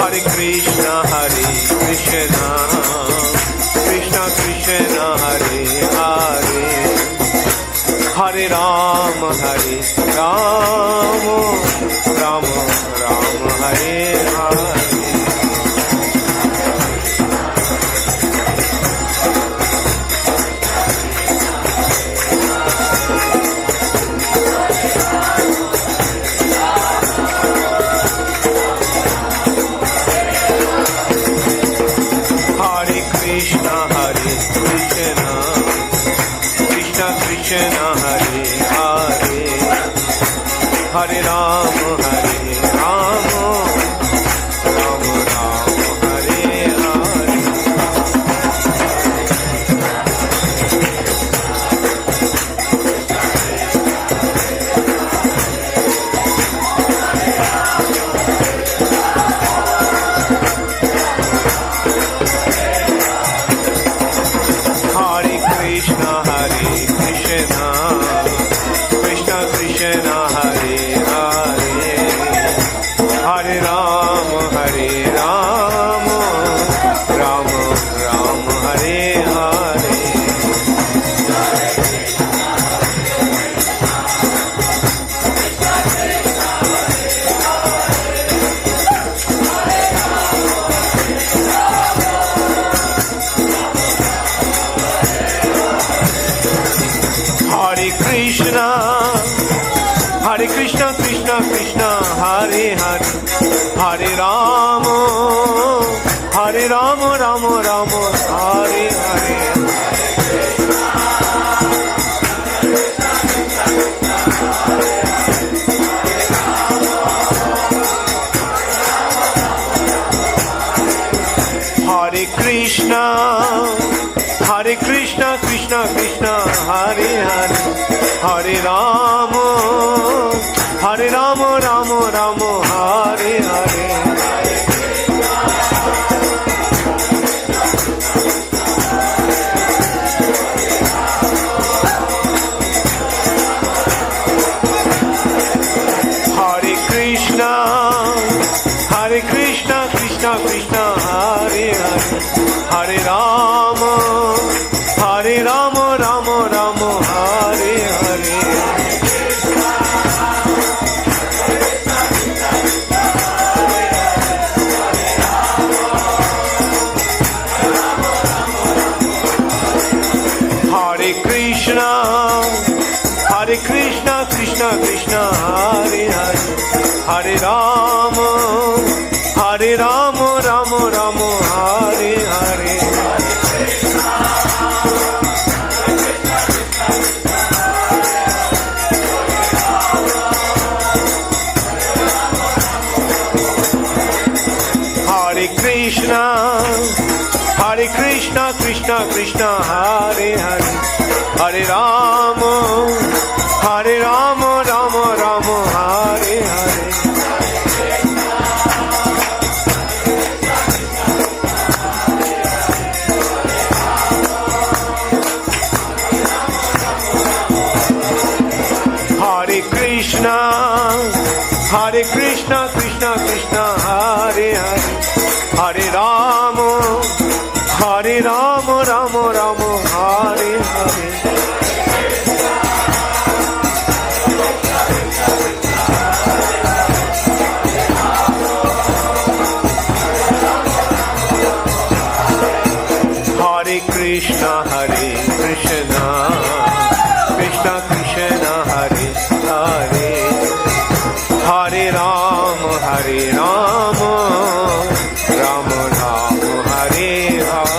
Hare Krishna, Krishna Krishna, Hare Hare, Hare Rama, Rama Rama, Hare Hare. Krishna Hare Hare, Hare Rama, Rama Rama, Hare Hare. Hare Krishna, Krishna Krishna, Hare Hare, Hare Rama, Rama Rama, Hare Hare. Hare Krishna, Krishna Krishna, Hare Hare, Hare Rama, Rama Rama, Hare Hare. Hare Krishna, Krishna Krishna, Hare Hare, Hare Rama, Rama Rama, Hare Hare. Hare Krishna, Krishna Krishna, Hare Hare, Hare Rama, Rama Rama, Hare Hare. Hare Krishna, Krishna Krishna, Hare Hare, Hare Rama, Rama Rama, Hare Hare. Hare Krishna, Krishna Krishna, Hare Hare, Hare Rama, Rama Rama, Hare Hare. Hare Krishna, Krishna Krishna, Hare Hare, Hare Rama, Rama Rama, Hare Hare. Hare Krishna, Krishna Krishna, Hare Hare, Hare Rama, Rama Rama, Hare Hare.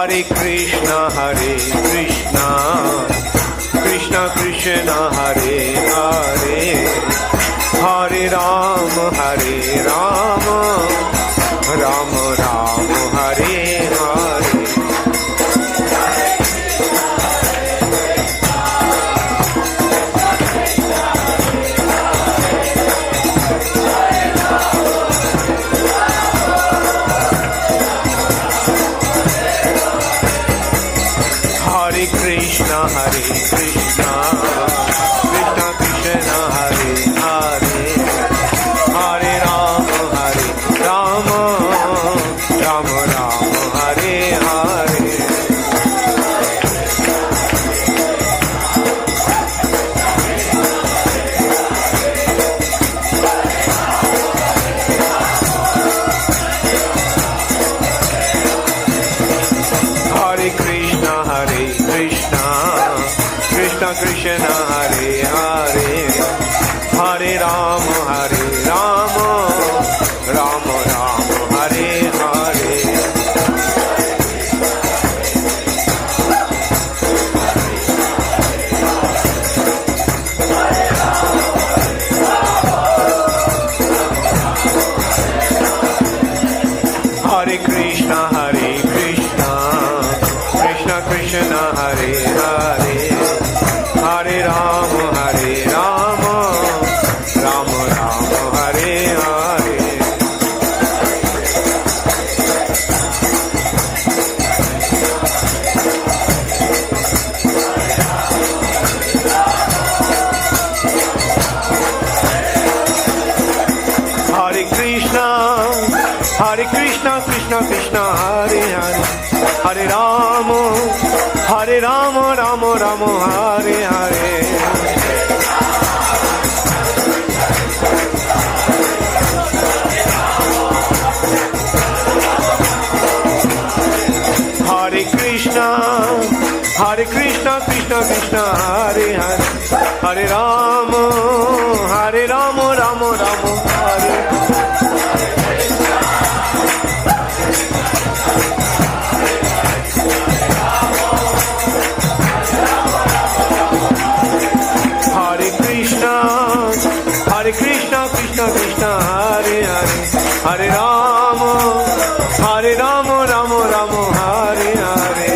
Hare Krishna, Krishna Krishna, Hare Hare, Hare Rama, Rama Rama, Hare Hare. Hare Ram, Ram Ram, Hare Hare. Hare Krishna, Krishna Krishna, Hare Hare, Hare Ram, Ram Ram, Hare Hare. Hare Krishna, Krishna Krishna, Hare Hare, Hare Ram, Ram Ram, Hare Hare. Hare Krishna, Krishna Krishna, Hare Hare, Hare Ram, Ram Ram, Hare Hare. Krishna, Krishna Krishna, Hare Hare, Hare Ram, Ram Ram, Hare Hare.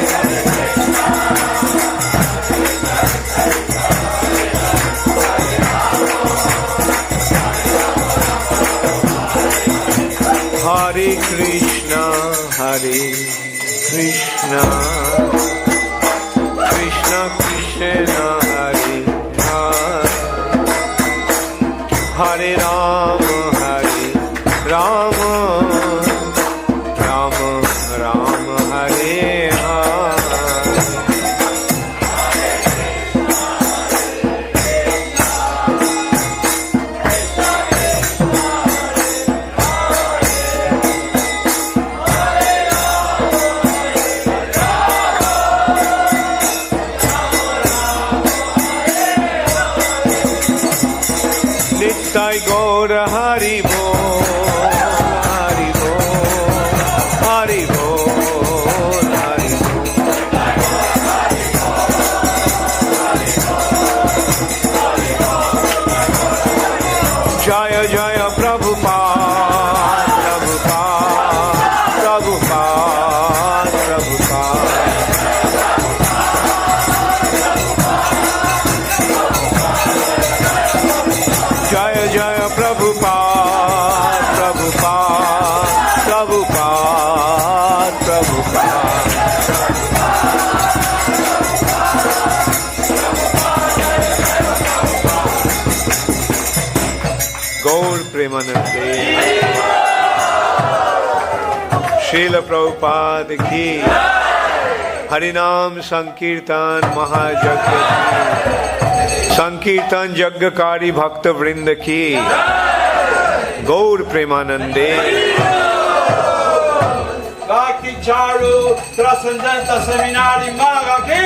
Hare Krishna, Krishna Krishna, Hare Hare, Hare Ram, Ram Ram, Hare Hare. Nitai Gaur Hari Bol, Hari Bol, Hari Bol, Hari Bol. Jaya Jaya Prabhupada, Prabhupada, Prabhupada. Jaya Jaya Prabhupada, Prabhupada, Prabhupada. Gaur Premanande, Srila Prabhupada ki, Harinam Sankirtan Mahajagya ki, संकीर्तन यज्ञकारी भक्त वृंद की, गौर प्रेमानंदे। Bhakti Charu Transcendental Seminari Maga ki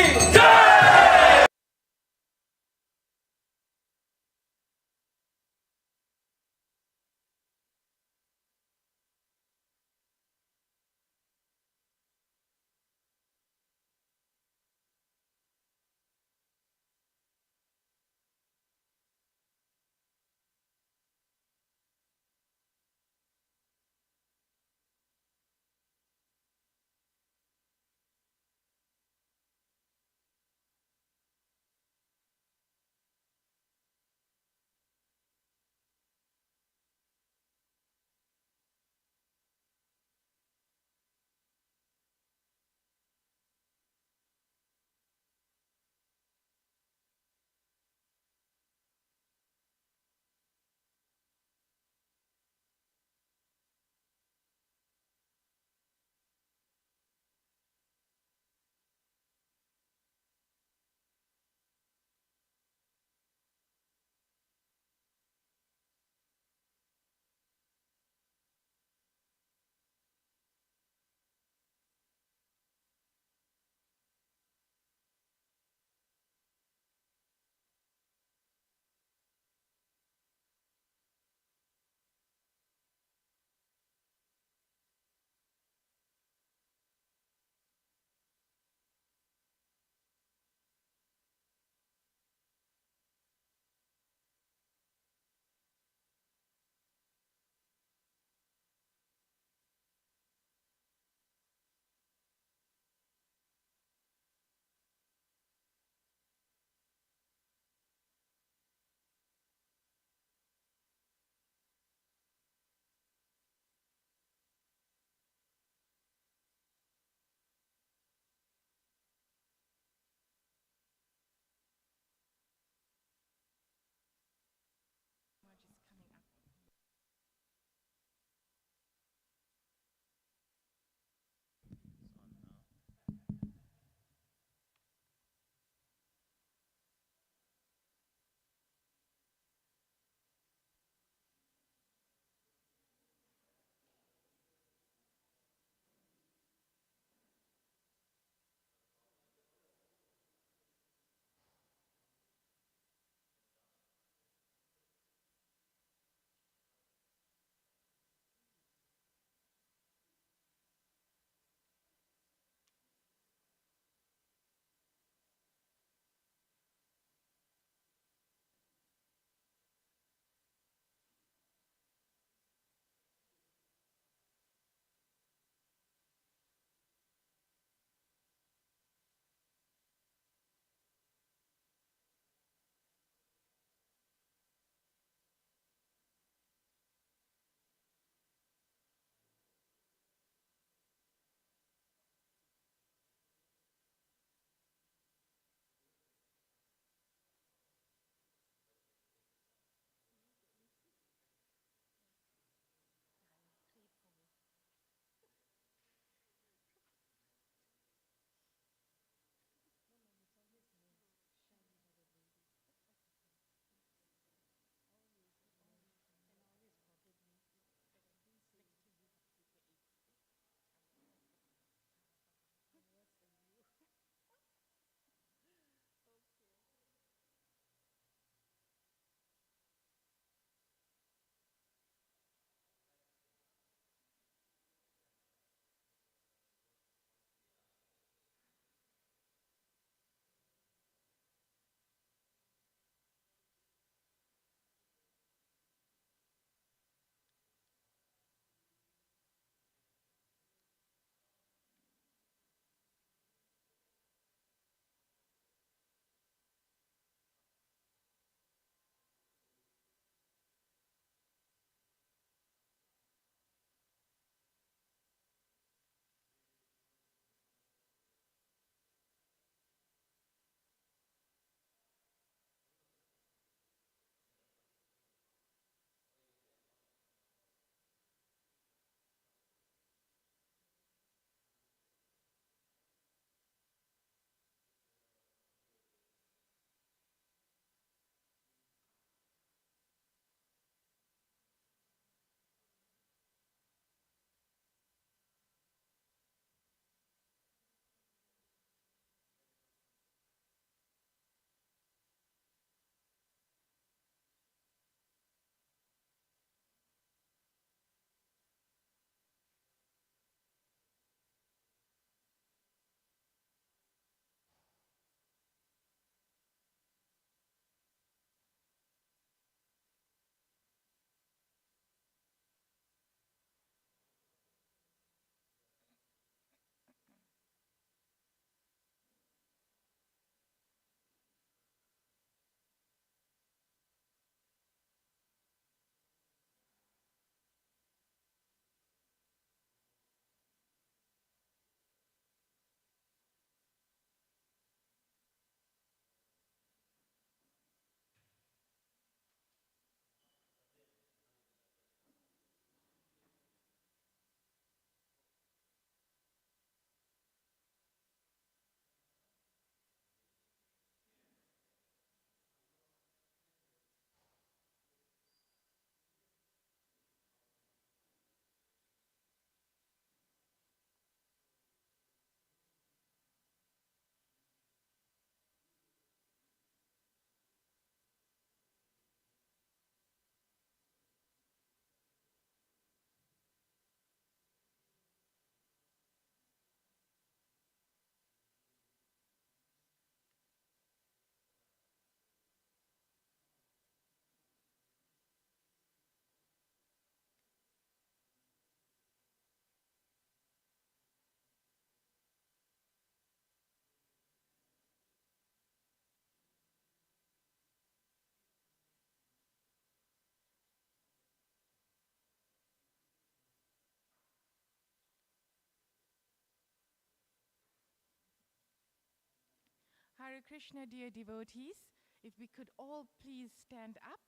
Hare Krishna, dear devotees. If we could all please stand up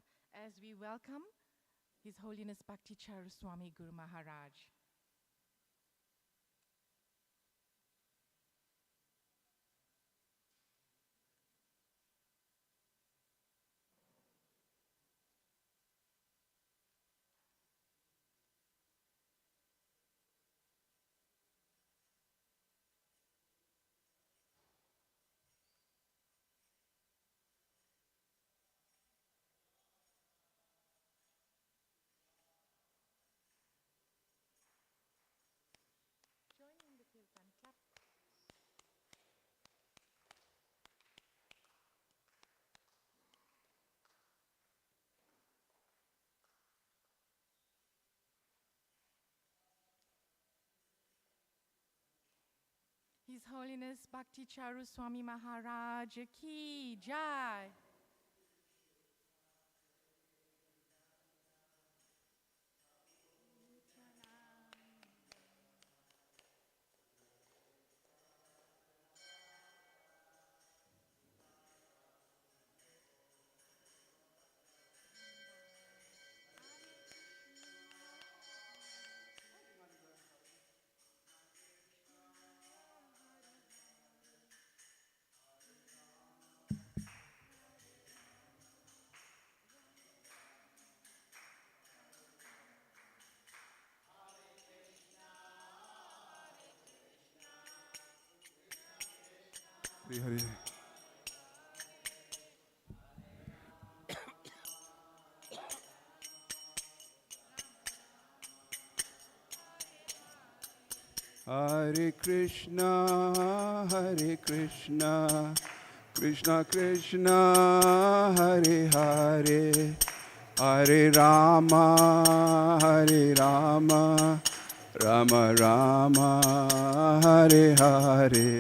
as we welcome His Holiness Bhakti Charu Swami Guru Maharaj. Joining the Kirtan clap. His Holiness Bhakti Charu Swami Maharaj ki jai. Hare Krishna, Hare Krishna, Krishna Krishna, Hare Hare, Hare Rama, Hare Rama, Rama Rama, Hare Hare.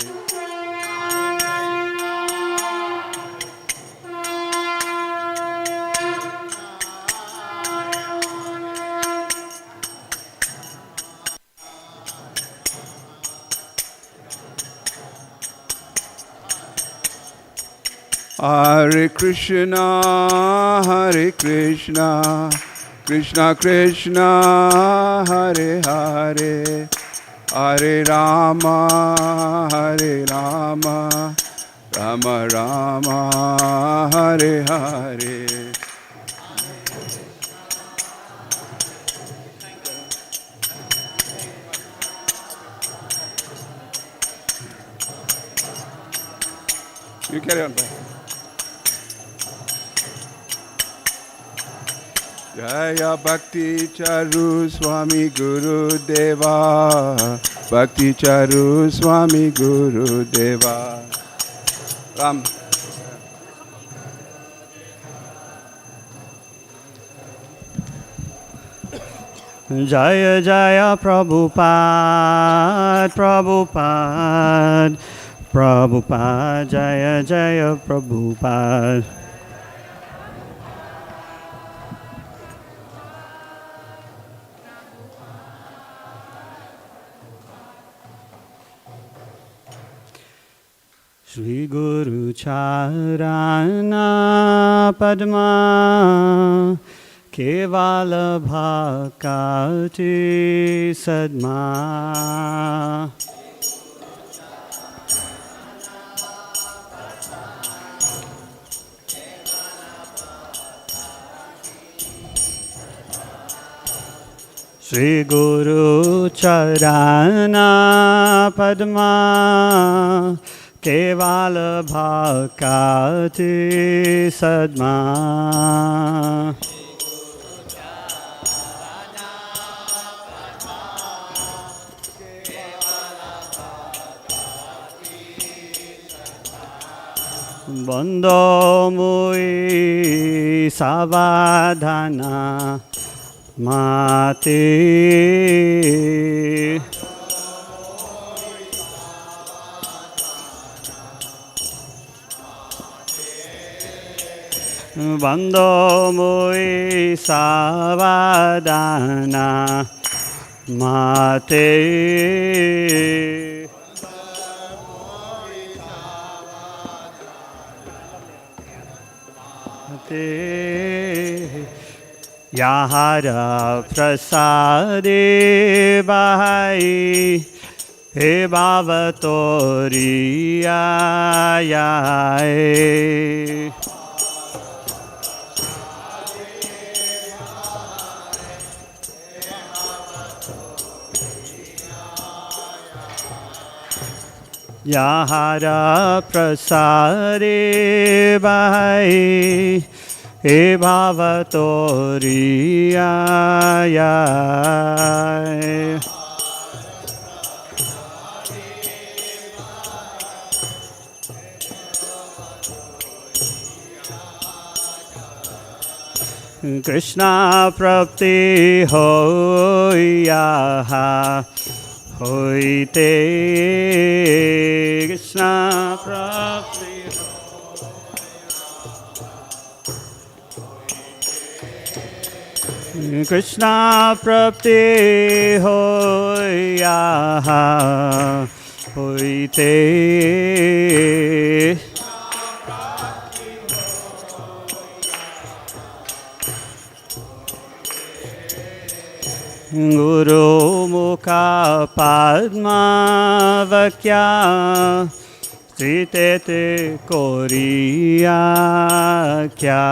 Hare Krishna, Hare Krishna, Krishna Krishna, Hare Hare, Hare Rama, Hare Rama, Rama Rama, Hare Hare. You carry on, bro. Jaya Bhakti Charu Swami Guru Deva, Bhakti Charu Swami Guru Deva. Ram. Jaya Jaya Prabhupada, Prabhupada, Prabhupada, Jaya Jaya Prabhupada. Shri Guru Charana Padma Kevala Bhakati Sadma Shri Guru Charana Padma Kevala Bhakati Sadma Bando Mui Savadhana Mati Bando Mui Savadhana Mati te Yahara prasade bahai he bhavatoriya yae Yahara prasade bahai he bhavatoriya yae Krishna prapti hoya hoite Krishna prapti Krishna prapti hoya hoite Guru mukha padma vakya Sitete koriya kya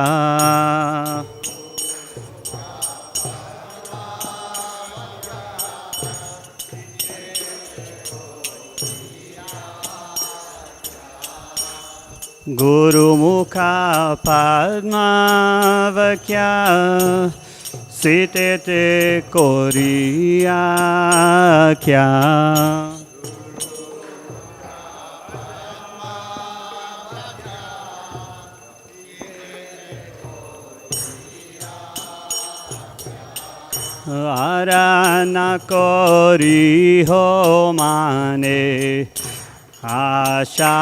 Guru mukha padma vakya Sitete koriya kya Arana kori ho mane asha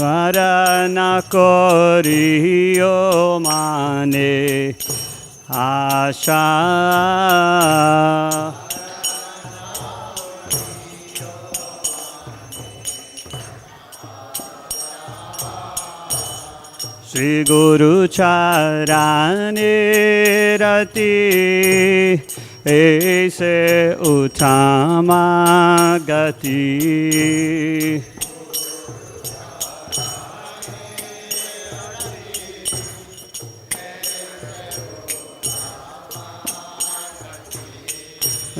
Arana koriyo mane asha Shri Guru charane rati aise uttama gati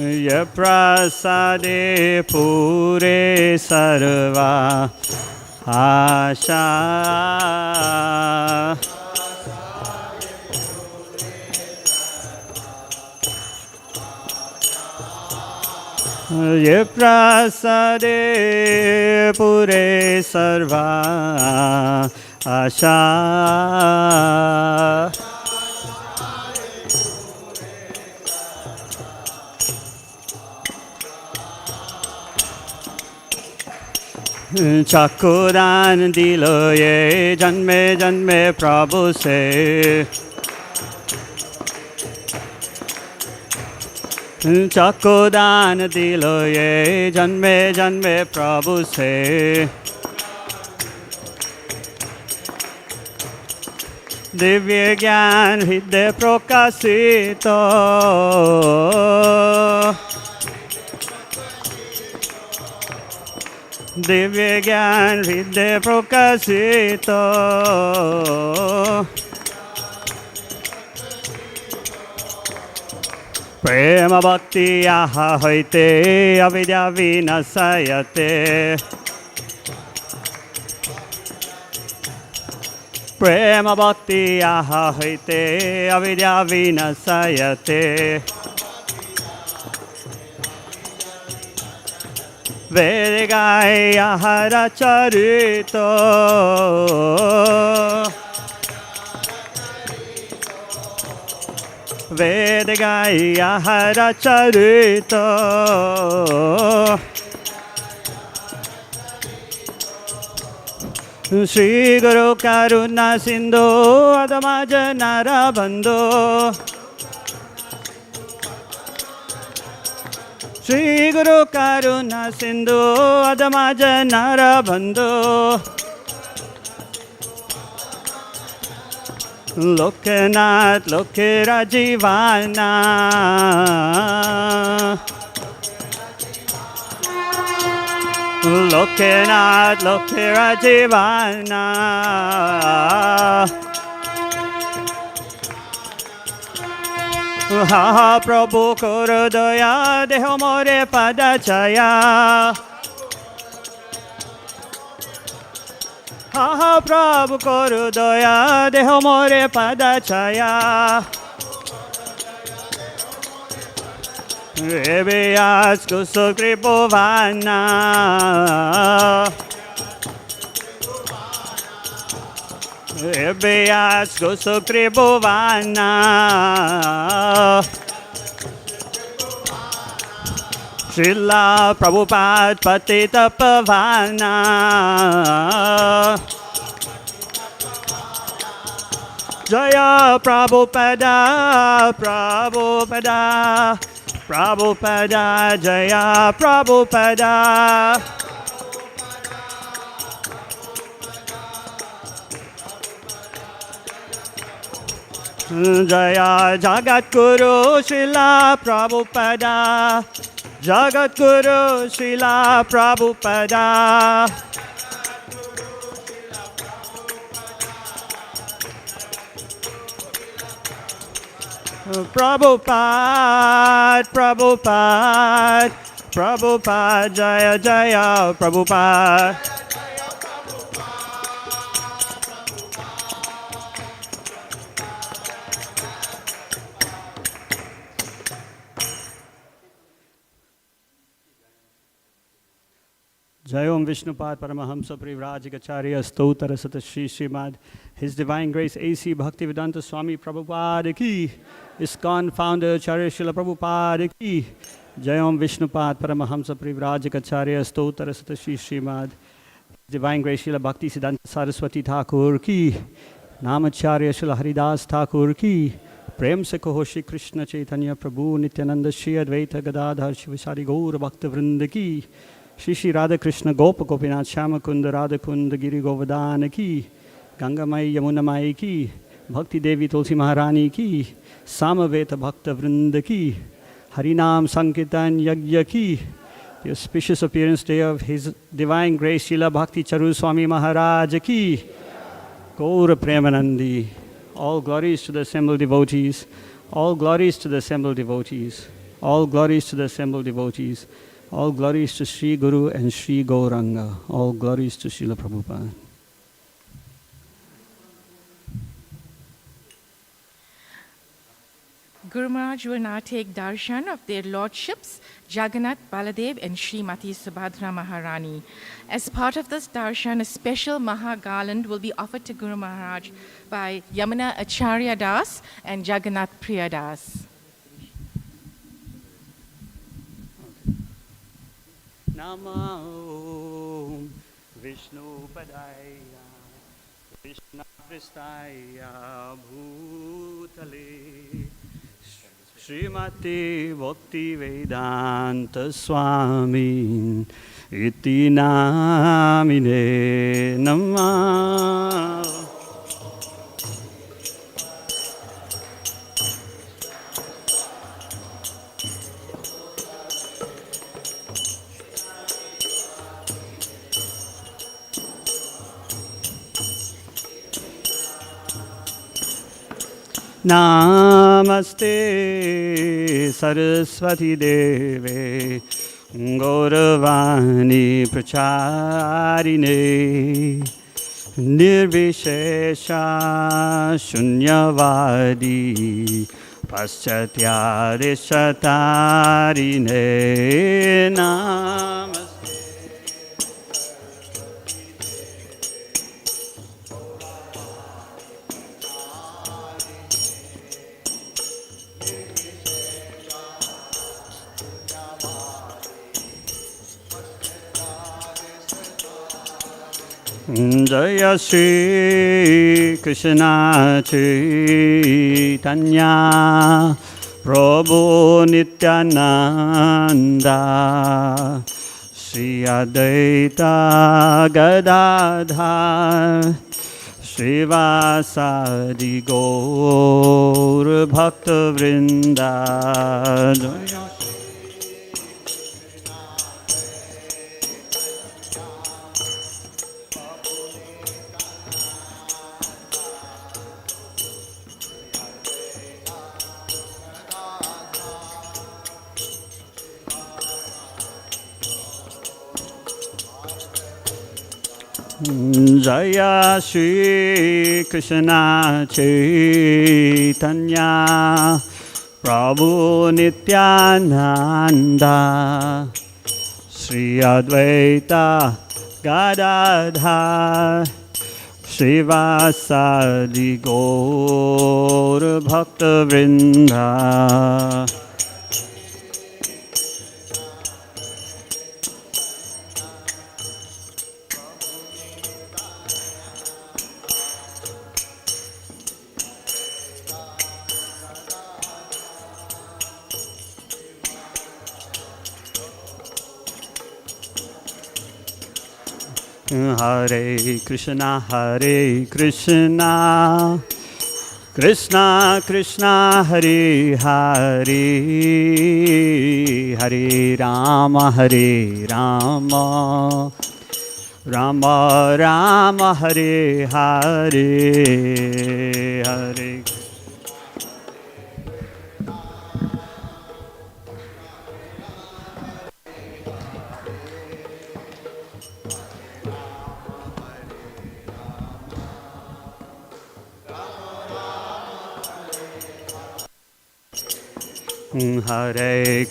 Ya prasade pure sarva asha Ye prasade pure sarva asha Chakudan dilo ye janme janme Prabhu se Chakudan dilo ye janme janme Prabhu se Divya gyan hridaya prakasito Divya gyan hridaya prakasito Prema bhakti yaha hoite avidya vinasayate Prema bhakti yaha hoite avidya vinasayate Vedagaya hara charito Vedagaya hara charito Shri Guru Karuna Sindhu Adamaja Narabandhu Shri Guru Karuna Sindhu Adama Janara Bandhu Lokanath Lokera Jivana Lokanath Lokera Jivana Ha Prabhu Koro Daya Deho More Padachaya Ha Prabhu Koro Daya Deho More Padachaya Rebeas Kusukri Bhavana Rebeas Kusukri Bhavana Srila Prabhupada Patita Pavana Jaya Prabhupada Prabhupada Prabhupada Jaya Prabhupada Jaya Jagat Guru Srila Prabhupada Jagat Guru Srila Prabhupada Prabhupada Prabhupada Prabhupada Jaya Jaya Prabhupada Jayom Vishnupad Paramahamsa Privrajagacharya Stoutara Sata Shri Srimad His Divine Grace A.C. Bhaktivedanta Swami Prabhupada Ki ISKCON Founder Acharya Srila Prabhupada Ki Jayom Vishnupad Paramahamsa Privrajagacharya Stoutara Sata Shri Srimad His Divine Grace Srila Bhakti Siddhanta Saraswati Thakur Ki Namacharya Srila Haridas Thakur Ki Prem se kaho Shri Krishna Chaitanya Prabhu Nityananda Shri Advaita Gadadhar Shivasari Gaur Bhakta Vrinda Ki Shri Shri Radha Krishna Gopa Gopinath Shama Kunda Radha Kunda Giri Govardhana Ki Ganga Mai Yamuna Mai Ki Bhakti Devi Tulsi Maharani Ki Samaveta Bhakta Vrinda Ki Harinam Sankirtan Yagya Ki. The auspicious appearance day of His Divine Grace Srila Bhakti Charu Swami Maharaj Ki Gaura Premanandi. All glories to the assembled devotees. All glories to the assembled devotees. All glories to the assembled devotees. All glories to Sri Guru and Sri Gauranga. All glories to Srila Prabhupada. Guru Maharaj will now take darshan of their lordships, Jagannath, Baladev and Srimati Subhadra Maharani. As part of this darshan, a special Maha Garland will be offered to Guru Maharaj by Yamuna Acharya Das and Jagannath Priya Das. Namo Vishnu Padaya Krishna Pristaya Bhutale Srimati Bhakti Vedanta Swami Iti Namine Namah. Namaste Saraswati Deve Gauravani Pracharine Nirvishesha Shunyavadi Paschatyarishatarine Namaste. Jaya Shri Krishna Chaitanya Prabhu Nityananda, Shri Advaita Gadadhar, Srivasadi Gaur Bhakta Vrinda. Jaya Shri Krishna Chaitanya Prabhu Nityananda Shri Advaita Gadadhar Srivasadi Gaur Bhakta Vrinda. Hare Krishna, Krishna Krishna, Hare Hare, Hare Rama, Rama Rama, Hare Hare, Hare. Hare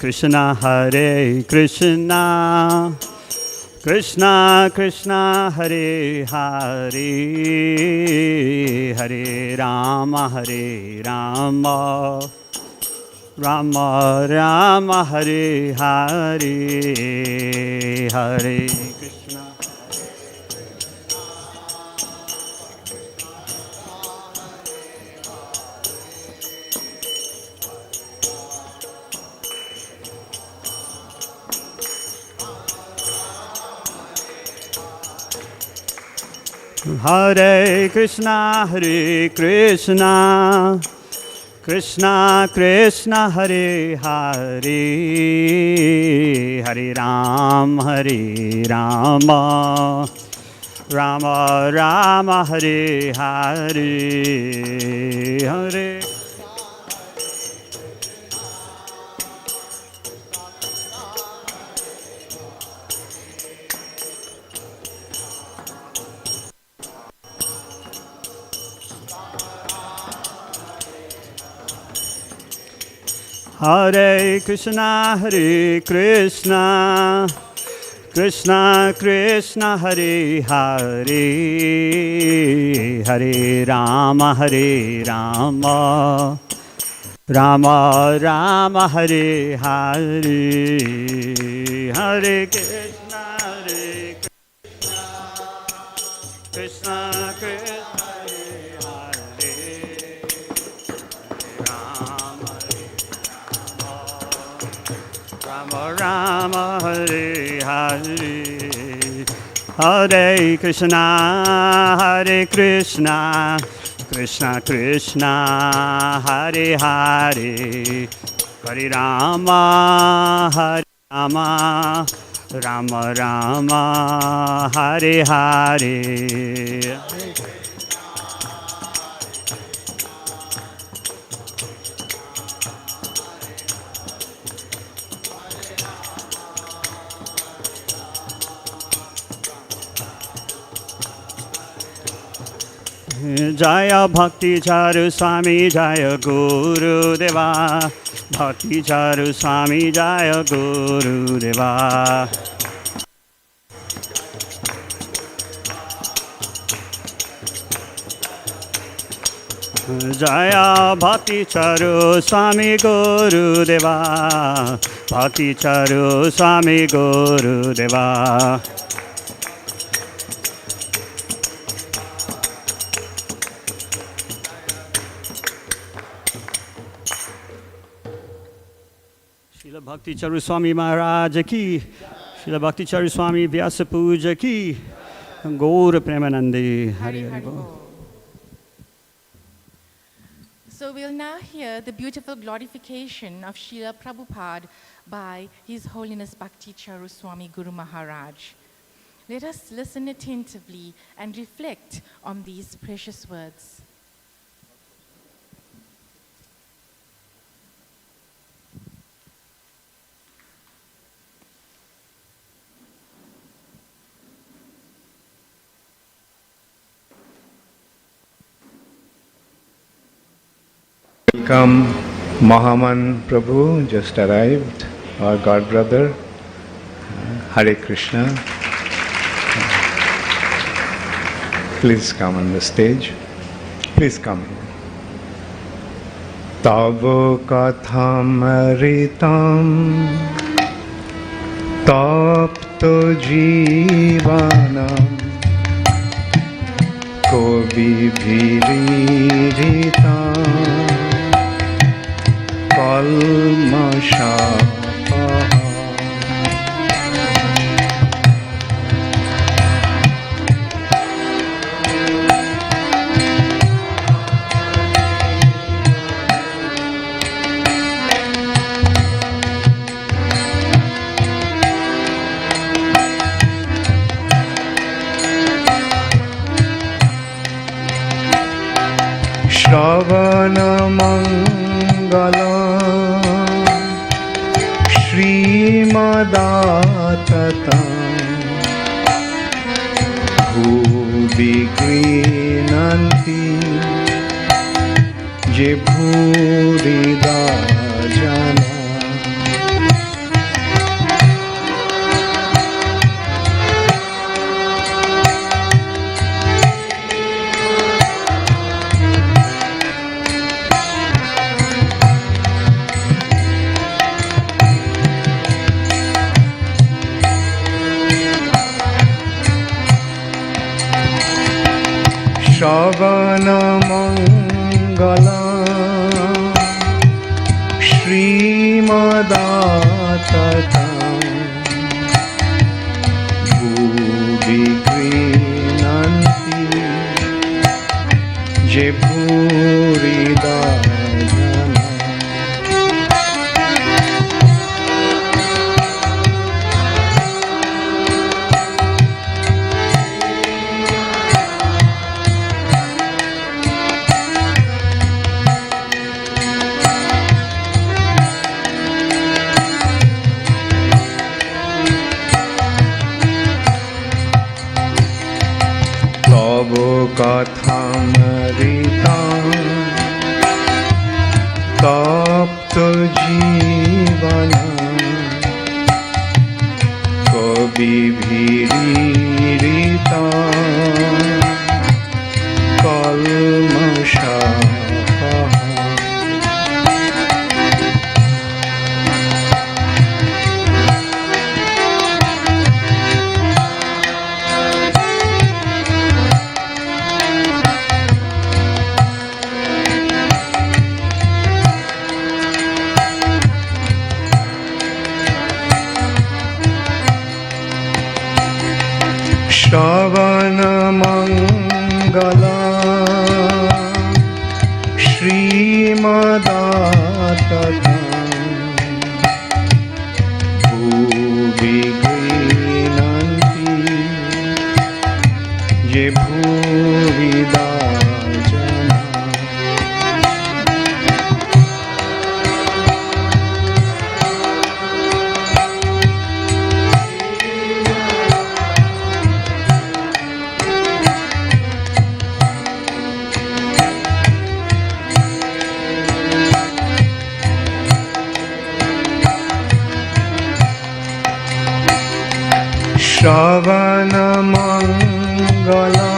Krishna, Krishna Krishna, Hare Hare, Hare Rama, Rama Rama, Hare Hare, Hare Krishna. Hare Krishna, Krishna Krishna, Hare Hare, Hare Rama, Rama Rama, Hare Hare, Hare. Hare Krishna, Krishna Krishna, Hare Hare, Hare Rama, Rama Rama, Hare Hare, Hare Krishna, Krishna Krishna, Hare Hare, Rama Rama, Hare Hare, Hare Krishna, Krishna Krishna, Hare Hare, Hare Rama, Rama Rama, Hare Hare. Jaya Bhakti Charu Swami, Jaya Guru Deva, Bhakti Charu Swami, Jaya Guru Deva. Jaya Bhakti Charu Swami Guru Deva, Bhakti Charu Swami Guru Deva. Bhakti Charu Swami Maharaj ki, Srila Bhakti Charu Swami Vyasa Puja ki, Gaur Premanande. Hari Hari Bol. So we'll now hear the beautiful glorification of Srila Prabhupada by His Holiness Bhakti Charu Swami Guru Maharaj. Let us listen attentively and reflect on these precious words. Welcome, Mahaman Prabhu, just arrived, our God brother. Hare Krishna. Please come on the stage. Please come. Tavo katham ritam tapto jivanam kobi bhiriritam kalmasha Shravana Mangala Shrimadata Bhubi Grinanti Je Bhurida Jana Shravana Mangala Shrimadata Bhubi Grinanti Je Bhurida Jana Kathamritam tapto jivanam kabi bhiriritam kalmasha Shravana Mangala Shrimadata Bhubi Grinanti Je Bhurida Jana Shravana Mangala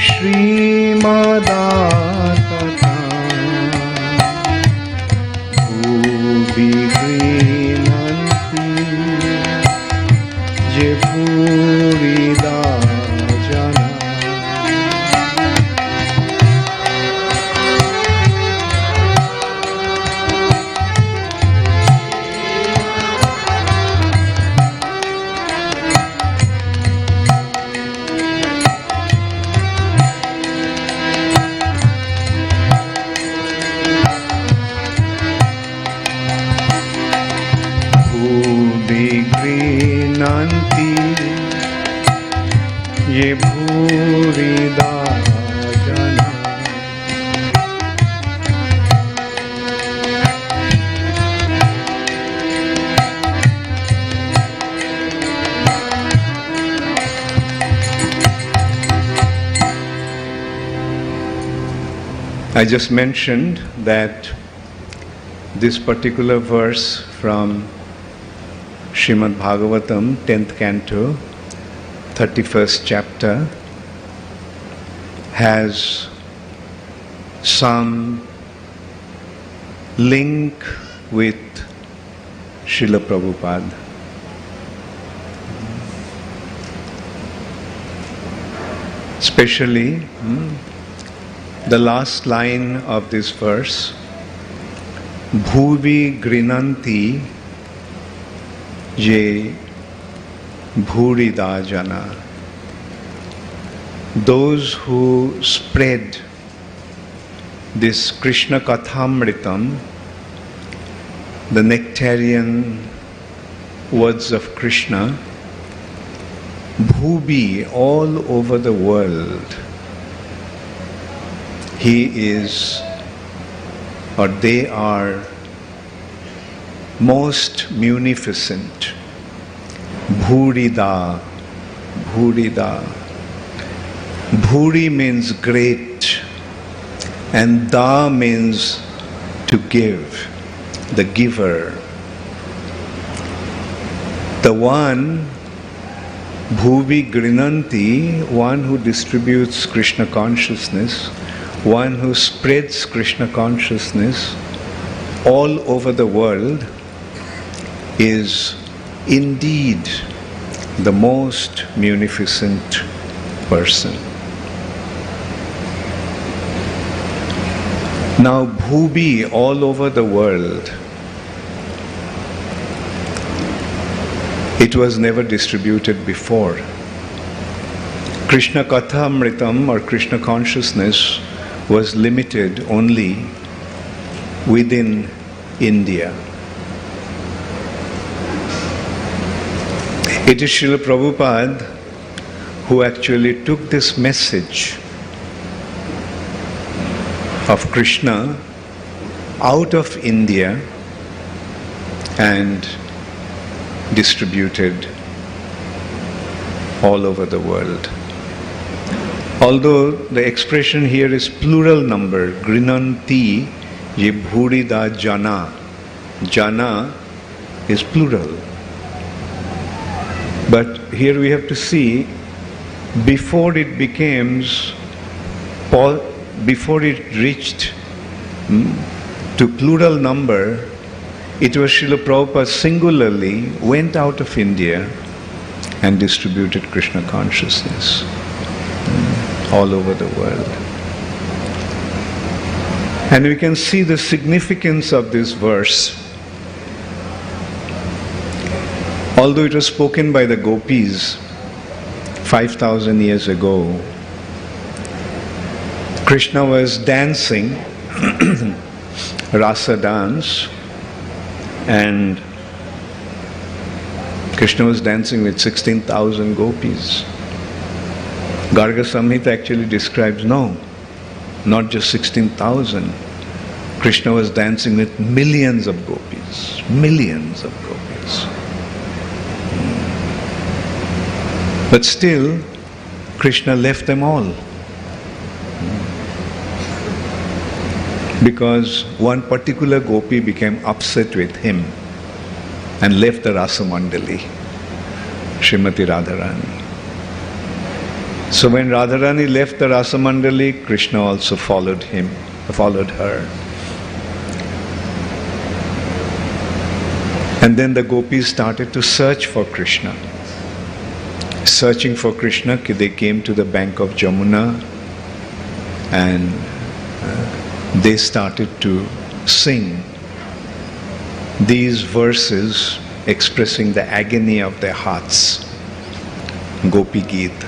Shrimadata Bhubi Grinanti Je Bhurida Jana गृह्णन्ति ये भूरिदा जना। I just mentioned that this particular verse from Srimad Bhagavatam, 10th canto, 31st chapter, has some link with Srila Prabhupada. Especially the last line of this verse, Bhuvi grinanti ye bhurida jana. Those who spread this Krishna Kathamritam, the nectarian words of Krishna, Bhubi, all over the world, he is, or they are, most munificent. Bhurida, Bhurida. Bhuri means great, and Da means to give, the giver. The one, Bhuvi Grinanti, one who distributes Krishna consciousness, one who spreads Krishna consciousness all over the world, is indeed the most munificent person. Now, Bhubi, all over the world, it was never distributed before. Krishna Kathamritam, or Krishna consciousness, was limited only within India. It is Srila Prabhupada who actually took this message of Krishna out of India and distributed all over the world. Although the expression here is plural number, grinanti ye bhurida jana. Jana is plural. But here we have to see, before it becomes, before it reached to plural number, it was Srila Prabhupada singularly went out of India and distributed Krishna consciousness all over the world. And we can see the significance of this verse. Although it was spoken by the gopis 5,000 years ago, Krishna was dancing, rasa dance, and Krishna was dancing with 16,000 gopis. Garga Samhita actually describes, no, not just 16,000. Krishna was dancing with millions of gopis, millions of gopis. But still, Krishna left them all. Because one particular gopi became upset with him and left the Rasa Mandali, Srimati Radharani. So when Radharani left the Rasa Mandali, Krishna also followed her. And then the gopis started to search for Krishna. Searching for Krishna, they came to the bank of Jamuna and they started to sing these verses expressing the agony of their hearts. Gopi Geet.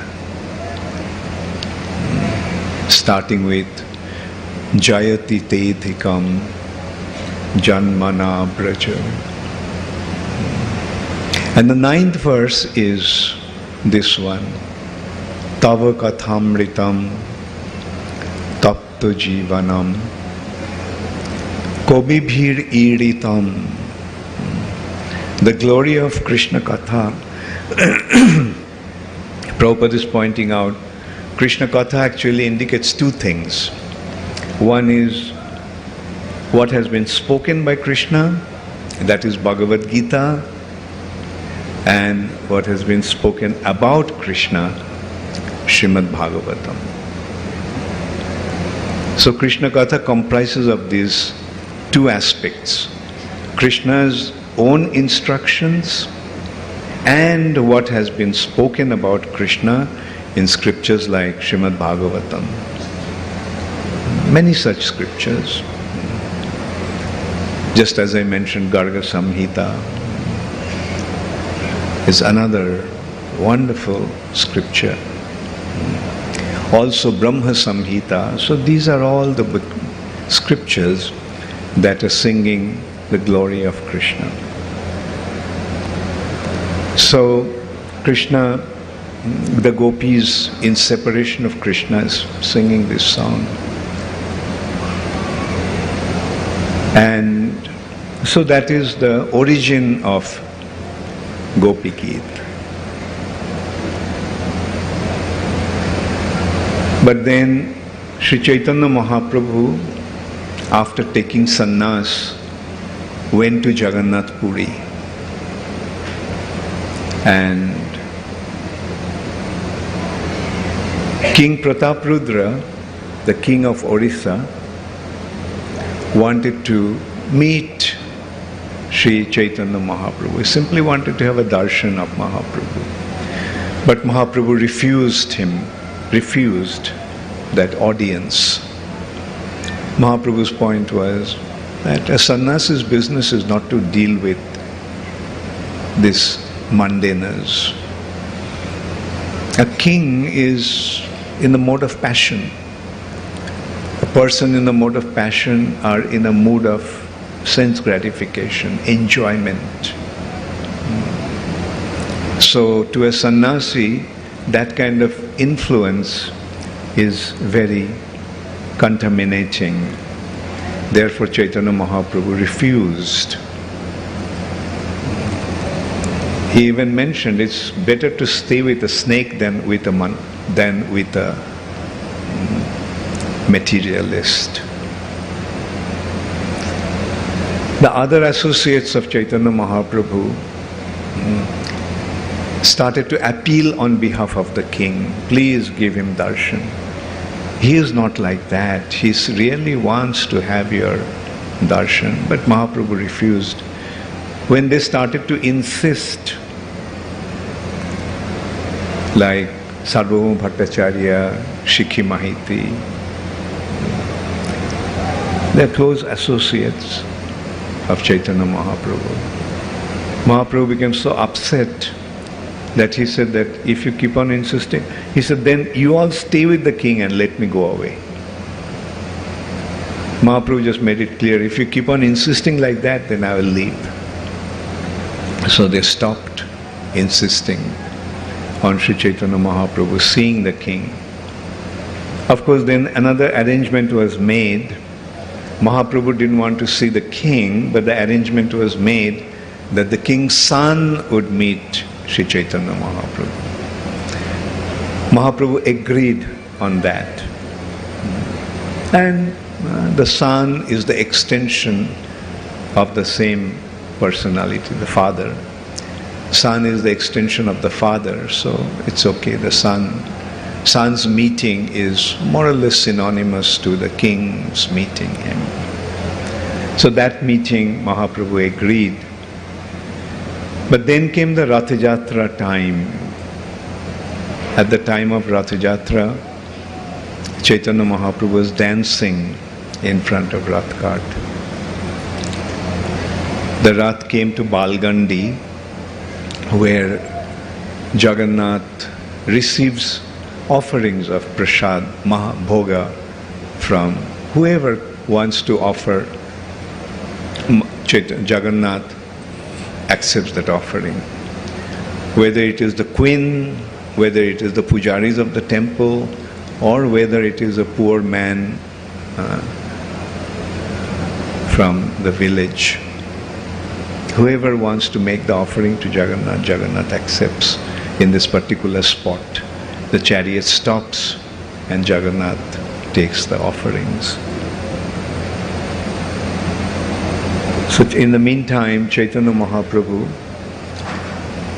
Starting with Jayati Tedhikam Janmana Braja. And the 9th verse is this one. Tava kathamritam tapto jivanam kobibhir iritam. The glory of Krishna Katha. Prabhupada is pointing out, Krishna Katha actually indicates two things. One is what has been spoken by Krishna, that is Bhagavad Gita, and what has been spoken about Krishna, Srimad Bhagavatam. So Krishna Katha comprises of these two aspects. Krishna's own instructions and what has been spoken about Krishna in scriptures like Srimad Bhagavatam. Many such scriptures. Just as I mentioned, Garga Samhita is another wonderful scripture. Also Brahma Samhita. So these are all the scriptures that are singing the glory of Krishna. So Krishna, the gopis in separation of Krishna is singing this song. And so that is the origin of Gopi Geet. But then Sri Chaitanya Mahaprabhu, after taking sannyas, went to Jagannath Puri. And King Prataprudra, the king of Orissa, wanted to meet Sri Chaitanya Mahaprabhu. He simply wanted to have a darshan of Mahaprabhu. But Mahaprabhu refused that audience. Mahaprabhu's point was that a sannyasi's business is not to deal with this mundaners. A king is in the mode of passion. A person in the mode of passion are in a mood of sense gratification, enjoyment. So to a sannyasi, that kind of influence is very contaminating. Therefore Chaitanya Mahaprabhu refused. He even mentioned it's better to stay with a snake than with a materialist. The other associates of Chaitanya Mahaprabhu started to appeal on behalf of the king. Please give him darshan. He is not like that. He really wants to have your darshan. But Mahaprabhu refused. When they started to insist, like Sarvabhauma Bhattacharya, Shikhi Mahiti, they are close associates of Chaitanya Mahaprabhu. Mahaprabhu became so upset that he said that if you keep on insisting, he said, then you all stay with the king and let me go away. Mahaprabhu just made it clear, if you keep on insisting like that, then I will leave. So they stopped insisting on Sri Chaitanya Mahaprabhu seeing the king. Of course, then another arrangement was made. Mahaprabhu didn't want to see the king, but the arrangement was made that the king's son would meet Sri Chaitanya Mahaprabhu. Mahaprabhu agreed on that. And the son is the extension of the same personality, the father. Son is the extension of the father, so it's okay. The son's meeting is more or less synonymous to the king's meeting him. So that meeting, Mahaprabhu agreed. But then came the Rath Yatra time. At the time of Rath Yatra, Chaitanya Mahaprabhu was dancing in front of Rath cart. The Rath came to Balgandi, where Jagannath receives offerings of prasad, bhoga, from whoever wants to offer. Jagannath accepts that offering. whether it is the queen, whether it is the pujaris of the temple, or whether it is a poor man from the village. Whoever wants to make the offering to Jagannath, Jagannath accepts in this particular spot. The chariot stops and Jagannath takes the offerings. So in the meantime, Chaitanya Mahaprabhu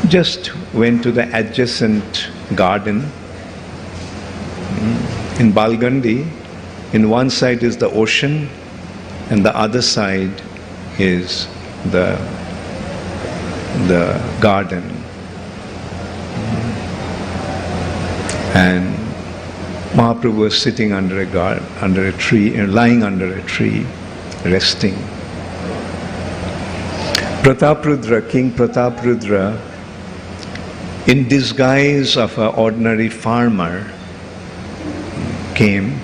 just went to the adjacent garden. In Balgandi, in one side is the ocean and the other side is the garden. And Mahaprabhu was sitting under a tree, lying under a tree, resting. Prataprudra, King Prataprudra, in disguise of an ordinary farmer, came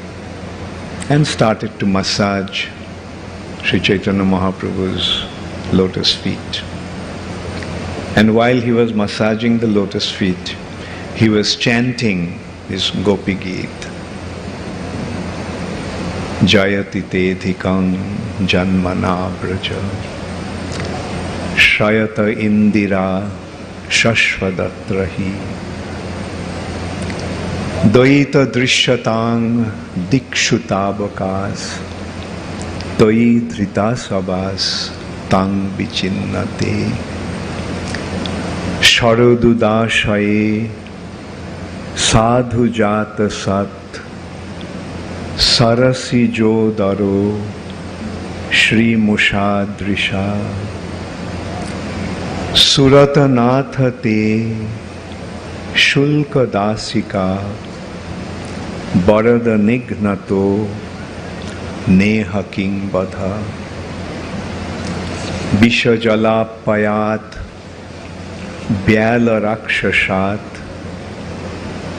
and started to massage Sri Chaitanya Mahaprabhu's lotus feet. And while he was massaging the lotus feet, he was chanting his Gopi Geet. Jayati te dhikang janmana braja Shayata indira shashvadatrahi Dvaita drishyatang dikshutabakas Toi dhritasabas tang vichinnate Sharodudashaye sadhu jata sat Sarasi jodaro Shri Mushadrisha Suratanath te Shulka dasika Barada nignato Neha king badha Vishajalapayat Vyala rakshashat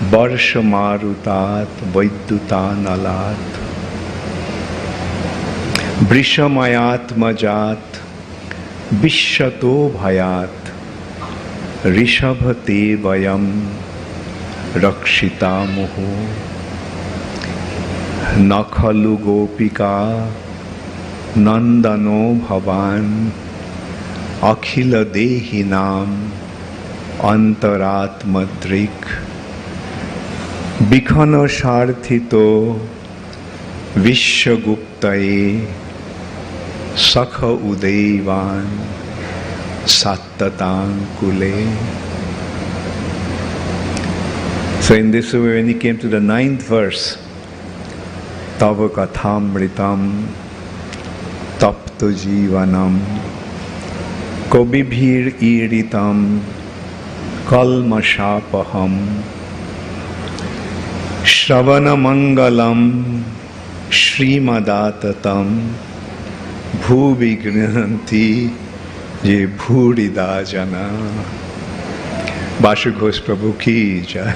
Barsha marutat Vaidutanalat Vrishamayat majat Vishyato bhayat Rishabhate vayam Rakshita muhu Nakhalu gopika Nandano bhavan Akhila dehinam Antaratmadrik Bikhana sharthito Vishwaguptaye Sakha Udaivan Sattatang Kule. So in this way, when he came to the 9th verse, Tava Kathamritam Tapto Jivanam Kobibhir Iritam Kalmashapaham Shravana Mangalam Shrimadatatam Bhuvignanti Je Bhurida Jana. Bashu Ghosh Prabhu ki jai.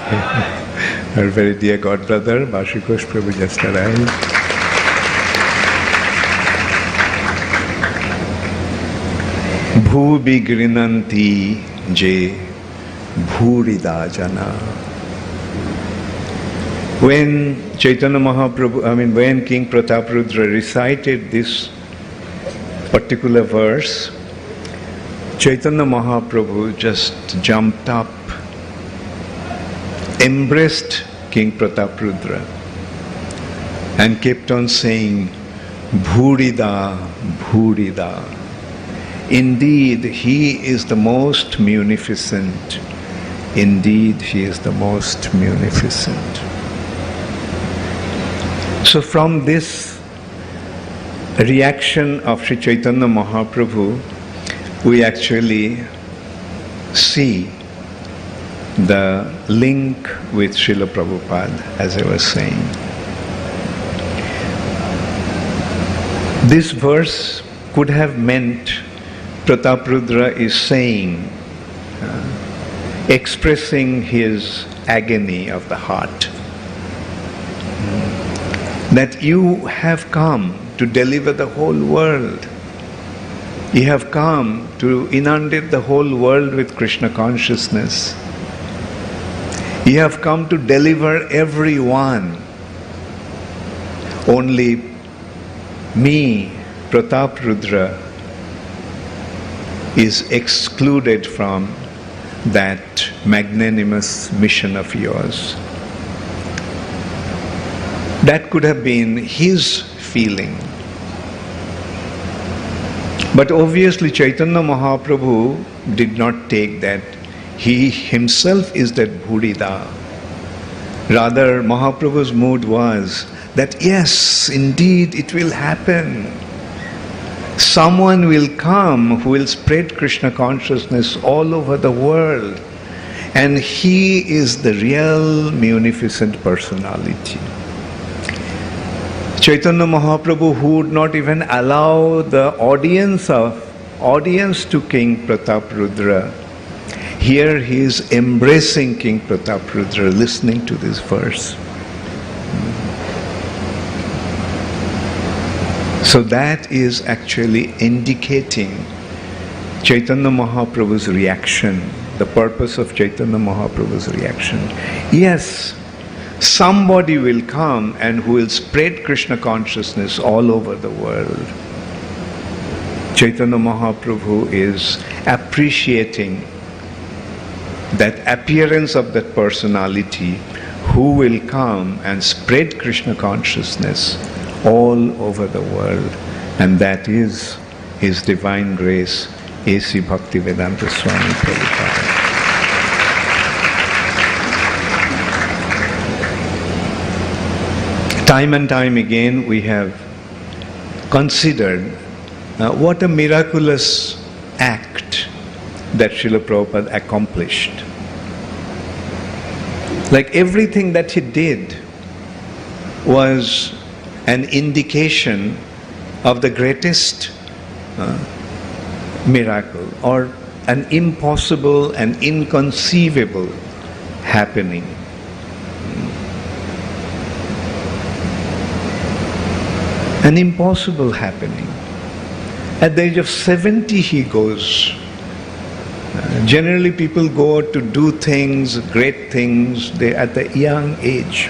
Our very dear godbrother, Bashu Ghosh Prabhu just arrived. Bhuvigrinanti je bhurida jana. When Chaitanya Mahaprabhu, when King Prataprudra recited this particular verse, Chaitanya Mahaprabhu just jumped up, embraced King Prataprudra and kept on saying, Bhurida, Bhurida. Indeed, he is the most munificent. Indeed, he is the most munificent. So from this reaction of Sri Chaitanya Mahaprabhu, we actually see the link with Srila Prabhupada, as I was saying. This verse could have meant Prataprudra is saying, expressing his agony of the heart, that you have come to deliver the whole world. You have come to inundate the whole world with Krishna consciousness. You have come to deliver everyone. Only me, Pratap Rudra, is excluded from that magnanimous mission of yours. That could have been his feeling. But obviously Chaitanya Mahaprabhu did not take that. He himself is that Bhurida. Rather, Mahaprabhu's mood was that yes, indeed it will happen. Someone will come who will spread Krishna consciousness all over the world. And he is the real munificent personality. Chaitanya Mahaprabhu, who would not even allow the audience to King Pratap Rudra, here he is embracing King Pratap Rudra, listening to this verse. So that is actually indicating Chaitanya Mahaprabhu's reaction, the purpose of Chaitanya Mahaprabhu's reaction. Yes, somebody will come and who will spread Krishna consciousness all over the world. Chaitanya Mahaprabhu is appreciating that appearance of that personality who will come and spread Krishna consciousness all over the world. And that is His Divine Grace, A.C. Bhaktivedanta Swami Prabhupada. Time and time again we have considered what a miraculous act that Srila Prabhupada accomplished. Like everything that he did was an indication of the greatest miracle or an impossible and inconceivable happening. An impossible happening. At the age of 70 he goes. Generally people go to do things, great things, at the young age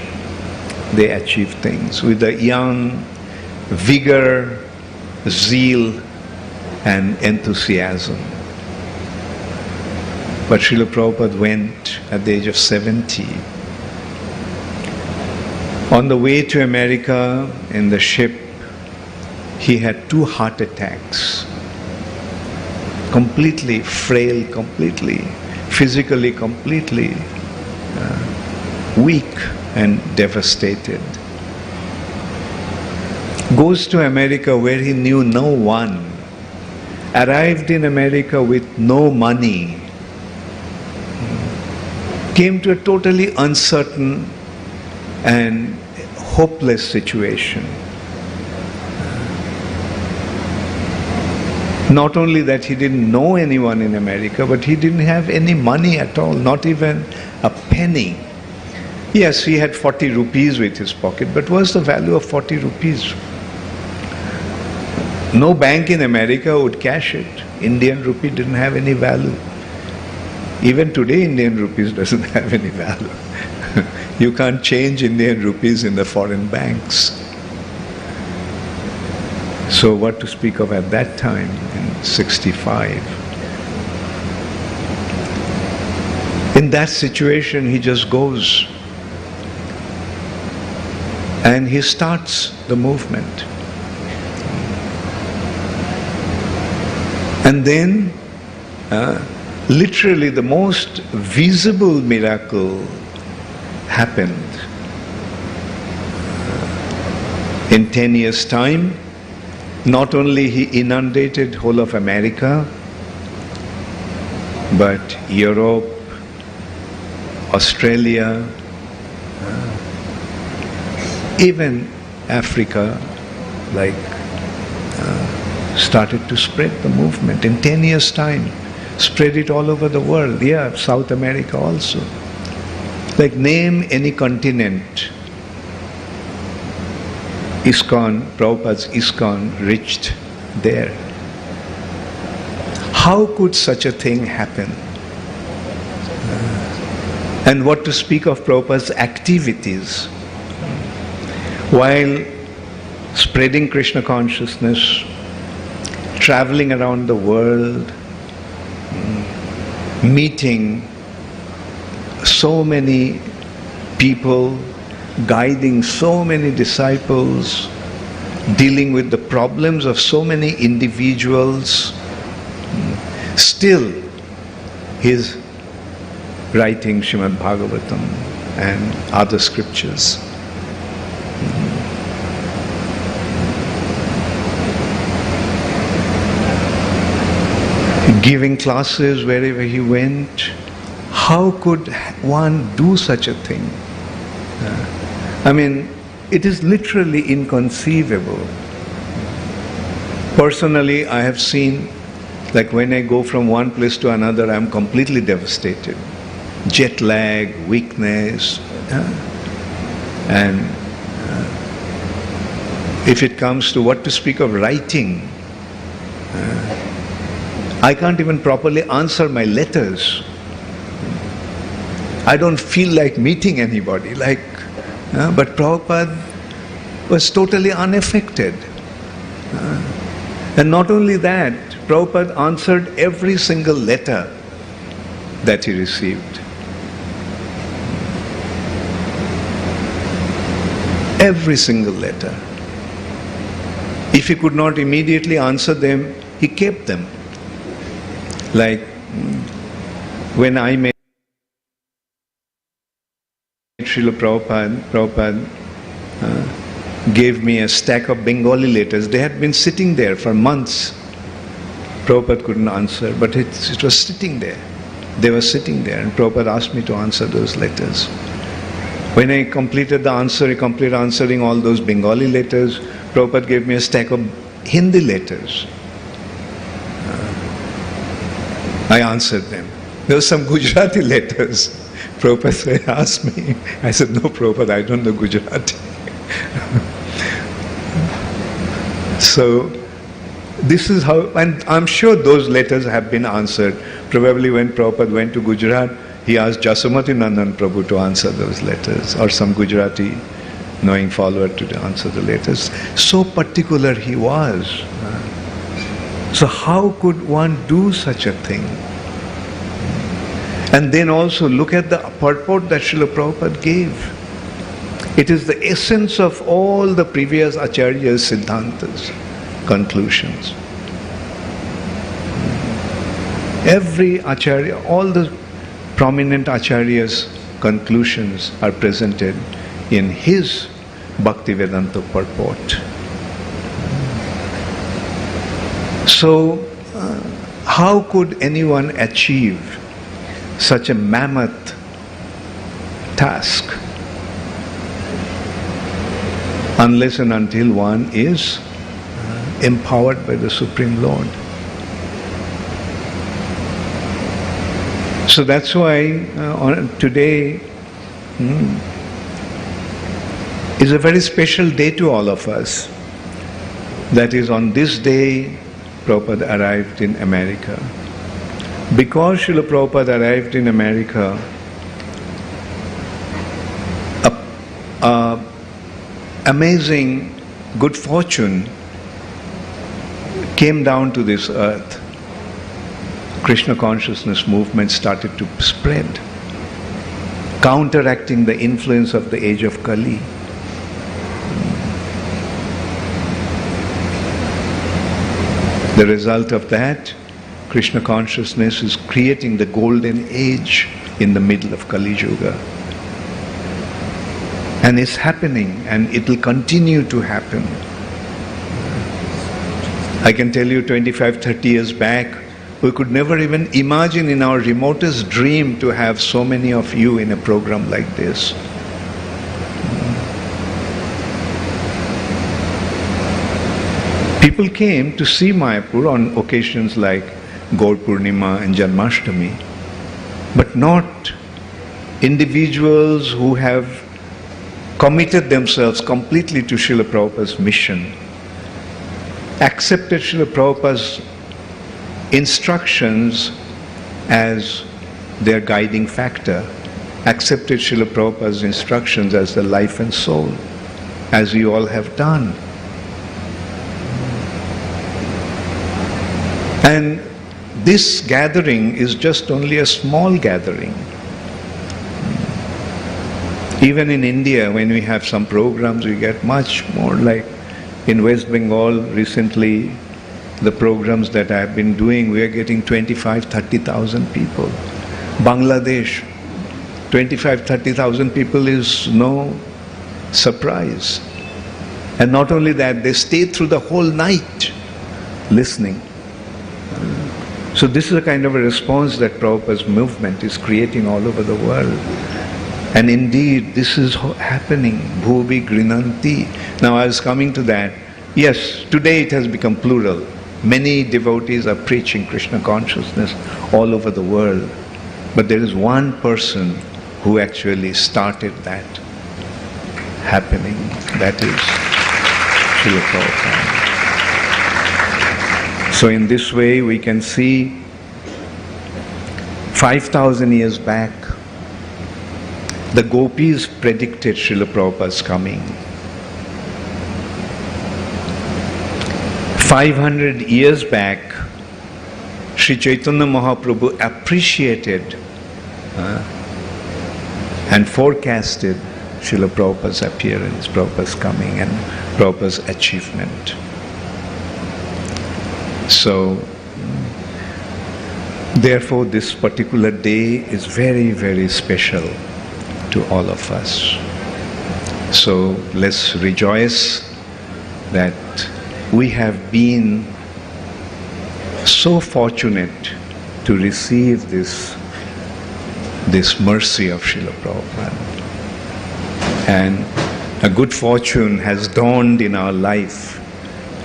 they achieve things with a young vigor, zeal and enthusiasm. But Srila Prabhupada went at the age of 70. On the way to America in the ship, he had 2 heart attacks. Completely frail, completely, physically completely weak and devastated. Goes to America where he knew no one. Arrived in America with no money. Came to a totally uncertain and hopeless situation. Not only that he didn't know anyone in America, but he didn't have any money at all, not even a penny. Yes, he had 40 rupees with his pocket, but what's the value of 40 rupees? No bank in America would cash it. Indian rupee didn't have any value. Even today, Indian rupees doesn't have any value. You can't change Indian rupees in the foreign banks. So what to speak of at that time, in 65. In that situation, he just goes and he starts the movement. And then, literally the most visible miracle happened. In 10 years' time, not only he inundated whole of America, but Europe, Australia, even Africa, started to spread the movement. In 10 years' time, spread it all over the world. Yeah, South America also. Name any continent. ISKCON, Prabhupada's ISKCON reached there. How could such a thing happen? And what to speak of Prabhupada's activities. While spreading Krishna consciousness, traveling around the world, meeting so many people, guiding so many disciples, dealing with the problems of so many individuals, still he's writing Srimad Bhagavatam and other scriptures. Giving classes wherever he went. How could one do such a thing? I mean, it is literally inconceivable. Personally, I have seen, like when I go from one place to another, I am completely devastated. Jet lag, weakness, and if it comes to what to speak of writing, I can't even properly answer my letters. I don't feel like meeting anybody, but Prabhupada was totally unaffected. And not only that, Prabhupada answered every single letter that he received. Every single letter. If he could not immediately answer them, he kept them. Like when I met Srila Prabhupada gave me a stack of Bengali letters. They had been sitting there for months. Prabhupada couldn't answer, but it was sitting there. They were sitting there, and Prabhupada asked me to answer those letters. When I completed answering all those Bengali letters, Prabhupada gave me a stack of Hindi letters. I answered them. There were some Gujarati letters. Prabhupada asked me. I said, no, Prabhupada, I don't know Gujarati. So, this is how, and I'm sure those letters have been answered. Probably when Prabhupada went to Gujarat, he asked Jasumati Nandan Prabhu to answer those letters, or some Gujarati knowing follower to answer the letters. So particular he was. So how could one do such a thing? And then also look at the purport that Srila Prabhupada gave. It is the essence of all the previous Acharyas' Siddhantas, conclusions. Every Acharya, all the prominent Acharyas' conclusions are presented in his Bhaktivedanta purport. So, how could anyone achieve such a mammoth task unless and until one is empowered by the Supreme Lord? So that's why today is a very special day to all of us. That is, on this day, Prabhupada arrived in America. Because Srila Prabhupada arrived in America, amazing good fortune came down to this earth. Krishna consciousness movement started to spread, counteracting the influence of the age of Kali. The result of that, Krishna consciousness is creating the golden age in the middle of Kali Yuga. And it's happening, and it will continue to happen. I can tell you 25, 30 years back, we could never even imagine in our remotest dream to have so many of you in a program like this. People came to see Mayapur on occasions like Gaur Purnima and Janmashtami, but not individuals who have committed themselves completely to Srila Prabhupada's mission, accepted Srila Prabhupada's instructions as their guiding factor, accepted Srila Prabhupada's instructions as the life and soul, as you all have done. And this gathering is just only a small gathering. Even in India, when we have some programs, we get much more. Like in West Bengal recently, the programs that I have been doing, we are getting 25,000-30,000 people. Bangladesh, 25,000-30,000 people is no surprise. And not only that, they stay through the whole night listening. So this is a kind of a response that Prabhupada's movement is creating all over the world. And indeed, this is happening. Bhuvi Grinanti. Now I was coming to that. Yes, today it has become plural. Many devotees are preaching Krishna consciousness all over the world. But there is one person who actually started that happening. That is Srila Prabhupada. So in this way we can see 5,000 years back, the gopis predicted Srila Prabhupada's coming. 500 years back, Sri Chaitanya Mahaprabhu appreciated and forecasted Srila Prabhupada's appearance, Prabhupada's coming and Prabhupada's achievement. So, therefore this particular day is very, very special to all of us. So let's rejoice that we have been so fortunate to receive this mercy of Srila Prabhupada. And a good fortune has dawned in our life,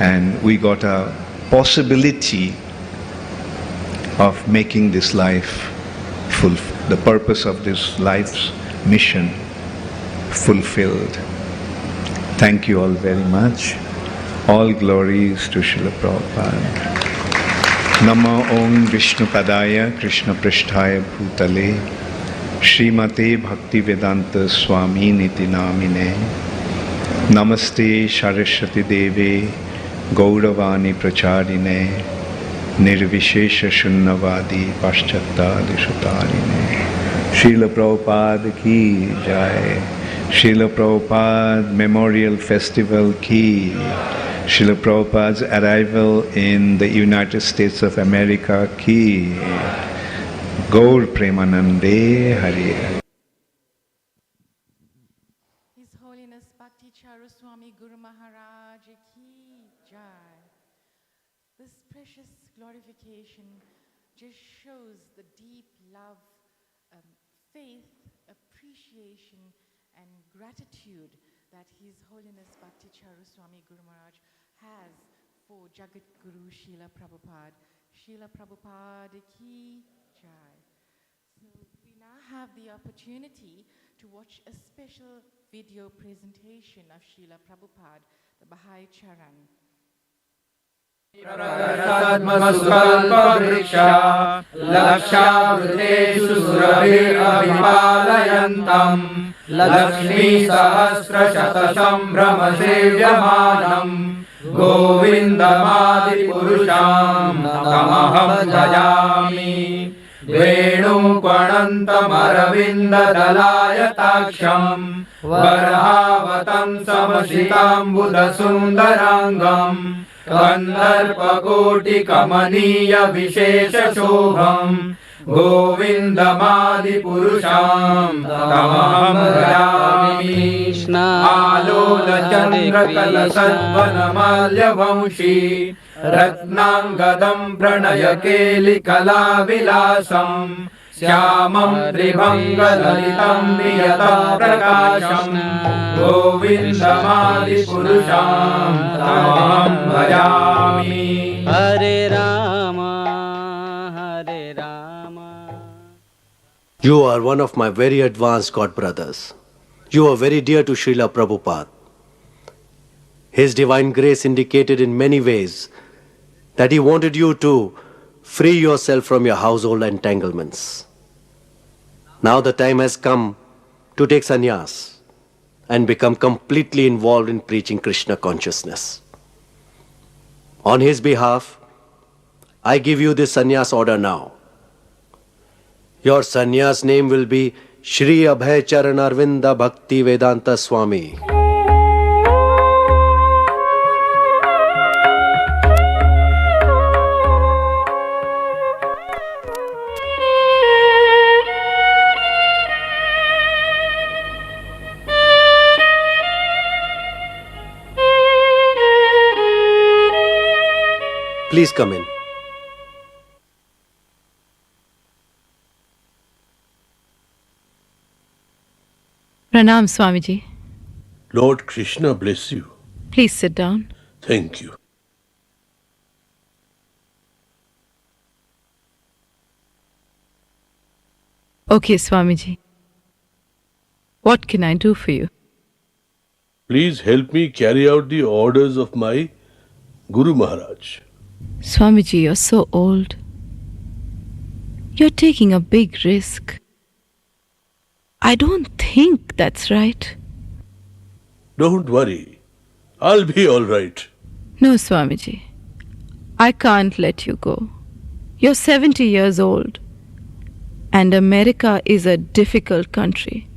and we got a possibility of making this life the purpose of this life's mission fulfilled. Thank you all very much. All glories to Srila Prabhupada. Namo Om Vishnu Padaya Krishna Pristhaya Bhutale Srimate Bhakti Vedanta Swami Niti Namine Namaste Saraswati Deve Gauravani Pracharine Nirvishesha Shunnavadi Paschattadi Sutarine. Srila Prabhupada ki jai. Srila Prabhupada Memorial Festival ki. Srila Prabhupada's arrival in the United States of America ki. Gaur Premanande Hari. His Holiness Bhakti Charu Swami Guru Maharaj ki jai. This precious glorification just shows the deep love, faith, appreciation and gratitude that His Holiness Bhakti Charu Swami Guru Maharaj has for Jagat Guru Srila Prabhupada. Srila Prabhupada ki jai. So we now have the opportunity to watch a special video presentation of Srila Prabhupada, the Baha'i Charan. Prasadmaskalpavriksha Lakshavriteshu surabhirabhipalayantam Lakshmi sahasra shatasambhrama sevyamanam Govindamadi purusham tamaham bhajami Venu kvanantam aravinda dalayatakszam Varhavatam samasitam buddha sundarangam Kandarpakoti kamaniya vishesha shobham Govindamadi purusham tamaham bhajami Alola chandra kalasatvanamalya vamshi Ratnangadam pranayakeli kala vilasam Syamam tribhanga lalitam niyatam prakasham Govindamadi purusham tamaham bhajami Hare Rama, Hare Rama. You are one of my very advanced God brothers. You are very dear to Srila Prabhupada. His divine grace indicated in many ways that he wanted you to free yourself from your household entanglements. Now the time has come to take sannyas and become completely involved in preaching Krishna consciousness. On his behalf, I give you this sannyas order now. Your sannyas name will be Shri Abhay Charan Arvinda Bhakti Vedanta Swami. Please come in. Pranam, Swamiji. Lord Krishna bless you. Please sit down. Thank you. Okay, Swamiji. What can I do for you? Please help me carry out the orders of my Guru Maharaj. Swamiji, you're so old. You're taking a big risk. I don't think that's right. Don't worry. I'll be all right. No, Swamiji. I can't let you go. You're 70 years old. And America is a difficult country.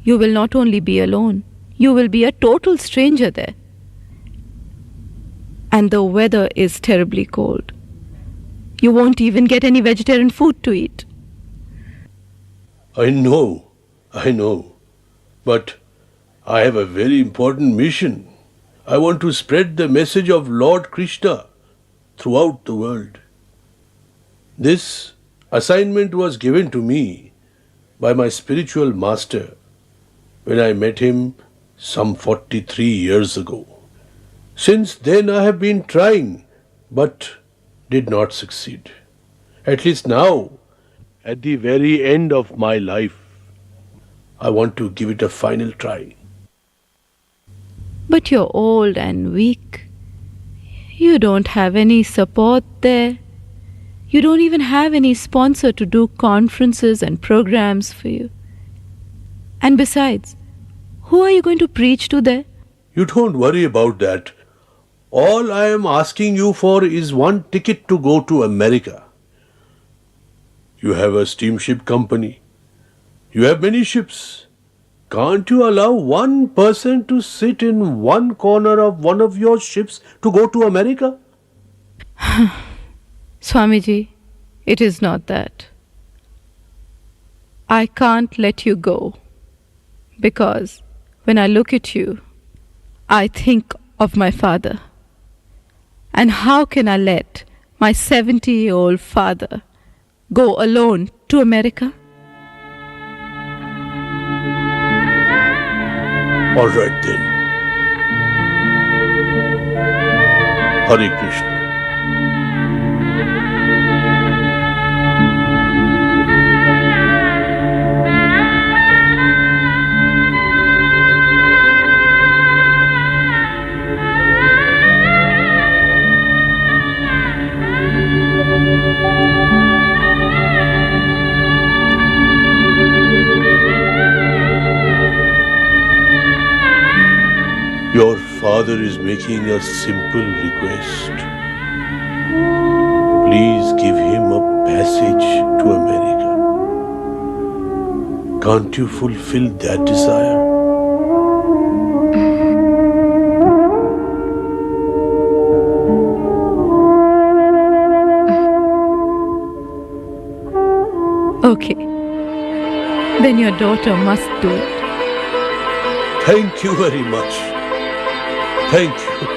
You will not only be alone, you will be a total stranger there. And the weather is terribly cold. You won't even get any vegetarian food to eat. I know. But I have a very important mission. I want to spread the message of Lord Krishna throughout the world. This assignment was given to me by my spiritual master when I met him some 43 years ago. Since then I have been trying, but did not succeed. At least now, at the very end of my life, I want to give it a final try. But you're old and weak. You don't have any support there. You don't even have any sponsor to do conferences and programs for you. And besides, who are you going to preach to there? You don't worry about that. All I am asking you for is one ticket to go to America. You have a steamship company. You have many ships. Can't you allow one person to sit in one corner of one of your ships to go to America? Swamiji, it is not that. I can't let you go because when I look at you, I think of my father. And how can I let my 70-year-old father go alone to America? All right then. Hare Krishna. Your father is making a simple request. Please give him a passage to America. Can't you fulfill that desire? Okay. Then your daughter must do it. Thank you very much. Thank you.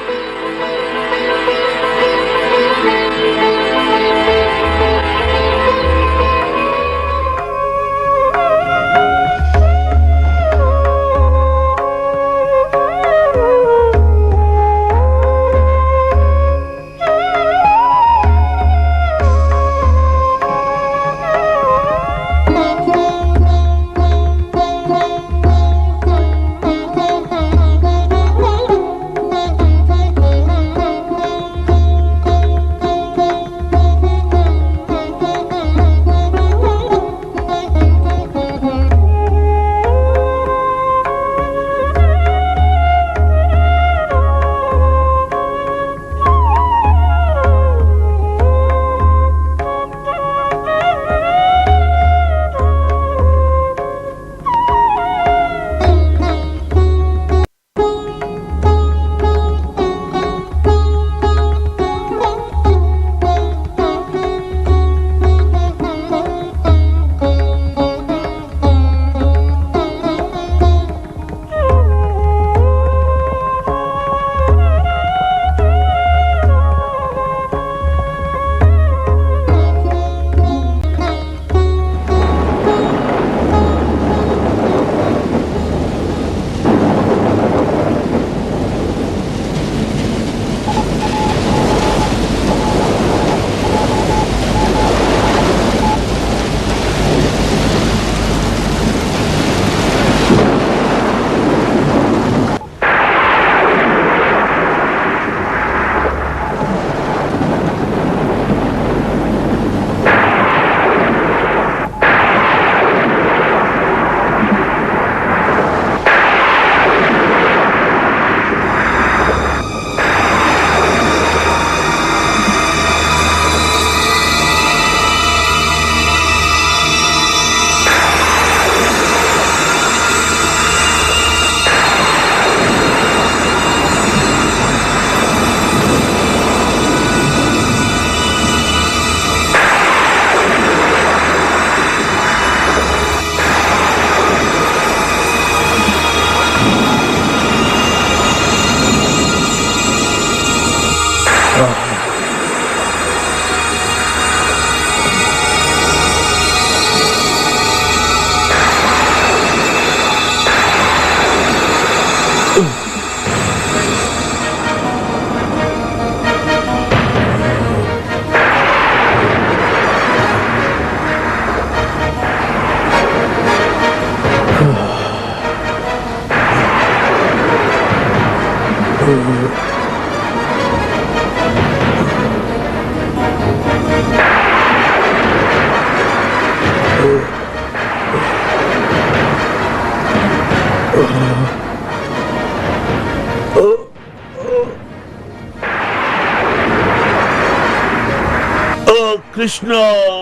Krishna!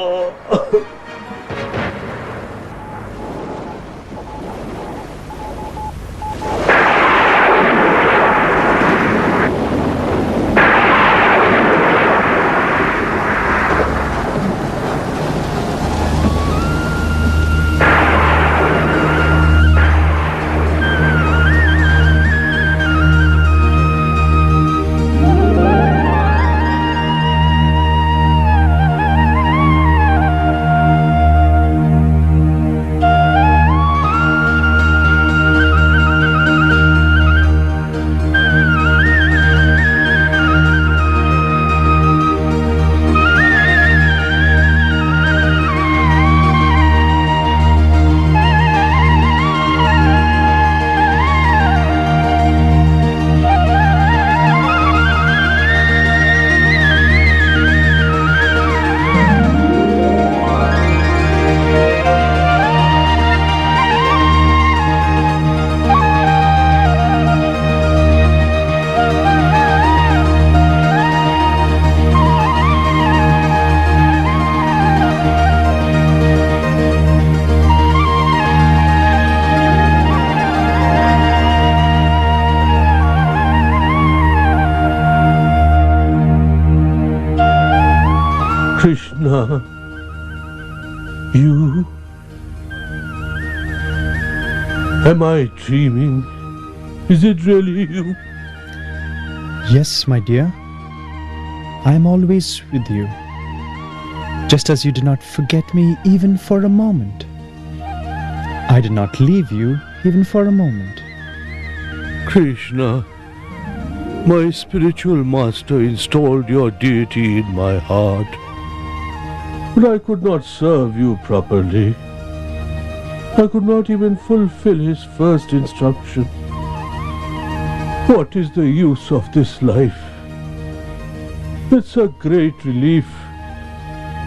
Krishna, you? Am I dreaming? Is it really you? Yes, my dear. I am always with you. Just as you did not forget me even for a moment. I did not leave you even for a moment. Krishna, my spiritual master installed your deity in my heart. But I could not serve you properly. I could not even fulfill his first instruction. What is the use of this life? It's a great relief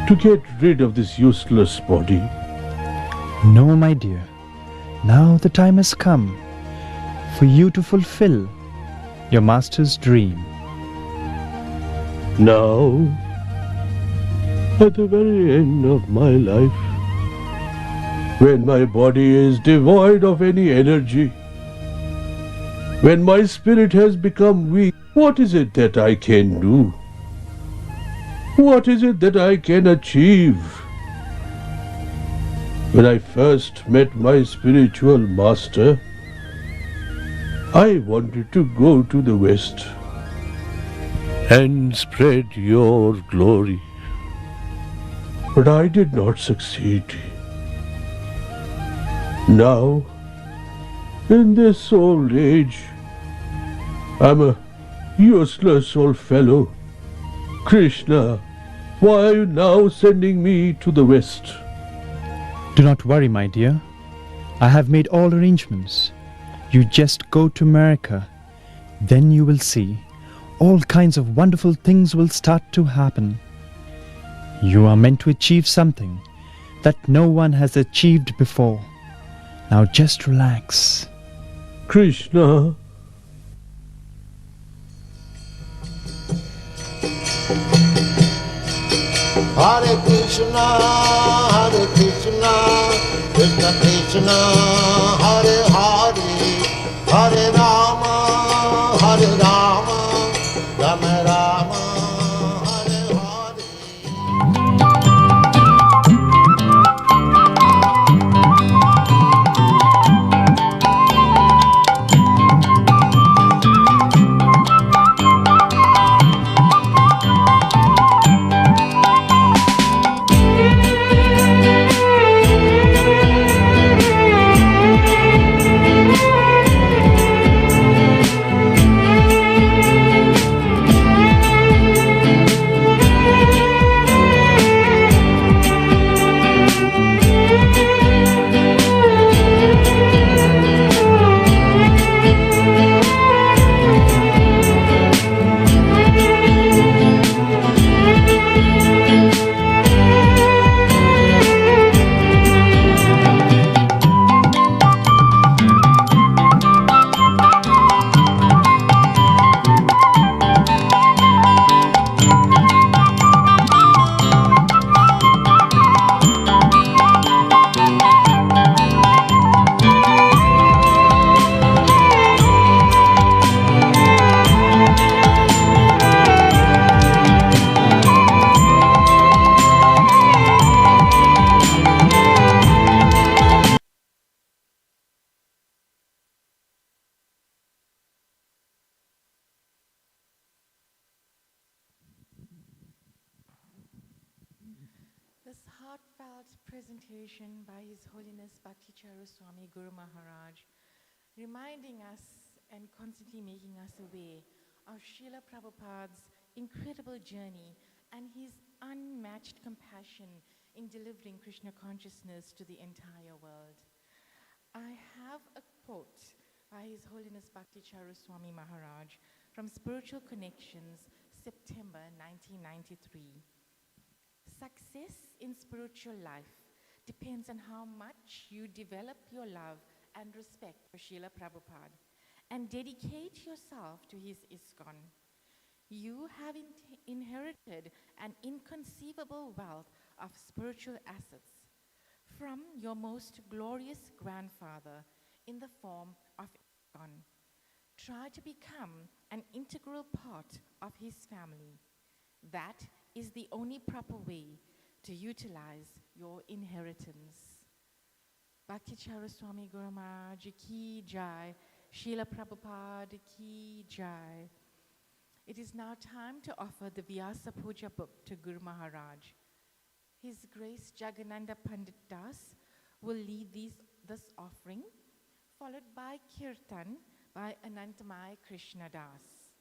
to get rid of this useless body. No, my dear. Now the time has come for you to fulfill your master's dream. Now, at the very end of my life, when my body is devoid of any energy, when my spirit has become weak, what is it that I can do? What is it that I can achieve? When I first met my spiritual master, I wanted to go to the West and spread your glory. But I did not succeed. Now, in this old age, I'm a useless old fellow. Krishna, why are you now sending me to the West? Do not worry, my dear. I have made all arrangements. You just go to America. Then you will see all kinds of wonderful things will start to happen. You are meant to achieve something that no one has achieved before. Now just relax. Krishna. Hare Krishna, Krishna Krishna, Hare Hare, Hare Rama, Rama Rama, Hare Hare. this heartfelt presentation by His Holiness Bhakticharu Swami Guru Maharaj, reminding us and constantly making us aware of Srila Prabhupada's incredible journey and his unmatched compassion in delivering Krishna consciousness to the entire world. I have a quote by His Holiness Bhakticharu Swami Maharaj from Spiritual Connections, September 1993. Success in spiritual life depends on how much you develop your love and respect for Srila Prabhupada and dedicate yourself to his ISKCON. You have inherited an inconceivable wealth of spiritual assets from your most glorious grandfather in the form of ISKCON. Try to become an integral part of his family. That is the only proper way to utilize your inheritance. Bhakticharu Swami Guru Maharaj Ki Jai, Srila Prabhupada Ki Jai. It is now time to offer the Vyasa Puja book to Guru Maharaj. His Grace Jagannath Pandit Das will lead this offering, followed by Kirtan by Anantamai Krishna Das.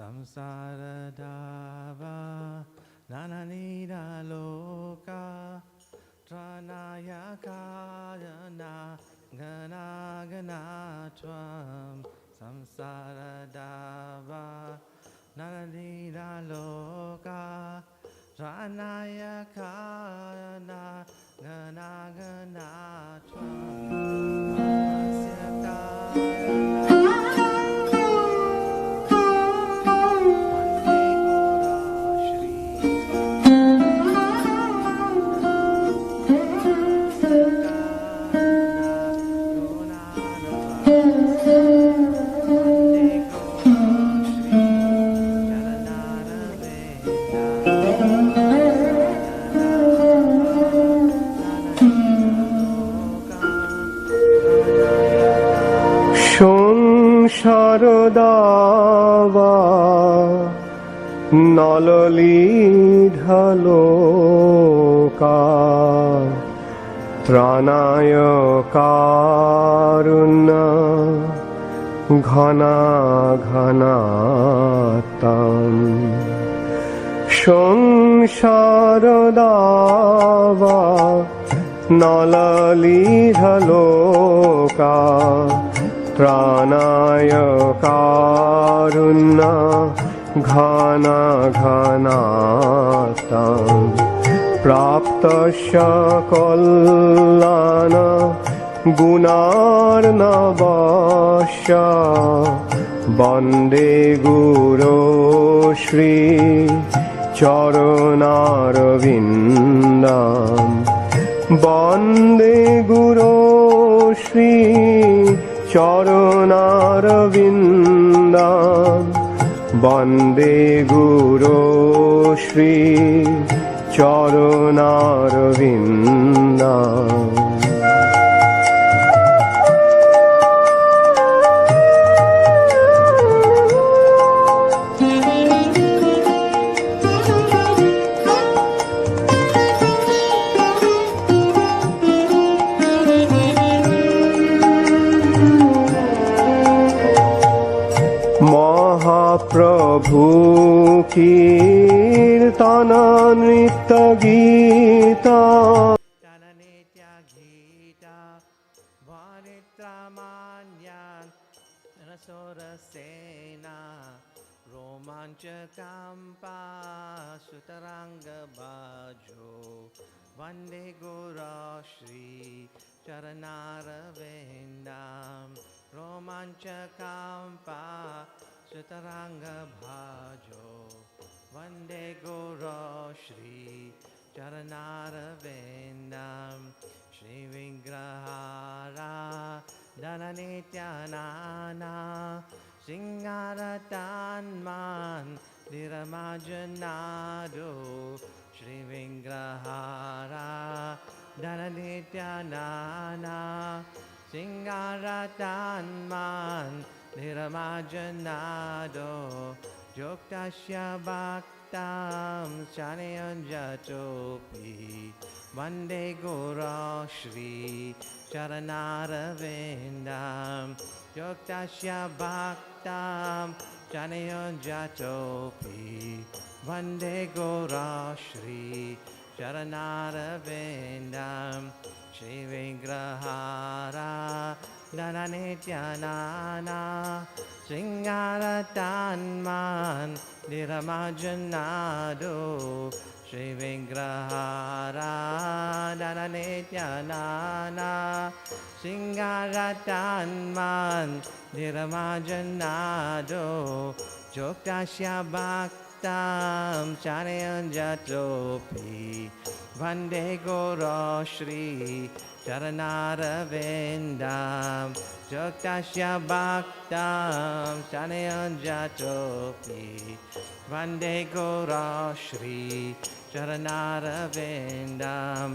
Samsara dava nananida loka tranaya kayana gana gana tvam. Samsara dava nananida loka tranaya kayana gana gana tvam. Amasya kayana সংসারদাবা নললীঢলোকা ত্রাণায় কারুণ্য ঘনা ঘনাতাম সংসারদাবা নললীঢলোকা প্রাণায় কারুণ্য ঘনা ঘনাতাম প্রাপ্তস্য কল্যাণ গুণার্ণবস্য বন্দে গুরো শ্রী চরণারবিন্দম বন্দে গুরো শ্রী চরণারবিন্দম বন্দে গুরো শ্রী চরণারবিন্দম প্রভু কীর্তন নৃত্য গীত Romanchakampa Sutaranga Bajo Vande Gora Shri Charanaravendam Romanchakampa Sutaranga Bhajo Vande Gora Shri Charanaravendam Shri Vingrahara Dhananityanana Singaratanman Niramajanado Shri Vingrahara Dhananityanana Singaratanman Niramajanado Joktasya Bhaktam Chanayanjatopi Vande Gora Shri Charanaravendam Joktasya Bhaktam Chanayanjatopi Vande Gora Shri Charanaravendam Shri Vingrahara Dhananityanana Singaratanman Niramajanado Shri Vingrahara Dhananityanana Singaratanman Niramajanado Joktasya Bhaktam Chanayanjatopi Vande Gora Shri Charanaravendam Joktasya Bhaktam Chanayanjatopi Vande Gora Shri Charanaravendam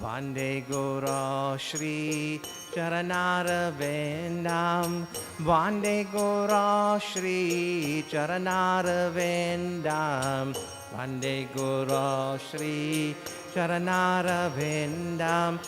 Vande Gora Shri Charanaravendam Vande Gora Shri Charanaravendam Vande Gora Shri Charanaravendam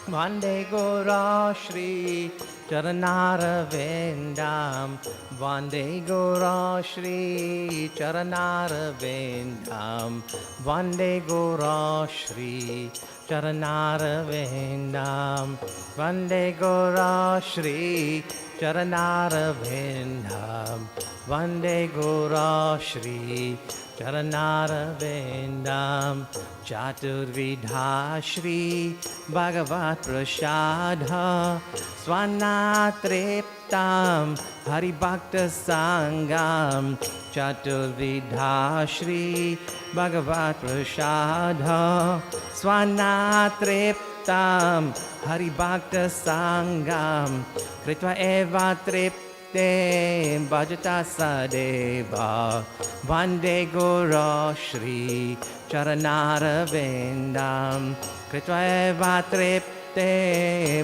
Vande Gora Shri Charanaravendam Vande Gora Shri Charanaravendam Vande Gora Shri Charanaravendam Vande Gora Shri Charanaravendam Vande Gora Shri Charanaravendam Chaturvidha Shri Bhagavat Prashadha Swanatriptam Haribhakta Sangam Chaturvidha Shri Bhagavat Prashadha Swanatriptam Haribhakta Sangam Kritva Eva Triptam Bhajata Sadeva Vande Gora Shri Charanaravendam Kritva Eva Tripte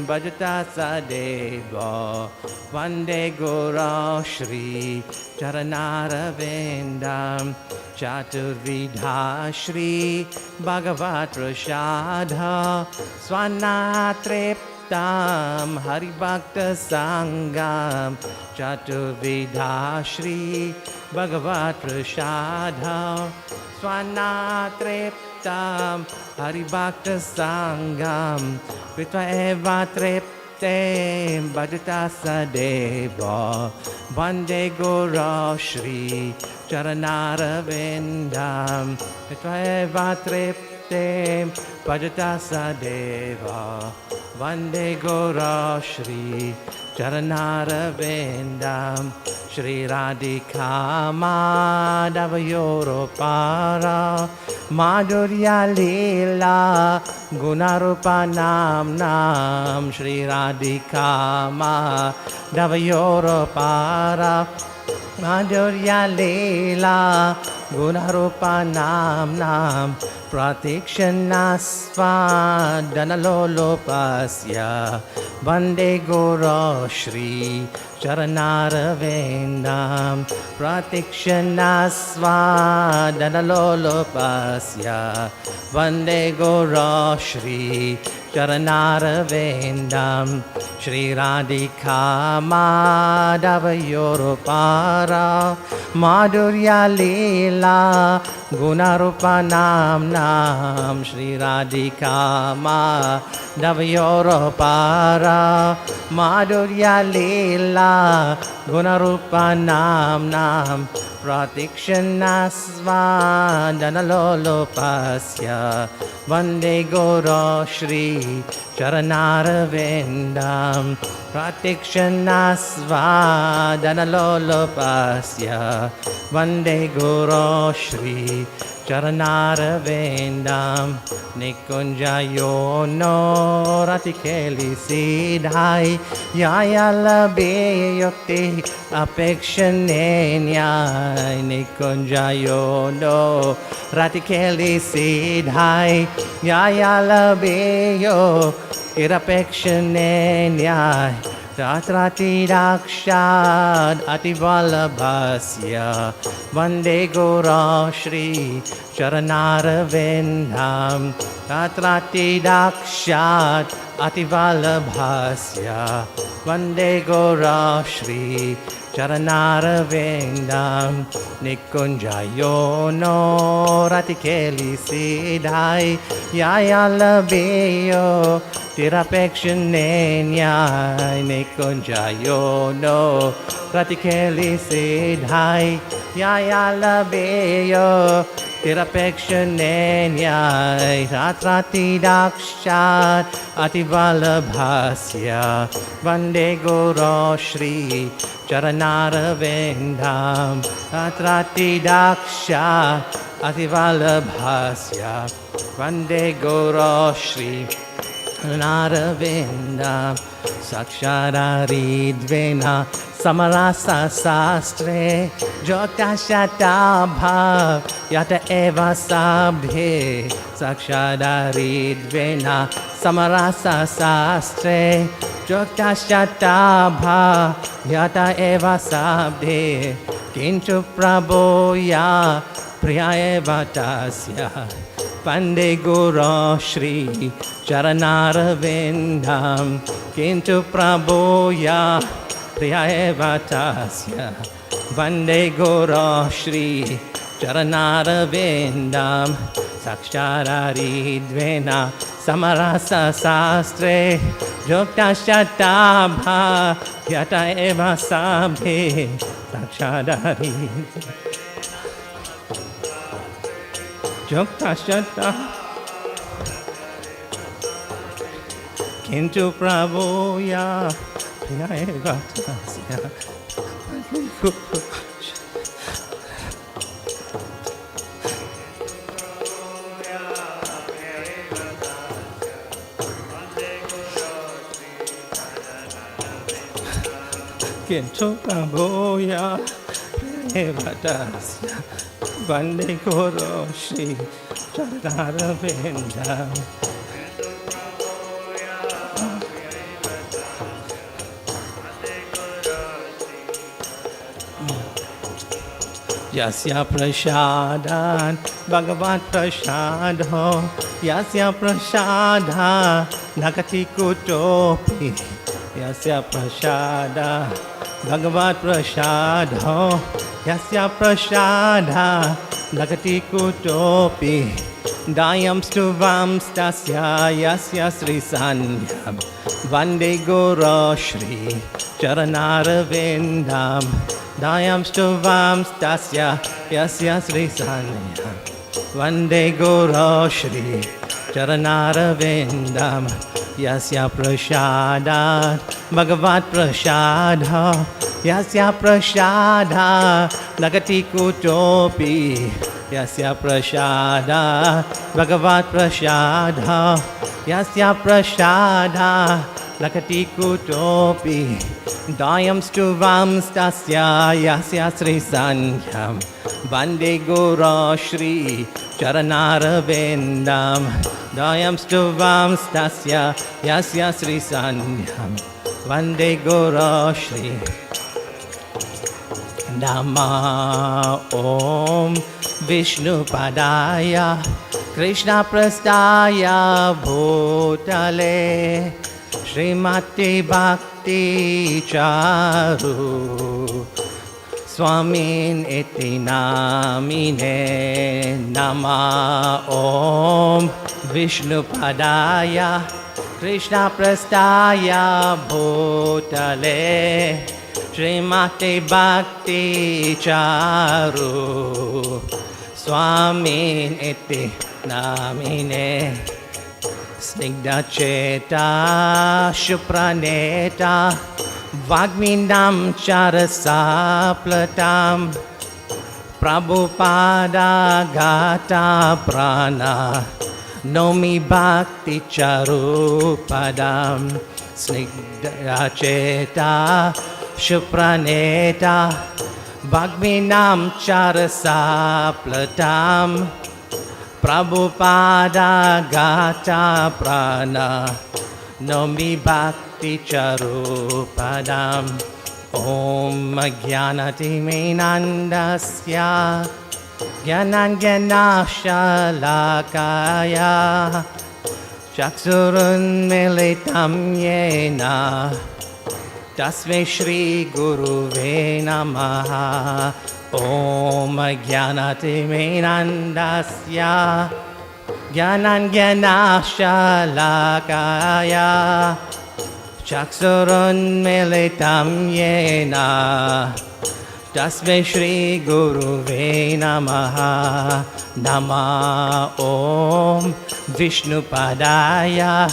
Bhajata Sadeva Vande Gora Shri Charanaravendam Chaturvidha Shri Bhagavat Prashadha Swanatriptam Haribhakta Sangam Chaturvidha Shri Bhagavat Prashadha Swanatriptam Haribhakta Sangam Kritva Eva Tripte Bhajata Sadeva Vande Gora Shri Charanaravendam Kritva Eva Tripte Bhajata Sadeva Vande Gora Shri Charanaravendam Shri Radhika Madhavayoro Para Madhurya Leela Gunarupa Nam Shri Radhika Madhavayoro Para Madhurya Leela Gunarupa Nam Pratikshanasva Dhanalolopasya Vande Gora Shri Charanaravendam Pratikshanasva Dhanalolopasya Vande Gora Shri Charanaravendam Shri Radhika Madhavayoro Para Madhurya Leela Gunarupa Nam Shri Radhika Madhavayoro Para Madhurya Leela Gunarupa Nam Pratikshannasvadanalolopasya Vande Guru Shri Charanarvindam Pratikshannasvadanalolopasya Vande Guru Shri Charanarvindam Nikunjayo no ratikeli sidhai Yayala beyokti apekshanenya Nikunjayo no ratikeli sidhai Yayala beyo irapekshanenya Tatrati Dakshad Ativalabhasya Vande Guru Shri Charanarvindam Tatrati Dakshad Ativalabhasya Vande Guru Shri Charanarvindam Nikunjayo no ratikeli sidhai Yayala beyo Tirapekshanenya Nikunjayo no Ratikeli sidhai Yayala beyo Tirapekshanenya Tatrati Dakshat Ativalabhasya Vande Guru Shri Charanarvindam Tatrati Dakshat Ativalabhasya Vande Guru Shri Charanarvindam Sakshararidvena Samarasa Sastre Jokta Shatabha Yata Eva Sabdhe Sakshararidvena Samarasa Sastre Jokta Shatabha Yata Eva Sabdhe Kintu Prabhoya Priya Eva Tasya Vande Guru Shri Charanarvindam Kintu Prabhoya Priya eva tasya Vande Guru Shri Charanarvindam Sakshararidvena Samarasa Sastre Jokta Shatabha Yata Eva Sabhe Sakshararidvena Jokta Shatabha Kintu Prabhoya Priya eva tasya Kintu Prabhoya Priya tasya Vande Guru Shri Charanarvindam Yasya prasadan Bhagavat prasado Yasya prasada Nagati kutopi Yasya prasada Bhagavat prasado Yasya prasada Nagati kutopi Dayam stuvam stasya Yasya sri sanyam Vande Guru Shri Charanarvindam Dayam stuvam stasya Yasya sri sanyam Vande Guru Shri Charanarvindam Yasya prasadat Bhagavat prasada Yasya prasada Nagati kutopi Yasya prasada Bhagavat prasada Yasya prasada Nagati kutopi Dayam stuvam stasya Yasya sri sanyam Vande Guru Shri Charanarvindam Dayam stuvam stasya Yasya sri sanyam Vande Guru Shri Nama Om Vishnu Padaya Krishna Prastaya Bhutale Srimati Bhakti Charu Swamin iti namine Nama Om Vishnu Padaya Krishna Prastaya Bhutale Srimati Bhakti Charu Swamin iti namine Snigdha Cheta Shupraneta Vagminam Charasaplatam Prabhupada Gata Prana Nomi Bhakti Charupadam Snigdha Cheta Shupraneta Bhagminam Charasaplatam Prabhupada Gata Prana Nomi Bhakti Charupadam Om Jnanatiminandasya Jnananjanashalakaya Chaksurunmilitam Yena Tasmai Shri Guruve Namaha Om Jnanatiminandasya Jnananjanashalakaya Chaksurunmilitam Yena Tasmai Shri Guruve Namaha Nama Om Vishnupadaya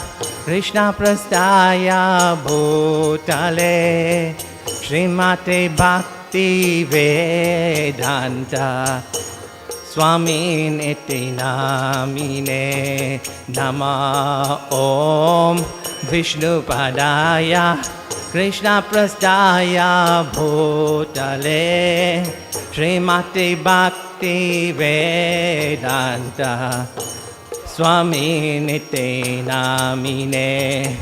Krishna Prastaya Bhutale Srimate Bhakti Vedanta Swamin iti namine Nama Om Vishnupadaya Krishna Prastaya Bhutale Srimati Bhakti Vedanta Swamin iti namine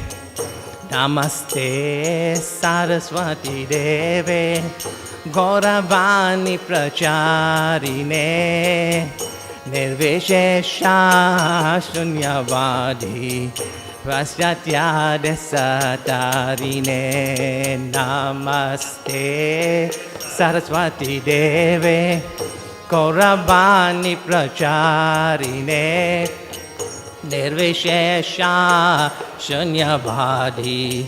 Namaste Saraswati Deve Gauravani Pracharine Nirvishesha Shunyavadi Vasyatya Desatarine Namaste Saraswati Deve Gauravani Pracharine Nirvishesha Shunyavadi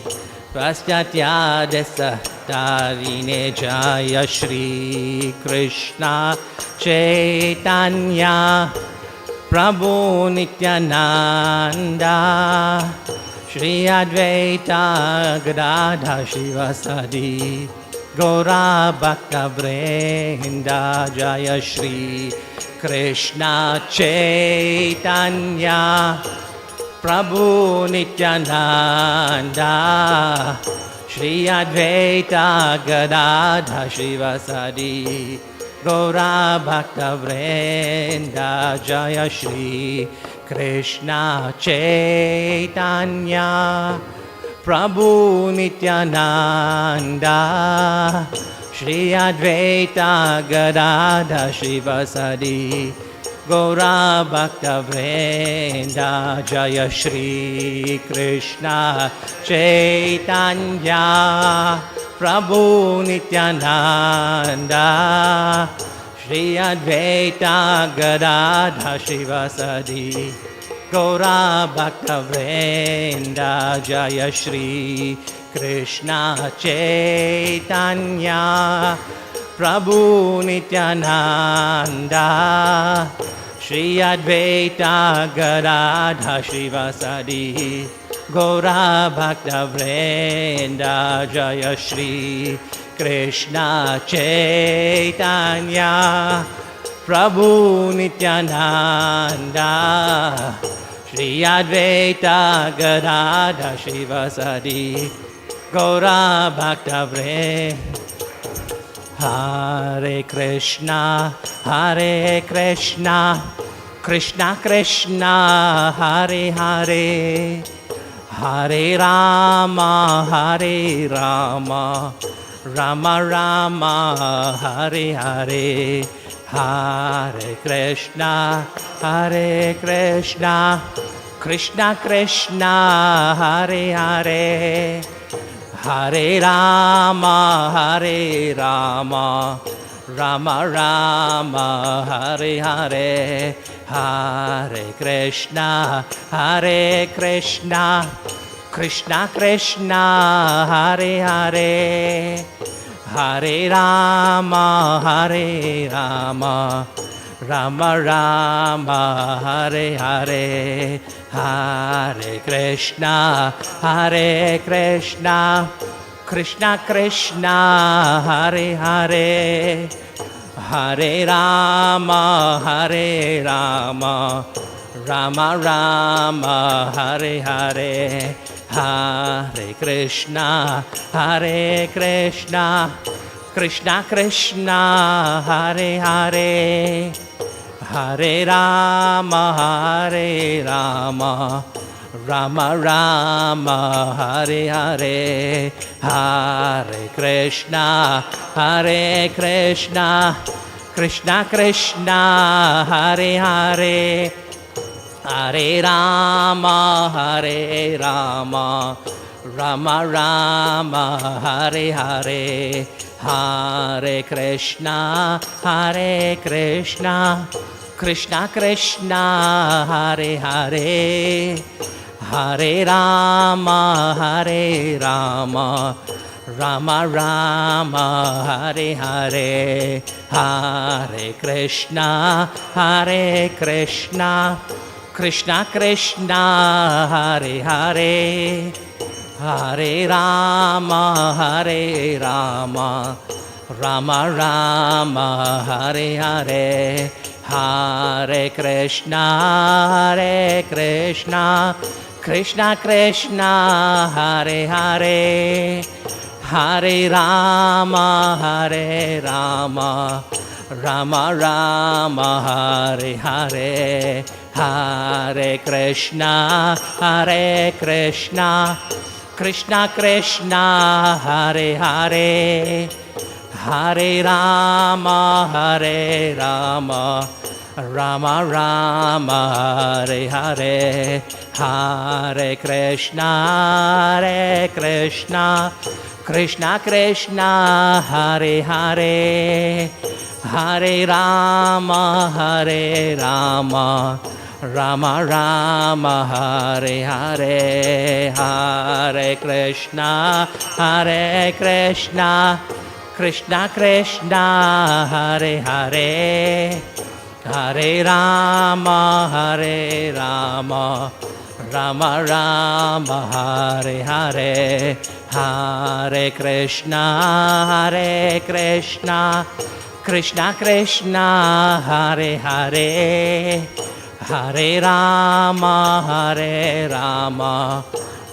Vasyatya Desatarine Jaya Shri Krishna Chaitanya Prabhu Nityananda Shri Advaita Gadadha Shivasadi Gaura Bhakta Vrinda Jaya Shri Krishna Chaitanya Prabhu Nityananda Shri Advaita Gadadha Shivasadi Gaura Bhakta Vrinda Jaya Shri Krishna Chaitanya Prabhu Nityananda Shri Advaita Gadadha Shivasadi Gaura Bhakta Vrinda Jaya Shri Krishna Chaitanya Prabhu Nityananda Shri Advaita Gadadha Shivasadi Gaura Bhakta Vrinda Jaya Shri Krishna Chaitanya Prabhu Nityananda Shri Advaita Gadadha Shivasadi Gaura Bhakta Vrinda Jaya Shri Krishna Chaitanya Prabhu Nityananda Shri Advaita Gadadha Shivasadi Gaura Bhakta Vrinda Hare Krishna Krishna Krishna Hare Hare Hare Rama Rama Rama Hare Hare Hare Krishna Krishna Krishna Hare Hare Hare Rama Rama Rama Hare Hare Hare Krishna Krishna Krishna Hare Hare Hare Rama, Hare Rama, Rama Rama, Hare Hare, Hare Krishna, Hare Krishna, Krishna Krishna, Hare Hare, Hare Rama, Hare Rama, Rama Rama, Hare Hare, Hare Krishna, Hare Krishna, Krishna Krishna, Hare Hare, Hare Rama, Hare Rama, Rama Rama, Hare Hare, Hare Krishna, Hare Krishna, Krishna Krishna, Hare Hare, Hare Rama, Hare Rama, Rama Rama, Hare Hare, Hare Krishna, Hare Krishna, Krishna Krishna, Hare Hare, Hare Rama, Hare Rama, Rama Rama, Hare Hare, Hare Krishna, Hare Krishna, Krishna Krishna, Hare Hare, Hare Rama, Hare Rama, Rama Rama, Hare Hare, Hare Krishna, Hare Krishna, Krishna Krishna, Hare Hare, Hare Rama, Hare Rama, Rama Rama, Hare Hare, Hare Krishna, Hare Krishna, Krishna Krishna, Hare Hare, Hare Rama, Hare Rama, Rama Rama, Hare Hare, Hare Krishna, Hare Krishna, Krishna Krishna, Hare Hare, Hare Rama, Hare Rama, Rama Rama, Hare Hare, Hare Krishna, Hare Krishna, Krishna Krishna, Hare Hare, Hare Rama, Hare Rama, Rama Rama, Hare Hare, Hare Krishna, Hare Krishna, Krishna Krishna, Hare Hare, Hare Rama, Hare Rama,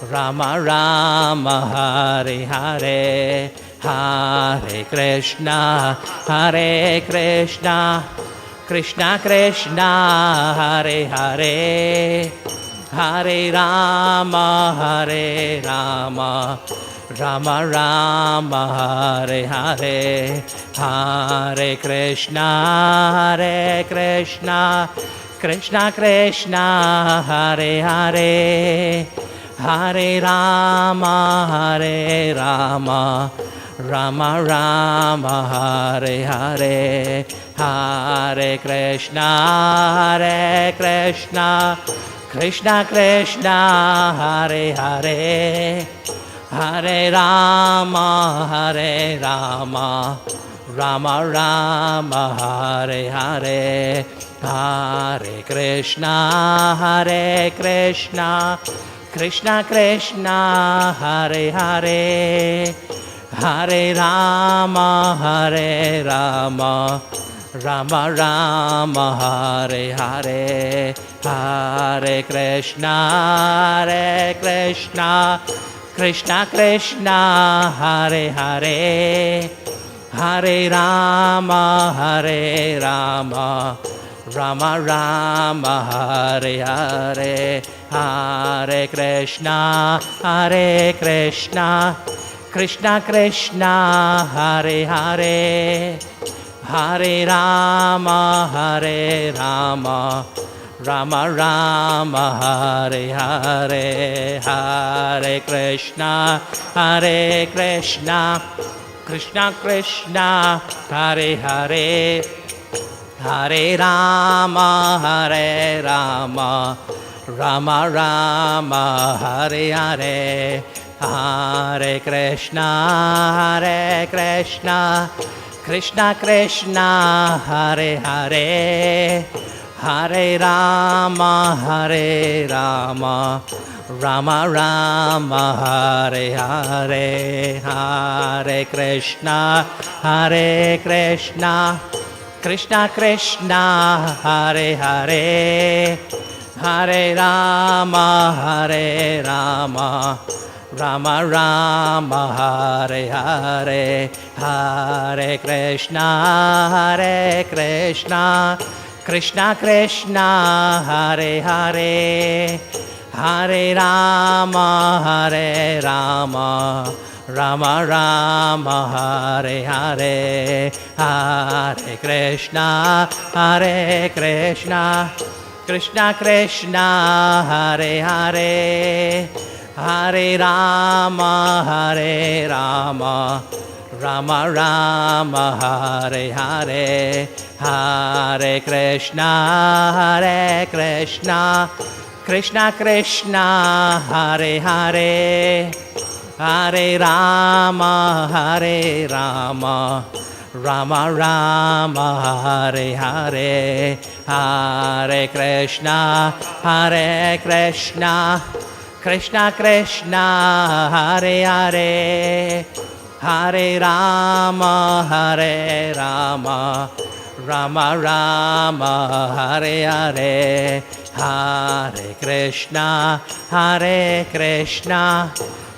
Rama Rama, Hare Hare, Hare Krishna, Hare Krishna, Krishna Krishna, Hare Hare, Hare Rama, Hare Rama, Rama Rama, Hare Hare, Hare Krishna, Hare Krishna, Krishna Krishna, Hare Hare, Hare Rama, Hare Rama, Rama Rama, Hare Hare, Hare Krishna, Hare Krishna, Krishna Krishna, Hare Hare, Hare Rama, Hare Rama, Rama Rama, Hare Hare, Hare Krishna, Hare Krishna, Krishna Krishna, Hare Hare, Hare Rama, Hare Rama, Rama Rama, Hare Hare, Hare Krishna, Hare Krishna, Krishna Krishna, Hare Hare, Hare Rama, Hare Rama, Rama Rama, Hare Hare, Hare Krishna, Hare Krishna, Krishna Krishna, Hare Hare, Hare Rama, Hare Rama, Rama Rama, Hare Hare, Hare Krishna, Hare Krishna, Krishna Krishna, Hare Hare, Hare Rama, Hare Rama, Rama Rama, Hare Hare, Hare Krishna, Hare Hare Krishna, Krishna Krishna, Hare Hare, Hare Rama, Hare Rama, Rama Rama, Hare Hare, Hare Krishna, Hare Krishna, Krishna Krishna, Hare Hare, Hare Rama, Hare Rama, Rama Rama, Hare Hare, Hare Krishna, Hare Krishna, Krishna Krishna, Hare Hare, Hare Rama, Hare Rama, Rama Rama, Hare Hare, Hare Krishna, Hare Krishna, Krishna Krishna, Hare Hare, Hare Rama, Hare Rama, Rama Rama, Hare Hare, Hare Krishna, Hare Krishna, Krishna Krishna, Hare Hare, Hare Rama, Hare Rama, Rama Rama, Hare Hare, Hare Krishna, Hare Krishna, Krishna Krishna, Hare Hare, Hare Rama, Hare Rama, Rama Rama, Hare Hare, Hare Krishna, Hare Krishna,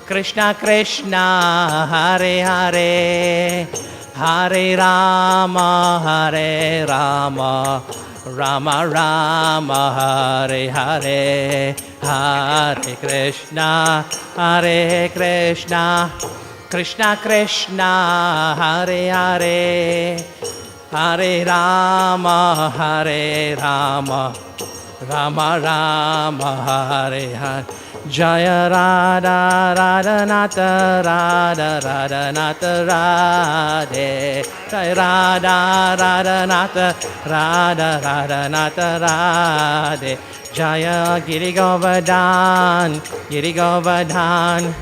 Krishna Krishna, Hare Hare, Hare Rama, Hare Rama, Rama Rama, Hare Hare, Hare Krishna, Hare Krishna, Krishna Krishna, Hare Hare, Hare Rama, Hare Rama, Rama Rama, Hare Hare. Jaya Radha Radhanatha Radha Radhanatha Radhe, Jaya Radha Radhanatha Radha Radhanatha Radhe, Jaya Giri Govardhan Giri Govardhan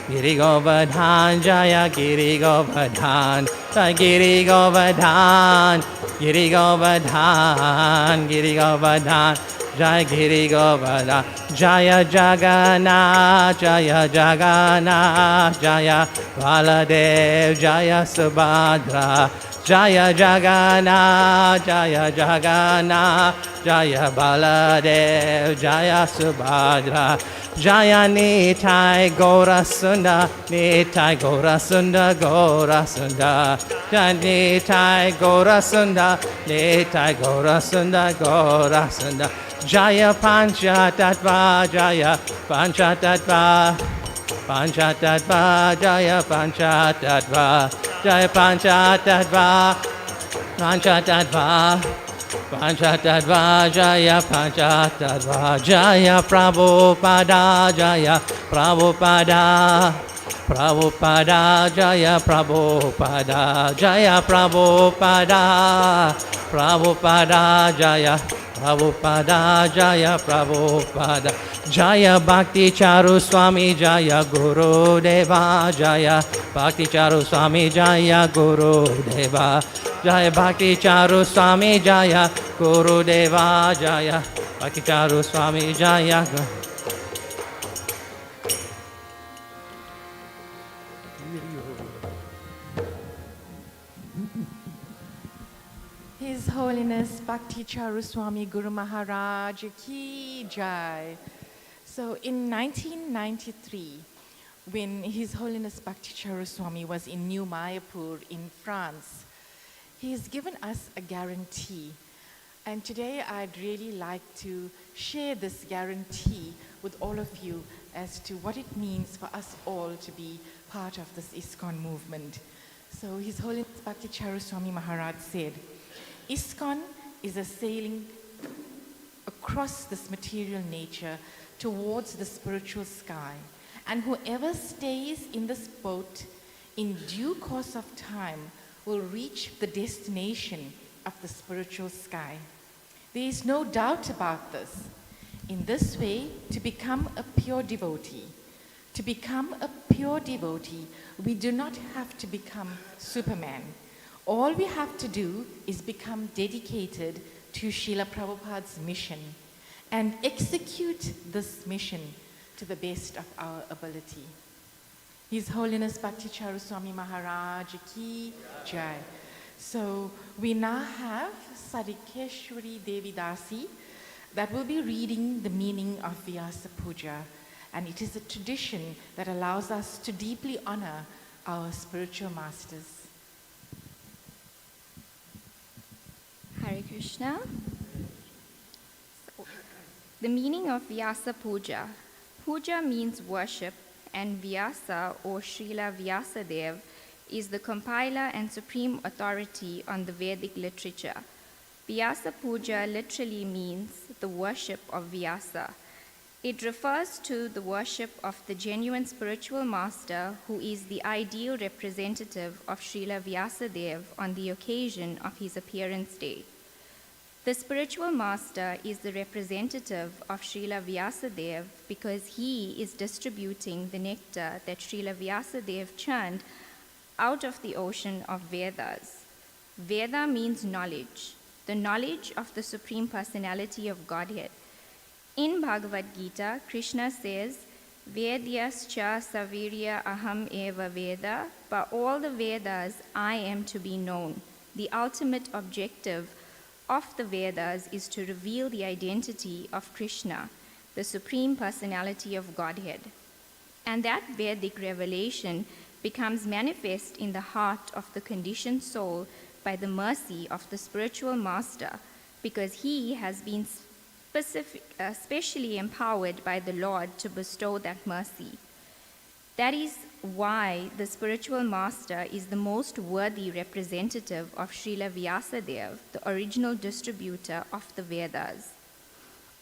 Giri Govardhan, Jaya Giri Govardhan, Jaya Giri Govardhan, Giri Govardhan, Giri Govardhan, Jaya Giri Govardhan, Jaya Jagannath, Jaya Jagannath, Jaya Baladev, Jaya Subhadra, Jaya Jagannath, Jaya Jagannath, Jaya Baladev, Jaya Subhadra, Jaya Nitai Gaura Sunda, Nitai Gaura Sunda, Gaura Sunda, Jaya Nitai Gaura Sunda, Nitai Gaura Sunda, Gaura Sunda, Jaya Pancha Tattva, Jaya Pancha Tattva, Pancha Tattva, Jaya Pancha Tattva, Jaya Pancha Tattva, Pancha Tattva, Pancha Tattva, Jaya Pancha Tattva, Jaya Prabhupada, Jaya Prabhupada, Prabhupada, Jaya Prabhupada, Jaya Prabhupada, Prabhupada, Jaya Prabhupada, Jaya Prabhupada, Jaya Bhakti Charu Swami, Jaya Guru Deva, Jaya Bhakti Charu Swami, Jaya Guru Deva, Jaya Bhakti Charu Swami, Jaya Guru Deva, Jaya Bhakti Charu Swami, Jaya His Holiness Bhakti Charu Swami Guru Maharaj Ki Jai. So in 1993, when His Holiness Bhakti Charu Swami was in New Mayapur in France, he has given us a guarantee. And today I'd really like to share this guarantee with all of you as to what it means for us all to be part of this ISKCON movement. So His Holiness Bhakti Charu Swami Maharaj said, ISKCON is a sailing across this material nature towards the spiritual sky. And whoever stays in this boat in due course of time will reach the destination of the spiritual sky. There is no doubt about this. In this way, to become a pure devotee, to become a pure devotee, we do not have to become Superman. All we have to do is become dedicated to Srila Prabhupada's mission and execute this mission to the best of our ability. His Holiness Bhakti Charu Swami Maharaj Ki Jai. So we now have Sarikeshwari Devi Dasi that will be reading the meaning of Vyasa Puja. And it is a tradition that allows us to deeply honor our spiritual masters. Hare Krishna. So, the meaning of Vyasa Puja. Puja means worship, and Vyasa or Srila Vyasadeva is the compiler and supreme authority on the Vedic literature. Vyasa Puja literally means the worship of Vyasa. It refers to the worship of the genuine spiritual master who is the ideal representative of Srila Vyasadeva on the occasion of his appearance day. The spiritual master is the representative of Srila Vyasadeva because he is distributing the nectar that Srila Vyasadeva churned out of the ocean of Vedas. Veda means knowledge, the knowledge of the Supreme Personality of Godhead. In Bhagavad Gita, Krishna says, Vedyascha savirya aham eva veda, by all the Vedas I am to be known. The ultimate objective of the Vedas is to reveal the identity of Krishna, the Supreme Personality of Godhead. And that Vedic revelation becomes manifest in the heart of the conditioned soul by the mercy of the spiritual master, because he has been specially empowered by the Lord to bestow that mercy. That is why the spiritual master is the most worthy representative of Srila Vyasadeva, the original distributor of the Vedas.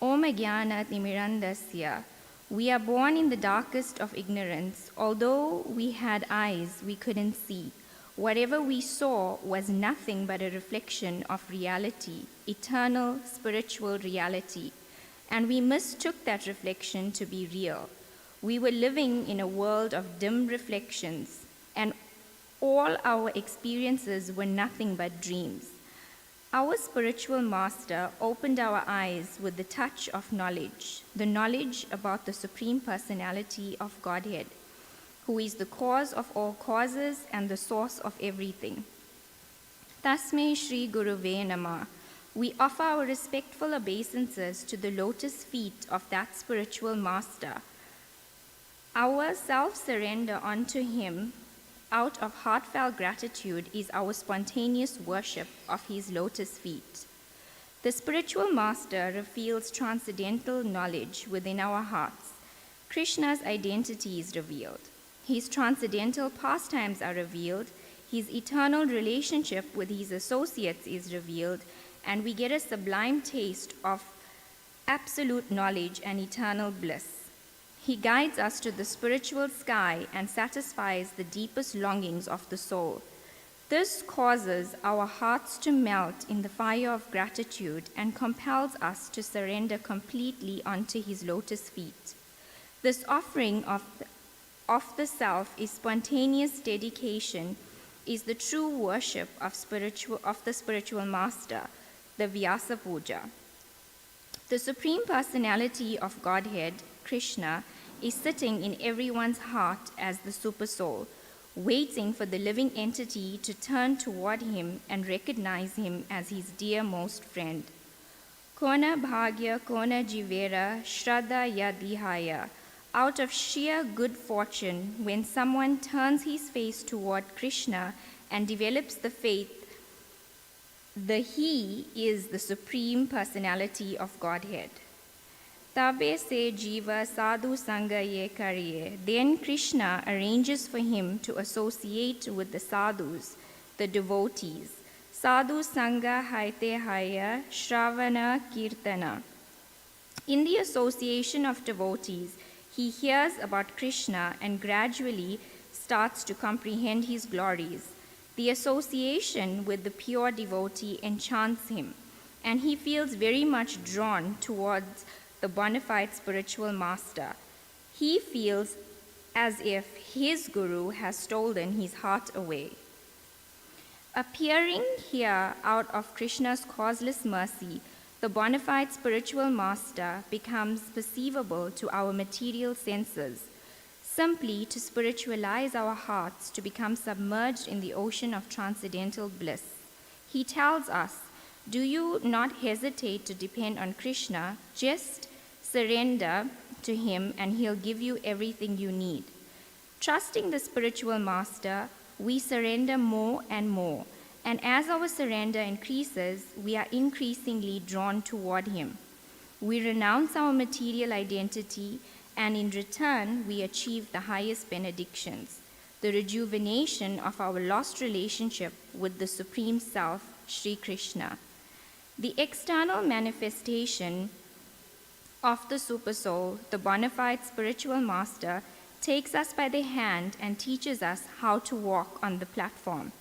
Om Jnana Timirandasya. We are born in the darkest of ignorance. Although we had eyes, we couldn't see. Whatever we saw was nothing but a reflection of reality, eternal spiritual reality, and we mistook that reflection to be real. We were living in a world of dim reflections, and all our experiences were nothing but dreams. Our spiritual master opened our eyes with the touch of knowledge, the knowledge about the Supreme Personality of Godhead, who is the cause of all causes and the source of everything. Tasmai Shri Guruve Namah. We offer our respectful obeisances to the lotus feet of that spiritual master. Our self-surrender unto him out of heartfelt gratitude is our spontaneous worship of his lotus feet. The spiritual master reveals transcendental knowledge within our hearts. Krishna's identity is revealed. His transcendental pastimes are revealed. His eternal relationship with his associates is revealed, and we get a sublime taste of absolute knowledge and eternal bliss. He guides us to the spiritual sky and satisfies the deepest longings of the soul. This causes our hearts to melt in the fire of gratitude and compels us to surrender completely unto his lotus feet. This offering of the self is spontaneous dedication, is the true worship of the spiritual master, the Vyasa Puja. The Supreme Personality of Godhead, Krishna, is sitting in everyone's heart as the Supersoul, waiting for the living entity to turn toward him and recognize him as his dearmost friend. Kona bhagya kona jivera shraddha yadihaya. Out of sheer good fortune, when someone turns his face toward Krishna and develops the faith, the He is the Supreme Personality of Godhead. Tabe se jiva sadhu sanga ye kariye. Then Krishna arranges for him to associate with the sadhus, the devotees. Sadhu sanga haite haya shravana kirtana. In the association of devotees, he hears about Krishna and gradually starts to comprehend his glories. The association with the pure devotee enchants him, and he feels very much drawn towards the bona fide spiritual master. He feels as if his guru has stolen his heart away. Appearing here out of Krishna's causeless mercy, the bona fide spiritual master becomes perceivable to our material senses, simply to spiritualize our hearts to become submerged in the ocean of transcendental bliss. He tells us, do you not hesitate to depend on Krishna, just surrender to him and he'll give you everything you need. Trusting the spiritual master, we surrender more and more, and as our surrender increases, we are increasingly drawn toward him. We renounce our material identity, and in return, we achieve the highest benedictions, the rejuvenation of our lost relationship with the Supreme Self, Sri Krishna. The external manifestation of the Supersoul, the bona fide spiritual master, takes us by the hand and teaches us how to walk on the platform.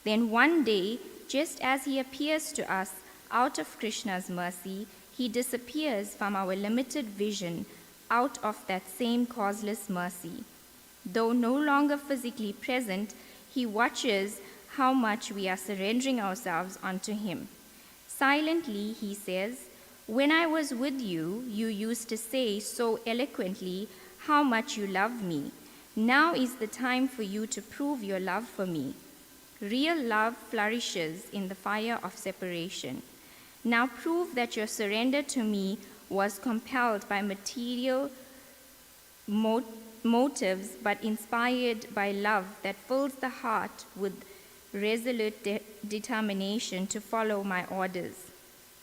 Then one day, just as he appears to us out of Krishna's mercy, he disappears from our limited vision out of that same causeless mercy. Though no longer physically present, he watches how much we are surrendering ourselves unto him. Silently, he says, when I was with you, you used to say so eloquently how much you love me. Now is the time for you to prove your love for me. Real love flourishes in the fire of separation. Now prove that your surrender to me was compelled by material motives, but inspired by love that fills the heart with resolute determination to follow my orders.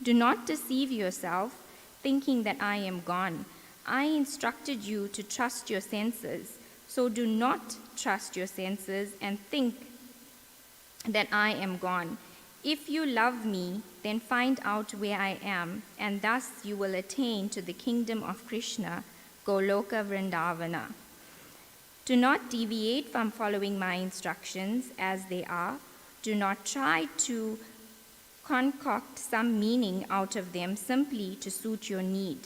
Do not deceive yourself, thinking that I am gone. I instructed you to trust your senses, so do not trust your senses and think that I am gone. If you love me, then find out where I am, and thus you will attain to the kingdom of Krishna, Goloka Vrindavana. Do not deviate from following my instructions as they are. Do not try to concoct some meaning out of them simply to suit your need.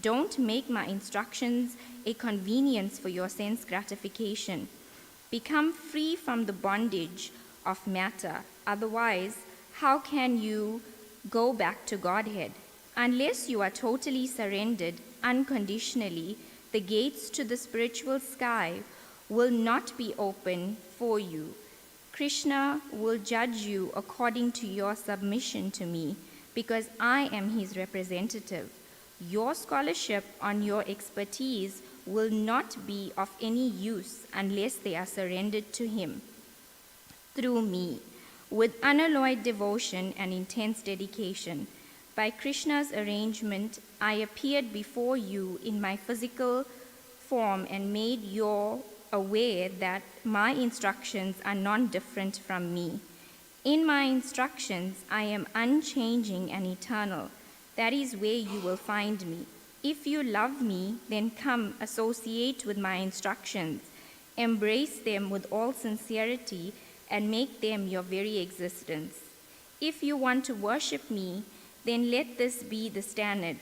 Don't make my instructions a convenience for your sense gratification. Become free from the bondage of matter. Otherwise, how can you go back to Godhead? Unless you are totally surrendered unconditionally, the gates to the spiritual sky will not be open for you. Krishna will judge you according to your submission to me, because I am his representative. Your scholarship on your expertise will not be of any use unless they are surrendered to him through me, with unalloyed devotion and intense dedication. By Krishna's arrangement, I appeared before you in my physical form and made you aware that my instructions are non-different from me. In my instructions, I am unchanging and eternal. That is where you will find me. If you love me, then come associate with my instructions. Embrace them with all sincerity and make them your very existence. If you want to worship me, then let this be the standard.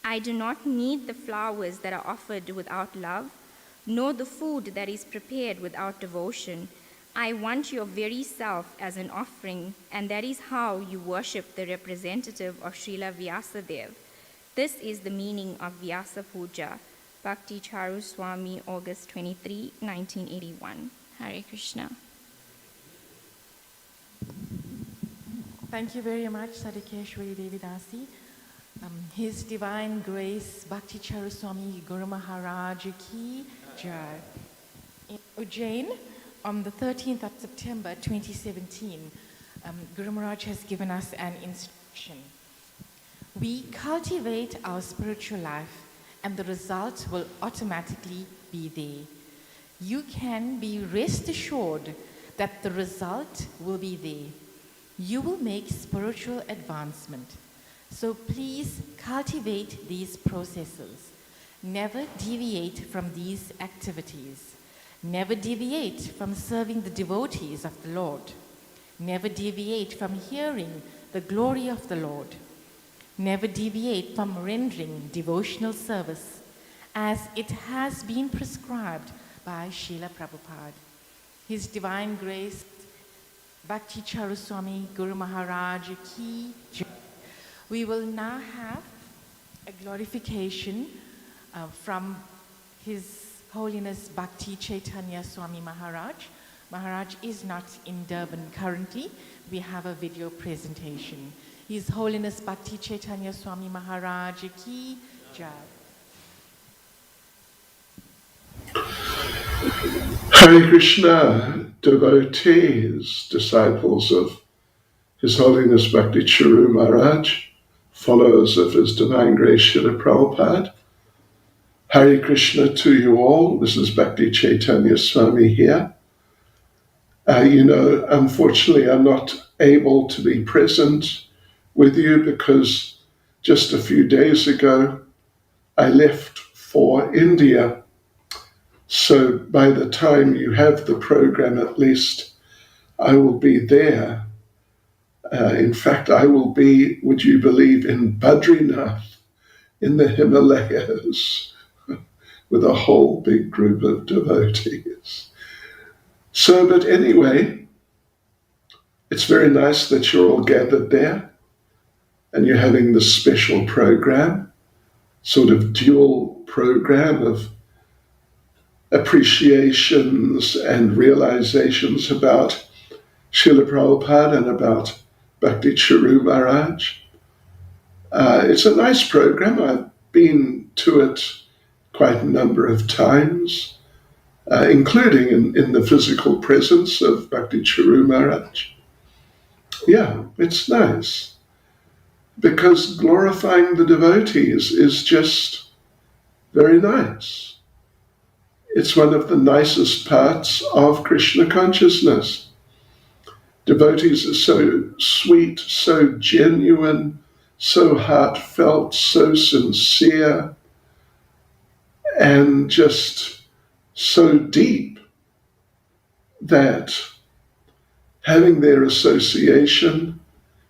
I do not need the flowers that are offered without love, nor the food that is prepared without devotion. I want your very self as an offering, and that is how you worship the representative of Srila Vyasadeva. This is the meaning of Vyasa Puja. Bhakti Charu Swami, August 23, 1981. Hare Krishna. Thank you very much, Sadikeshwari Devidasi. His Divine Grace, Bhakti Charu Swami Guru Maharaj Ki Jai. In Ujjain, on the 13th of September 2017, Guru Maharaj has given us an instruction. We cultivate our spiritual life, and the result will automatically be there. You can be rest assured that the result will be there. You will make spiritual advancement. So please cultivate these processes. Never deviate from these activities. Never deviate from serving the devotees of the Lord. Never deviate from hearing the glory of the Lord. Never deviate from rendering devotional service as it has been prescribed by Srila Prabhupada. His Divine Grace, Bhakti Charuswami Guru Maharaj Ki Jai. We will now have a glorification from His Holiness Bhakti Chaitanya Swami Maharaj. Maharaj is not in Durban currently. We have a video presentation. His Holiness Bhakti Chaitanya Swami Maharaj Ki Jai. Hare Krishna, devotees, disciples of His Holiness Bhakti Charu Maharaj, followers of His Divine Grace Srila Prabhupada. Hare Krishna to you all. This is Bhakti Chaitanya Swami here. Unfortunately, I'm not able to be present with you because just a few days ago I left for India. So by the time you have the program, at least, I will be there. In fact, I will be, would you believe, in Badrinath, in the Himalayas, with a whole big group of devotees. So, but anyway, it's very nice that you're all gathered there and you're having this special program, sort of dual program of appreciations and realizations about Srila Prabhupada and about Bhakti Charu Maharaj. It's a nice program. I've been to it quite a number of times, including in the physical presence of Bhakti Charu Maharaj. Yeah, it's nice because glorifying the devotees is just very nice. It's one of the nicest parts of Krishna consciousness. Devotees are so sweet, so genuine, so heartfelt, so sincere, and just so deep that having their association,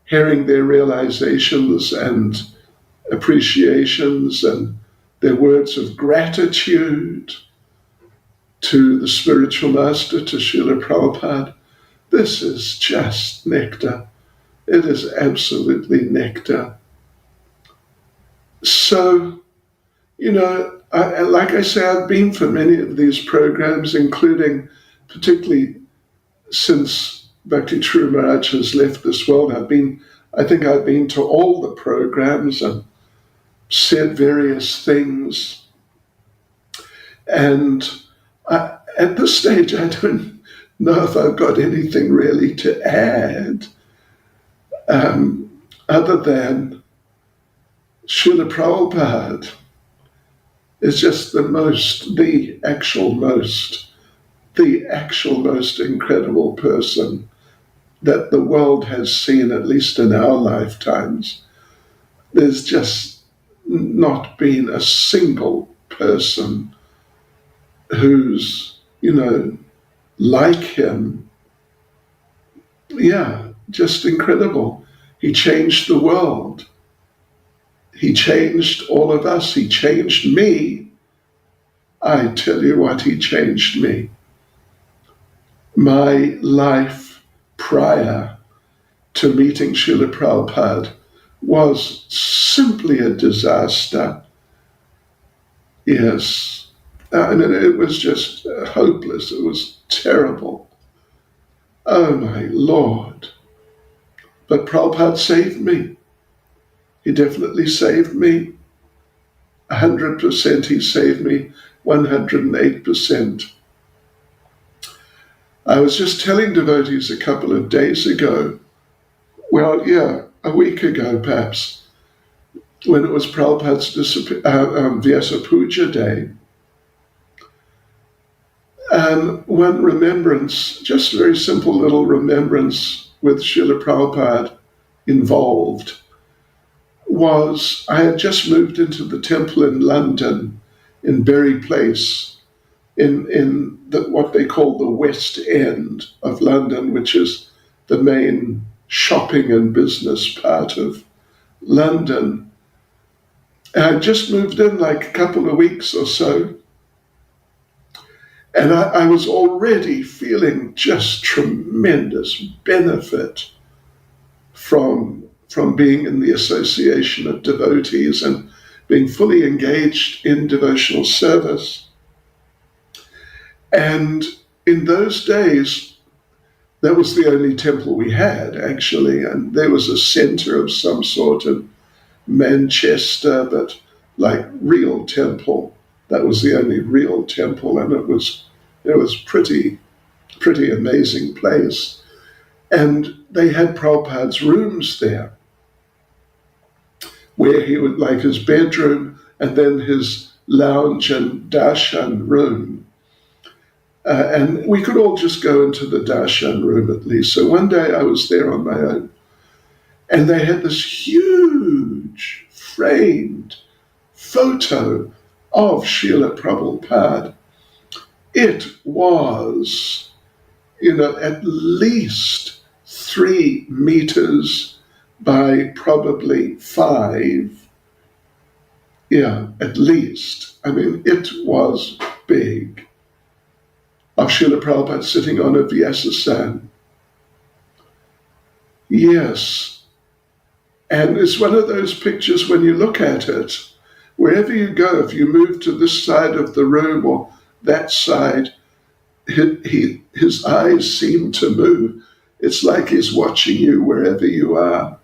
hearing their realizations and appreciations and their words of gratitude to the spiritual master, to Srila Prabhupada, this is just nectar. It is absolutely nectar. So, like I say, I've been for many of these programs, including particularly since Bhakti Charu Maharaj has left this world. I think I've been to all the programs and said various things. And at this stage, I don't know if I've got anything really to add, other than Srila Prabhupada is just the actual most incredible person that the world has seen, at least in our lifetimes. There's just not been a single person who's, like him. Yeah, just incredible. He changed the world. He changed all of us. He changed me. I tell you what, he changed me. My life prior to meeting Srila Prabhupada was simply a disaster. Yes. It was just hopeless. It was terrible. Oh my Lord. But Prabhupada saved me. He definitely saved me. 100% he saved me, 108%. I was just telling devotees a couple of days ago, a week ago perhaps, when it was Prabhupada's Vyasa Puja Day. And one remembrance, just a very simple little remembrance with Srila Prabhupada involved, was I had just moved into the temple in London, in Berry Place, in what they call the West End of London, which is the main shopping and business part of London. And I just moved in like a couple of weeks or so. And I was already feeling just tremendous benefit from being in the association of devotees and being fully engaged in devotional service. And in those days, that was the only temple we had, actually, and there was a center of some sort in Manchester, but like real temple. That was the only real temple, and it was pretty amazing place. And they had Prabhupada's rooms there, where he would, like his bedroom and then his lounge and darshan room. And we could all just go into the darshan room at least. So one day I was there on my own, and they had this huge framed photo of Srila Prabhupada. It was, at least 3 meters by probably 5. Yeah, at least. I mean, it was big. Of Srila Prabhupada sitting on a Vyasasan. Yes. And it's one of those pictures when you look at it, wherever you go, if you move to this side of the room or that side, his eyes seem to move. It's like he's watching you wherever you are.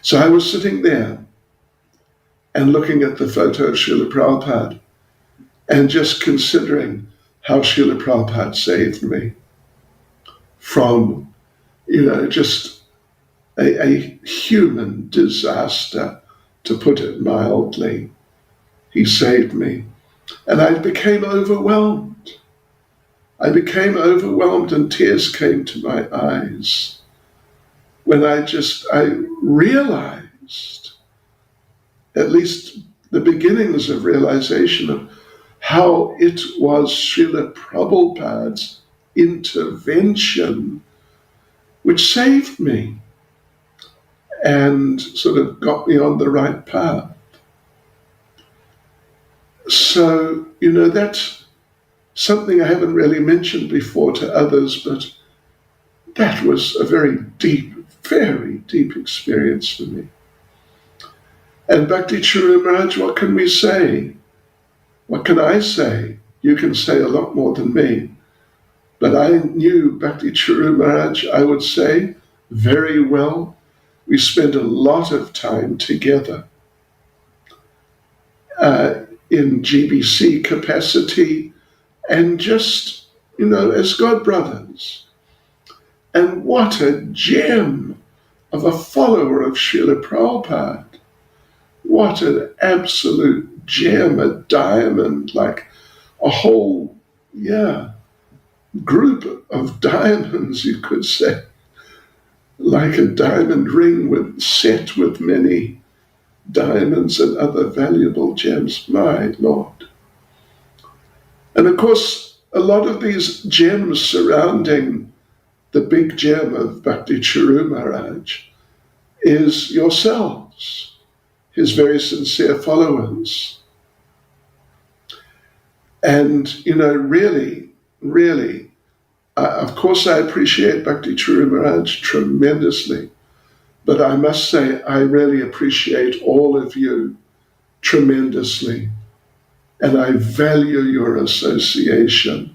So I was sitting there and looking at the photo of Srila Prabhupada and just considering how Srila Prabhupada saved me from, just a human disaster, to put it mildly. He saved me. And I became overwhelmed. I became overwhelmed and tears came to my eyes when I realized, at least the beginnings of realization of how it was Srila Prabhupada's intervention which saved me and sort of got me on the right path. So, that's something I haven't really mentioned before to others, but that was a very deep experience for me. And Bhakti Churu Maharaj, what can we say? What can I say? You can say a lot more than me. But I knew Bhakti Churu Maharaj, I would say, very well. We spent a lot of time together in GBC capacity and just, as God brothers. And what a gem of a follower of Srila Prabhupada. What an absolute gem, a diamond, like a whole, group of diamonds, you could say. Like a diamond ring set with many diamonds and other valuable gems. My Lord. And of course, a lot of these gems surrounding the big gem of Bhakti Churu Maharaj is yourselves, his very sincere followers. And, really, of course I appreciate Bhakti Churu Maharaj tremendously, but I must say I really appreciate all of you tremendously. And I value your association.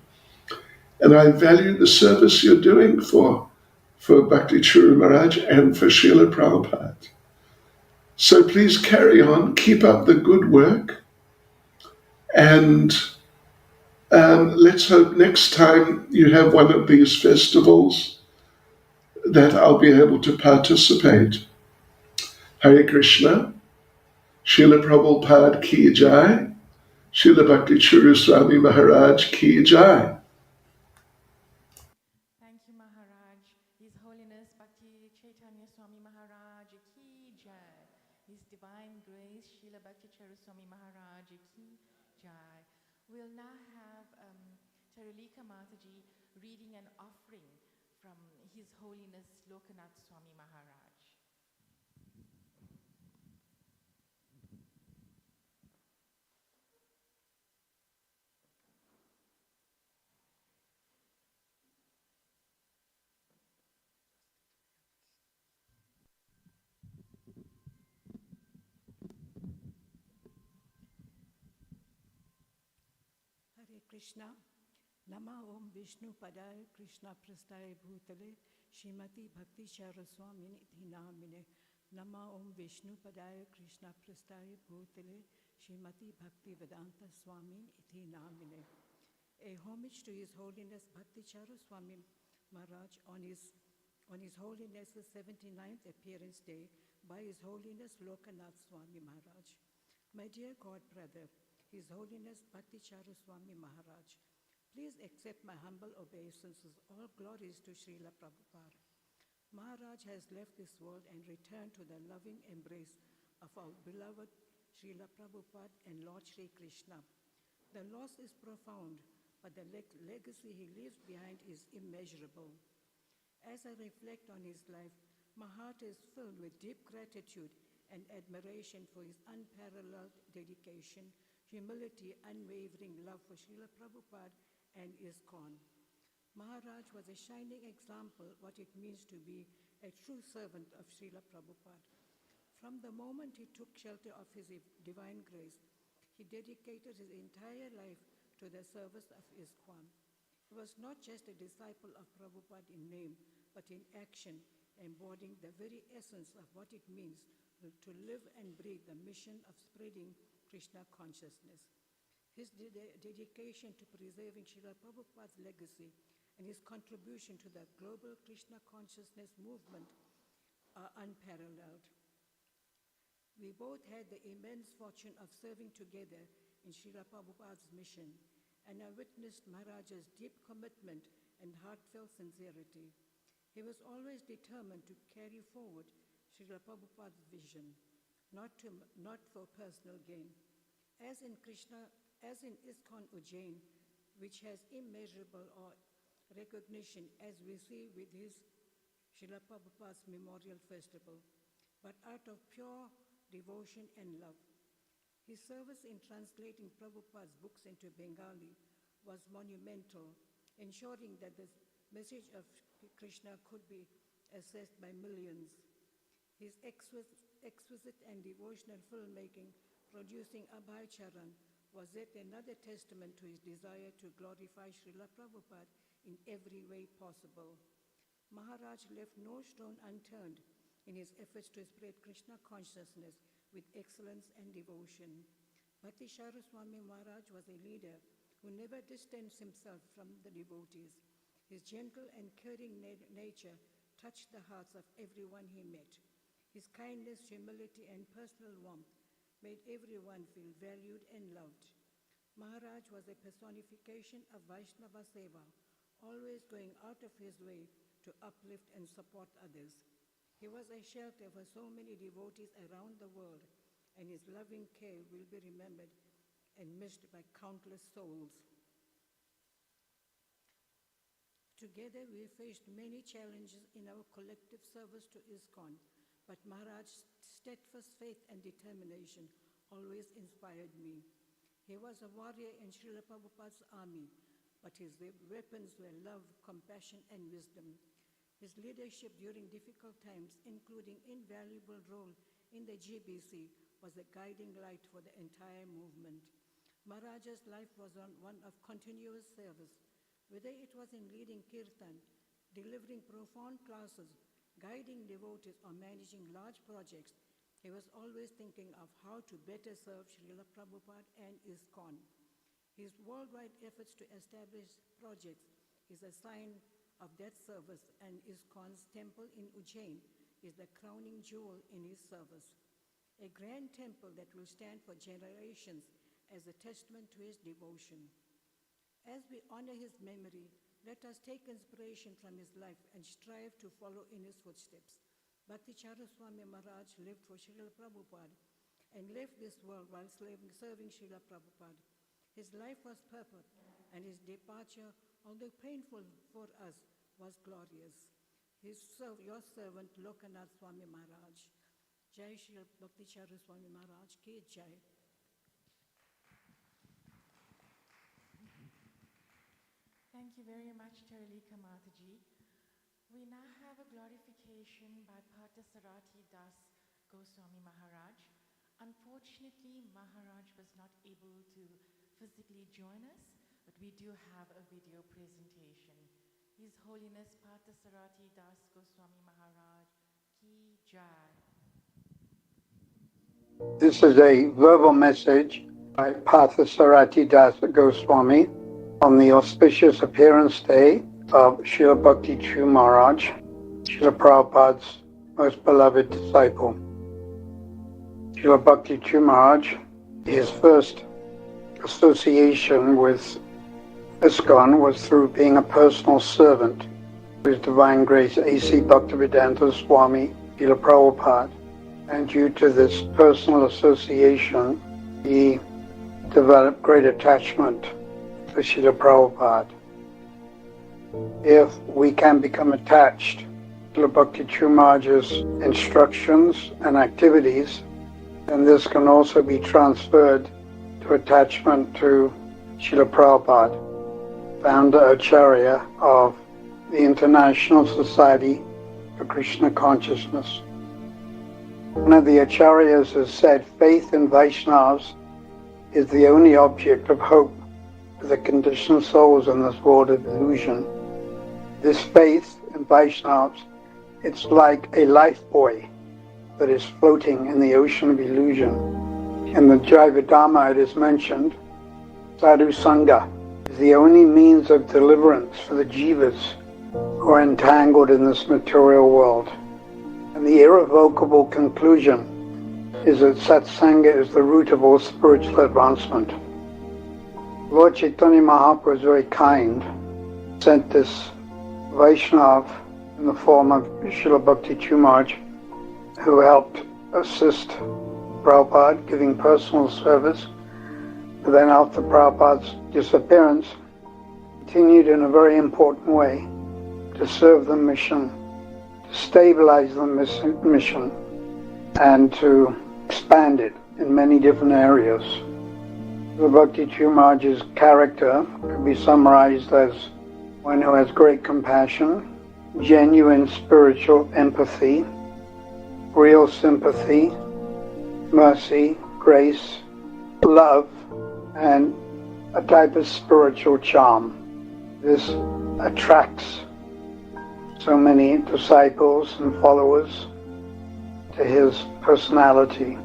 And I value the service you're doing for Bhakti Churu Maharaj and for Srila Prabhupada. So please carry on, keep up the good work, and let's hope next time you have one of these festivals that I'll be able to participate. Hare Krishna, Srila Prabhupada ki jai, Srila Bhakti Churu Swami Maharaj ki jai. Thank you, Maharaj. His Holiness Bhakti Chaitanya Swami Maharaj ki jai. His Divine Grace Srila Bhakti Charu Swami Maharaj ki jai. We'll now have Tarulika Mataji reading an offering from His Holiness Lokanath Swami Maharaj. Krishna. Nama Om Vishnu Padaya Krishna Prastaya Bhutale Shrimati Bhakti Charaswamini Dhinamine. Nama Om Vishnu Padaya Krishna Prastaya Bhutale Shrimati Bhakti Vedanta Swamini Dhinamine. A homage to His Holiness Bhakti Charaswami Maharaj on His Holiness's 79th appearance day by His Holiness Lokanath Swami Maharaj. My dear God brother, His Holiness Bhakti Charaswami Maharaj, please accept my humble obeisances. All glories to Srila Prabhupada. Maharaj has left this world and returned to the loving embrace of our beloved Srila Prabhupada and Lord Sri Krishna. The loss is profound, but the legacy he leaves behind is immeasurable. As I reflect on his life, my heart is filled with deep gratitude and admiration for his unparalleled dedication, humility, unwavering love for Srila Prabhupada and ISKCON. Maharaj was a shining example what it means to be a true servant of Srila Prabhupada. From the moment he took shelter of his divine grace, he dedicated his entire life to the service of ISKCON. He was not just a disciple of Prabhupada in name, but in action, embodying the very essence of what it means to live and breathe the mission of spreading Krishna consciousness. His dedication to preserving Srila Prabhupada's legacy and his contribution to the global Krishna consciousness movement are unparalleled. We both had the immense fortune of serving together in Srila Prabhupada's mission, and I witnessed Maharaj's deep commitment and heartfelt sincerity. He was always determined to carry forward Srila Prabhupada's vision, not for personal gain. As in ISKCON Ujjain, which has immeasurable recognition as we see with his Srila Prabhupada's Memorial Festival, but out of pure devotion and love. His service in translating Prabhupada's books into Bengali was monumental, ensuring that the message of Krishna could be accessed by millions. His exquisite and devotional filmmaking producing Abhay Charan was yet another testament to his desire to glorify Srila Prabhupada in every way possible. Maharaj left no stone unturned in his efforts to spread Krishna consciousness with excellence and devotion. Bhakti Saraswami Maharaj was a leader who never distanced himself from the devotees. His gentle and caring nature touched the hearts of everyone he met. His kindness, humility, and personal warmth made everyone feel valued and loved. Maharaj was a personification of Vaishnava Seva, always going out of his way to uplift and support others. He was a shelter for so many devotees around the world, and his loving care will be remembered and missed by countless souls. Together, we faced many challenges in our collective service to ISKCON, but Maharaj's steadfast faith and determination always inspired me. He was a warrior in Srila Prabhupada's army, but his weapons were love, compassion, and wisdom. His leadership during difficult times, including invaluable role in the GBC, was a guiding light for the entire movement. Maharaj's life was one of continuous service. Whether it was in leading kirtan, delivering profound classes, guiding devotees, or managing large projects, he was always thinking of how to better serve Srila Prabhupada and ISKCON. His worldwide efforts to establish projects is a sign of that service, and ISKCON's temple in Ujjain is the crowning jewel in his service. A grand temple that will stand for generations as a testament to his devotion. As we honor his memory, let us take inspiration from his life and strive to follow in his footsteps. Bhakti Charaswami Maharaj lived for Srila Prabhupada and left this world while serving Srila Prabhupada. His life was purpose, and his departure, although painful for us, was glorious. Your servant Lokanath Swami Maharaj. Jai Srila Bhakti Charaswami Maharaj ki Jai. Thank you very much, Teralika Mataji. We now have a glorification by Parthasarathi Das Goswami Maharaj. Unfortunately, Maharaj was not able to physically join us, but we do have a video presentation. His Holiness Parthasarati Das Goswami Maharaj Ki Jai. This is a verbal message by Parthasarati Das Goswami on the auspicious appearance day of Srila Bhakti Chhu Maharaj, Srila Prabhupada's most beloved disciple. Srila Bhakti Chhu Maharaj, his first association with ISKCON was through being a personal servant to His Divine Grace A.C. Bhaktivedanta Swami Srila Prabhupada. And due to this personal association, he developed great attachment to Srila Prabhupada. If we can become attached to Bhakti Chhu Maharaj's instructions and activities, then this can also be transferred to attachment to Srila Prabhupada, founder Acharya of the International Society for Krishna Consciousness. One of the Acharyas has said, faith in Vaishnavas is the only object of hope for the conditioned souls in this world of illusion. This faith in Vaishnavas, it's like a life buoy that is floating in the ocean of illusion. In the Jivadhamma it is mentioned, Sadhu Sangha is the only means of deliverance for the jivas who are entangled in this material world. And the irrevocable conclusion is that Satsanga is the root of all spiritual advancement. Lord Chaitanya Mahaprabhu was very kind, sent this Vaishnav in the form of Srila Bhakti Chhu Maharaj, who helped assist Prabhupada, giving personal service. But then after Prabhupada's disappearance, continued in a very important way to serve the mission, to stabilize the mission, and to expand it in many different areas. The Bhakti Chhu Maharaj's character could be summarized as one who has great compassion, genuine spiritual empathy, real sympathy, mercy, grace, love, and a type of spiritual charm. This attracts so many disciples and followers to his personality.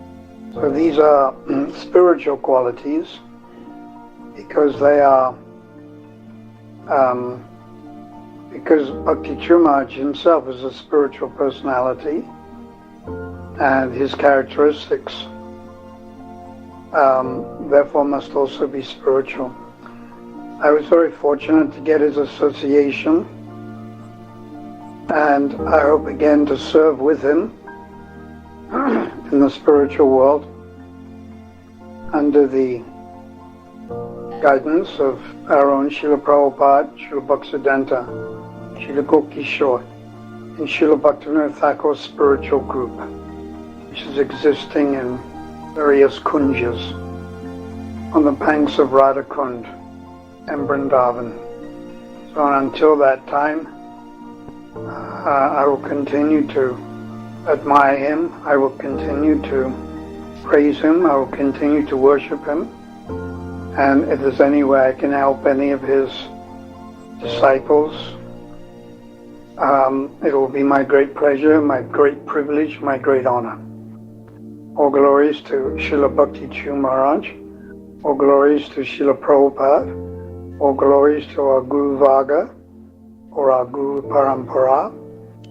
So these are spiritual qualities because they are because Bhakti Chhu Maharaj himself is a spiritual personality, and his characteristics therefore must also be spiritual. I was very fortunate to get his association, and I hope again to serve with him in the spiritual world under the guidance of our own Srila Prabhupada, Srila Bhaktisiddhanta, Srila Gokishore, and Srila Bhaktivinoda Thakur's spiritual group, which is existing in various kunjas on the banks of Radhakund and Vrindavan. So until that time, I will continue to admire him, I will continue to praise him, I will continue to worship him, and if there's any way I can help any of his disciples, it will be my great pleasure, my great privilege, my great honor. All glories to Srila Bhakti Chhu Maharaj, all glories to Srila Prabhupada, all glories to our Guru Varga, or our Guru Parampara,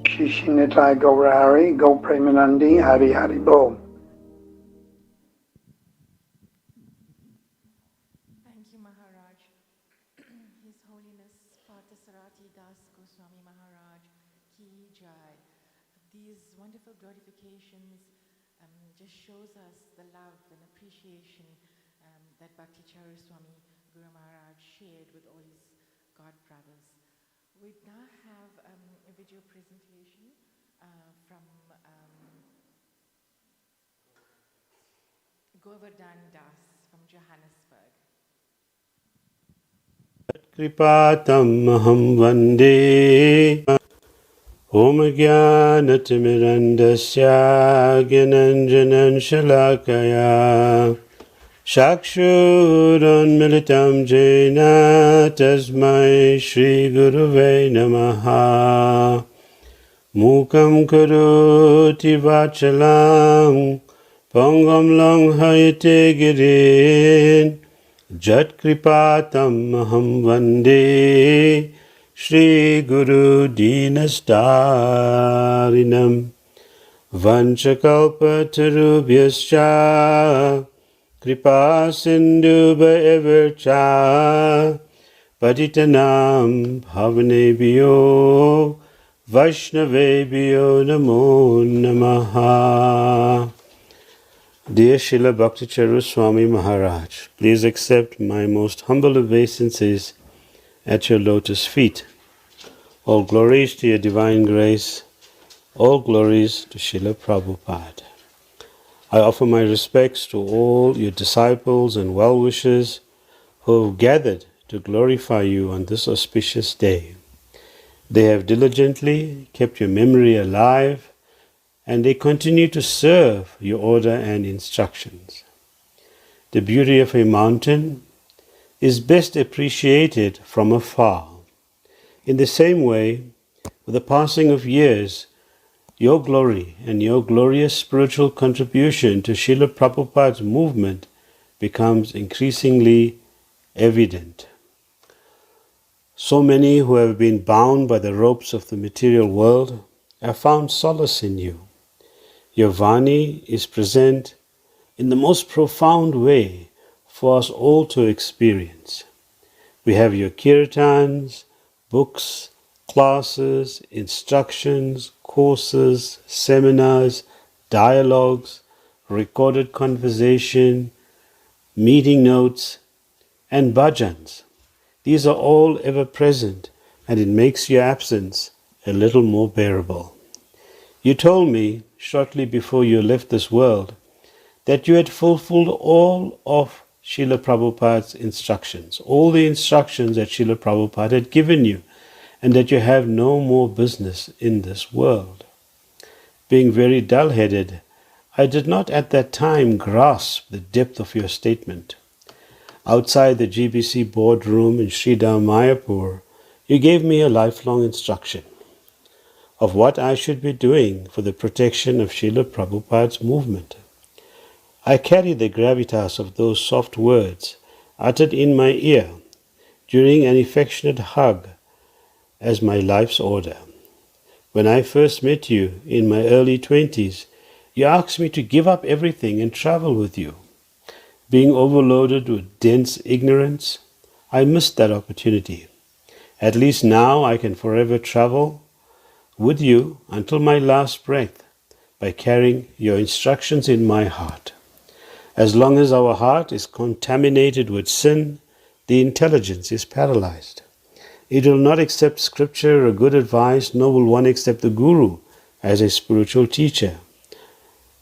Shishi Nitai Gaurahari, Go Premanandi, Hari Hari Bo. Thank you, Maharaj. His Holiness Parthasarati Das Goswami Maharaj Ki Jai. These wonderful glorifications just shows us the love and appreciation that Bhakti Charu Swami Guru Maharaj shared with all his God brothers. We now have a video presentation from Govardhan Das from Johannesburg. Kripatam aham vande Om Jnanatimirandasya Gyananjanan Shalakaya Chakshurunmilitam jena tasmai Shri Guruve Namaha. Mukam karoti vachalam Pongam langhayate girin Jat kripatam aham vande Shri Guru Dinastarinam Vanchakalpatarubhyascha Kripa sindhuba evercha Patitanam bhavanebhyo Vaishnavebhyo namo namaha. Dear Srila Bhakticharu Swami Maharaj, please accept my most humble obeisances at your lotus feet. All glories to your divine grace, all glories to Srila Prabhupada. I offer my respects to all your disciples and well-wishers who have gathered to glorify you on this auspicious day. They have diligently kept your memory alive, and they continue to serve your order and instructions. The beauty of a mountain is best appreciated from afar. In the same way, with the passing of years, your glory and your glorious spiritual contribution to Srila Prabhupada's movement becomes increasingly evident. So many who have been bound by the ropes of the material world have found solace in you. Your Vani is present in the most profound way for us all to experience. We have your kirtans, books, classes, instructions, courses, seminars, dialogues, recorded conversation, meeting notes, and bhajans. These are all ever present, and it makes your absence a little more bearable. You told me, shortly before you left this world, that you had fulfilled all of Srila Prabhupada's instructions, all the instructions that Srila Prabhupada had given you, and that you have no more business in this world. Being very dull-headed, I did not at that time grasp the depth of your statement. Outside the GBC boardroom in Sridham Mayapur, you gave me a lifelong instruction of what I should be doing for the protection of Srila Prabhupada's movement. I carry the gravitas of those soft words uttered in my ear during an affectionate hug as my life's order. When I first met you in my early 20s, you asked me to give up everything and travel with you. Being overloaded with dense ignorance, I missed that opportunity. At least now I can forever travel with you until my last breath by carrying your instructions in my heart. As long as our heart is contaminated with sin, the intelligence is paralyzed. It will not accept scripture or good advice, nor will one accept the Guru as a spiritual teacher.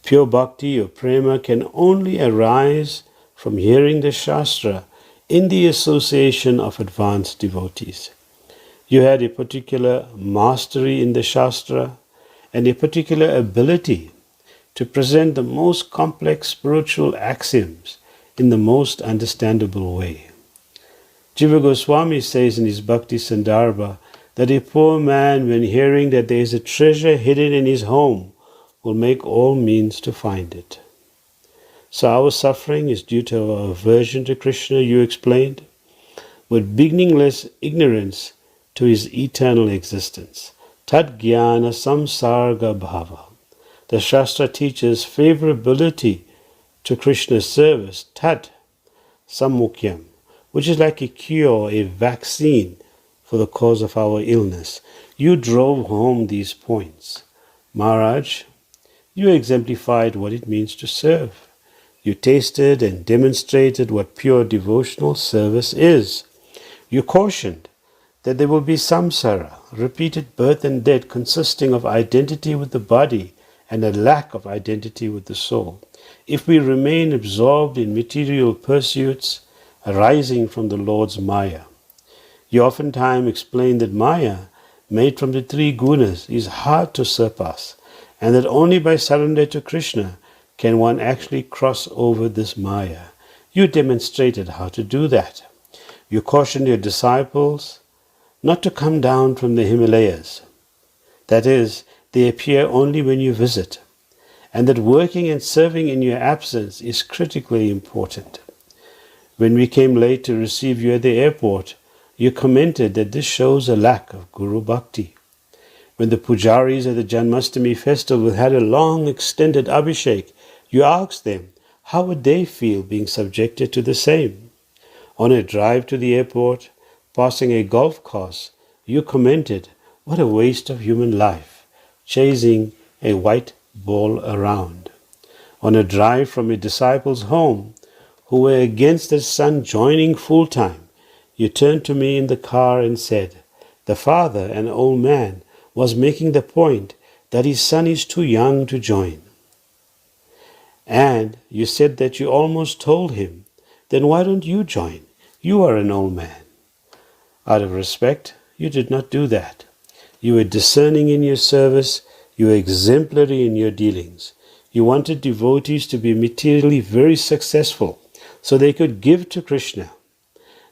Pure bhakti or prema can only arise from hearing the Shastra in the association of advanced devotees. You had a particular mastery in the Shastra and a particular ability to present the most complex spiritual axioms in the most understandable way. Jiva Goswami says in his Bhakti Sandarbha that a poor man, when hearing that there is a treasure hidden in his home, will make all means to find it. So our suffering is due to our aversion to Krishna, you explained, with beginningless ignorance to his eternal existence. Tat jnana samsarga bhava. The Shastra teaches favorability to Krishna's service, tat sammukyam, which is like a cure, a vaccine for the cause of our illness. You drove home these points. Maharaj, you exemplified what it means to serve. You tasted and demonstrated what pure devotional service is. You cautioned that there will be samsara, repeated birth and death consisting of identity with the body and a lack of identity with the soul. If we remain absorbed in material pursuits arising from the Lord's Maya. You oftentimes explain that Maya, made from the three gunas, is hard to surpass, and that only by surrender to Krishna can one actually cross over this Maya. You demonstrated how to do that. You cautioned your disciples not to come down from the Himalayas. That is, they appear only when you visit, and that working and serving in your absence is critically important. When we came late to receive you at the airport, you commented that this shows a lack of Guru Bhakti. When the pujaris at the Janmashtami festival had a long extended abhishek, you asked them how would they feel being subjected to the same. On a drive to the airport, passing a golf course, you commented, what a waste of human life, chasing a white ball around. On a drive from a disciple's home, who were against their son joining full-time, you turned to me in the car and said, the father, an old man, was making the point that his son is too young to join. And you said that you almost told him, then why don't you join? You are an old man. Out of respect, you did not do that. You were discerning in your service, you were exemplary in your dealings. You wanted devotees to be materially very successful so they could give to Krishna.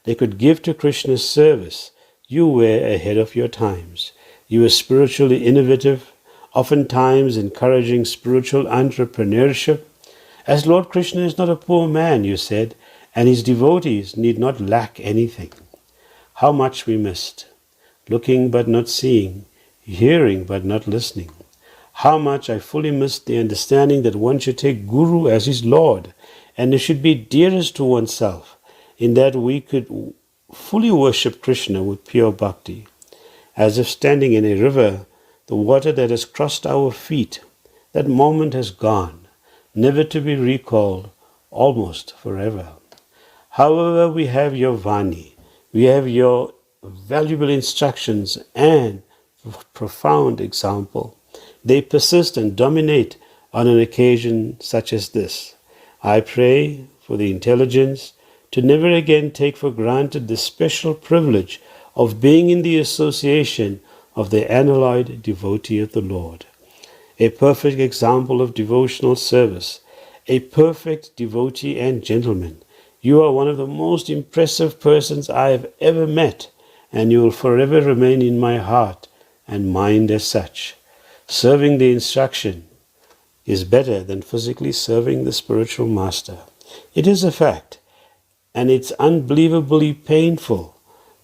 They could give to Krishna's service. You were ahead of your times. You were spiritually innovative, oftentimes encouraging spiritual entrepreneurship. As Lord Krishna is not a poor man, you said, and his devotees need not lack anything. How much we missed. Looking but not seeing, hearing but not listening. How much I fully missed the understanding that one should take Guru as his Lord, and it should be dearest to oneself, in that we could fully worship Krishna with pure bhakti. As if standing in a river, the water that has crossed our feet, that moment has gone, never to be recalled, almost forever. However, we have your Vani, we have your valuable instructions and profound example. They persist and dominate on an occasion such as this. I pray for the intelligence to never again take for granted the special privilege of being in the association of the unalloyed devotee of the Lord. A perfect example of devotional service, a perfect devotee and gentleman. You are one of the most impressive persons I have ever met, and you will forever remain in my heart and mind as such. Serving the instruction is better than physically serving the spiritual master. It is a fact, and it's unbelievably painful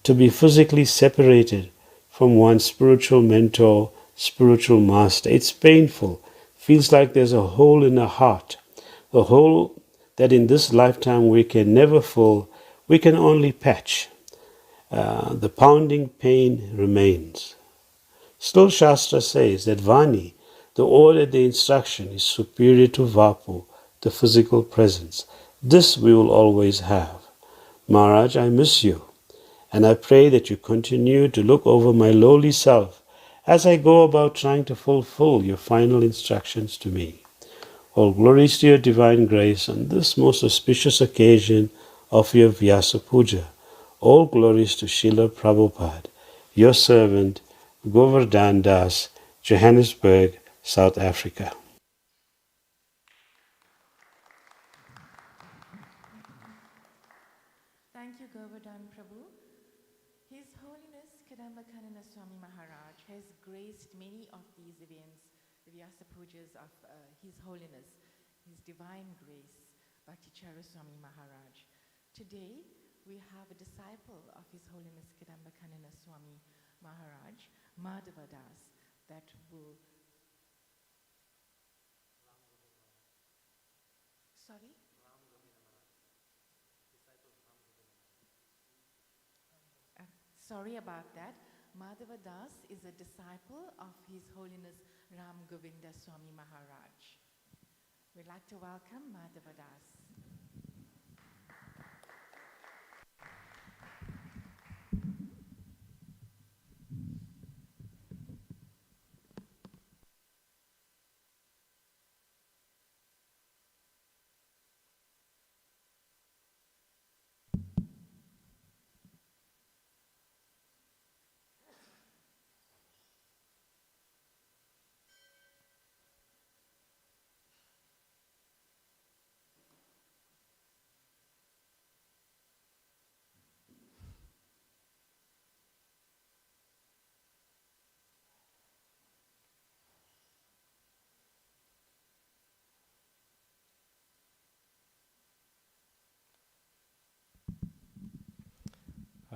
to be physically separated from one's spiritual mentor, spiritual master. It's painful. Feels like there's a hole in the heart, a hole that in this lifetime we can never fill, we can only patch. The pounding pain remains. Still Shastra says that Vani, the order, the instruction, is superior to Vapu, the physical presence. This we will always have. Maharaj, I miss you, and I pray that you continue to look over my lowly self as I go about trying to fulfill your final instructions to me. All glories to your divine grace on this most auspicious occasion of your Vyasa Puja. All glories to Srila Prabhupada, your servant, Govardhan Das, Johannesburg, South Africa. Thank you, Govardhan Prabhu. His Holiness Kadamba Swami Maharaj has graced many of these events, the Vyasa Pujas of His Holiness, His Divine Grace, Bhakti Swami Maharaj. Today, we have a disciple of His Holiness Kadamba Swami Maharaj, Madhava Das, that will... Sorry? Sorry about that. Madhava Das is a disciple of His Holiness Ram Govinda Swami Maharaj. We'd like to welcome Madhava Das.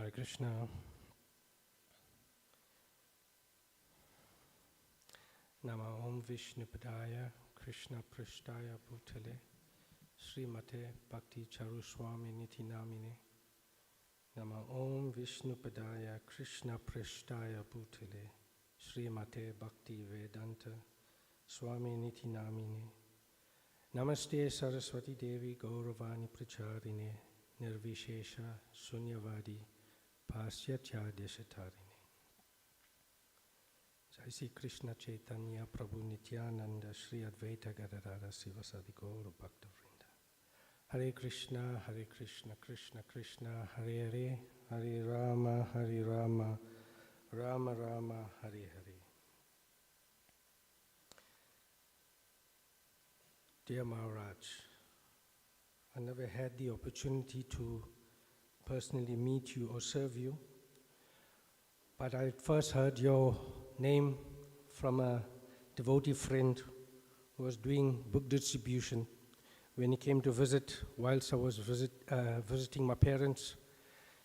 Hare Krishna. Nama Om Vishnupadaya Krishna Prishtaya Bhutale Srimate Bhakti Charu Swami Niti Namine. Nama Om Vishnupadaya Krishna Prishtaya Bhutale Srimate Bhakti Vedanta Swami Niti Namine. Namaste Saraswati Devi Gauravani Pracharine Nirvishesha Sunyavadi Pasyatya Deshatarine. Jai Sri Krishna Chaitanya Prabhu Nityananda Shri Advaita Gadadara Sivasadi Gaura Bhakta Vrinda. Hare Krishna, Krishna Krishna, Hare Hare, Hare Rama, Rama Rama, Hare Hare. Dear Maharaj, I never had the opportunity to personally meet you or serve you, but I first heard your name from a devotee friend who was doing book distribution when he came to visit whilst I was visiting my parents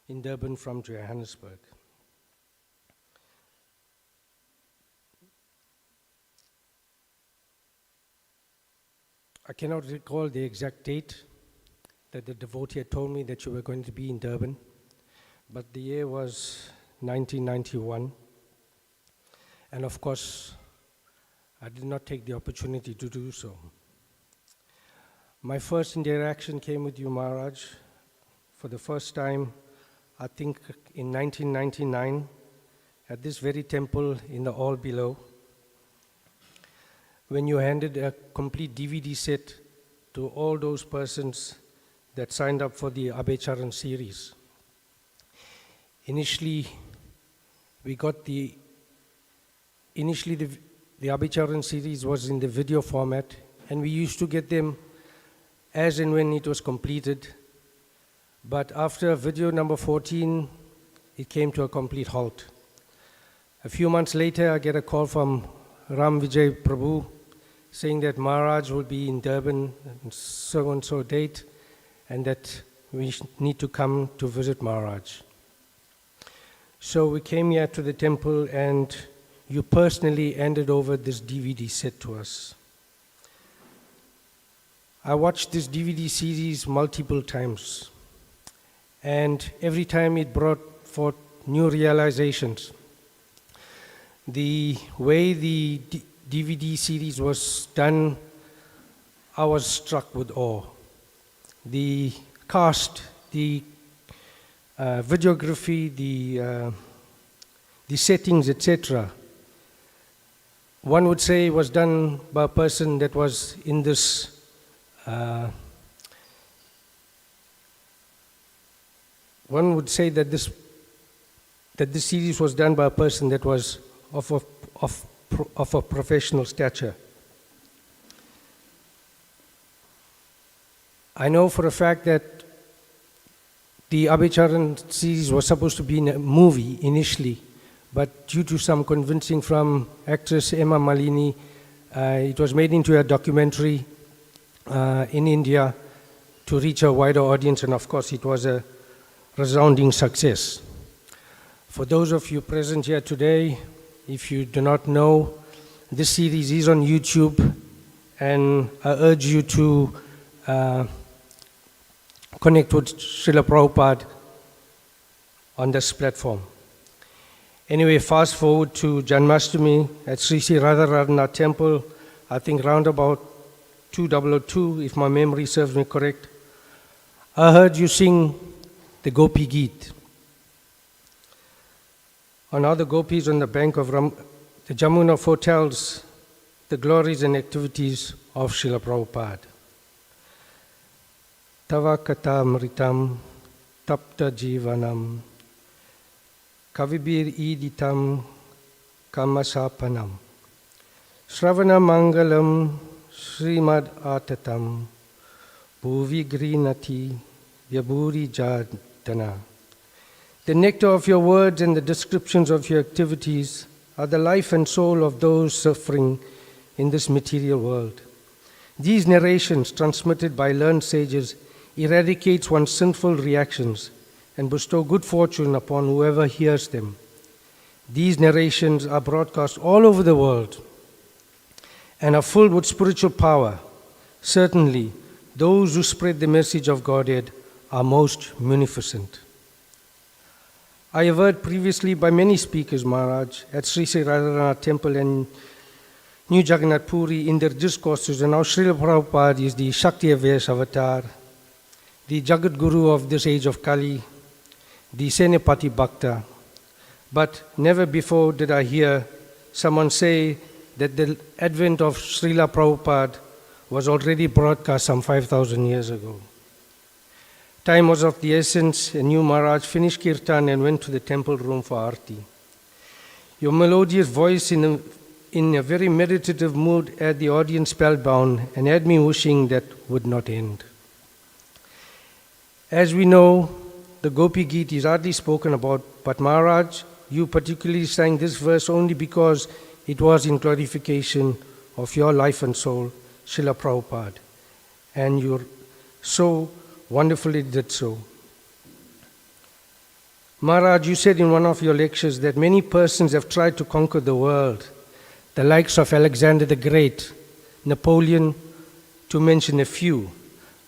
in Durban from Johannesburg. I cannot recall the exact date that the devotee had told me that you were going to be in Durban, but the year was 1991. And of course, I did not take the opportunity to do so. My first interaction came with you, Maharaj, for the first time, I think in 1999, at this very temple in the hall below, when you handed a complete DVD set to all those persons that signed up for the Abhecharan series. Initially, the Abhecharan series was in the video format, and we used to get them as and when it was completed. But after video number 14, it came to a complete halt. A few months later, I get a call from Ram Vijay Prabhu saying that Maharaj will be in Durban on so-and-so date, and that we need to come to visit Maharaj. So we came here to the temple, and you personally handed over this DVD set to us. I watched this DVD series multiple times, and every time it brought forth new realizations. The way the DVD series was done, I was struck with awe. The cast, the videography, the settings, etc. One would say was done by a person that was in this one would say that this series was done by a person that was of a professional stature. I know for a fact that the Abhecharan series was supposed to be in a movie initially, but due to some convincing from actress Emma Malini, it was made into a documentary in India to reach a wider audience, and of course it was a resounding success. For those of you present here today, if you do not know, this series is on YouTube, and I urge you to connect with Srila Prabhupada on this platform. Anyway, fast forward to Janmashtami at Sri Sri Radharana Temple, I think round about 2002, if my memory serves me correct. I heard you sing the Gopi Geet on how the gopis on the bank of the Jamuna foretells the glories and activities of Srila Prabhupada. Tava kata mritam tapta jivanam kavibir iditam kamasapanam Shravana mangalam srimad atatam bhuvi grinati vyabhuri jadana. The nectar of your words and the descriptions of your activities are the life and soul of those suffering in this material world. These narrations, transmitted by learned sages, eradicates one's sinful reactions and bestow good fortune upon whoever hears them. These narrations are broadcast all over the world and are filled with spiritual power. Certainly, those who spread the message of Godhead are most munificent. I have heard previously by many speakers, Maharaj, at Sri Sri Radharanath Temple and New Jagannath Puri in their discourses, and how Srila Prabhupada is the Shakti Avyash avatar, the Jagat Guru of this age of Kali, the Senapati Bhakta. But never before did I hear someone say that the advent of Srila Prabhupada was already broadcast some 5,000 years ago. Time was of the essence, and you, Maharaj, finished Kirtan and went to the temple room for Aarti. Your melodious voice in a very meditative mood had the audience spellbound and had me wishing that would not end. As we know, the Gopi Geet is hardly spoken about, but Maharaj, you particularly sang this verse only because it was in glorification of your life and soul, Srila Prabhupada, and you so wonderfully did so. Maharaj, you said in one of your lectures that many persons have tried to conquer the world, the likes of Alexander the Great, Napoleon, to mention a few,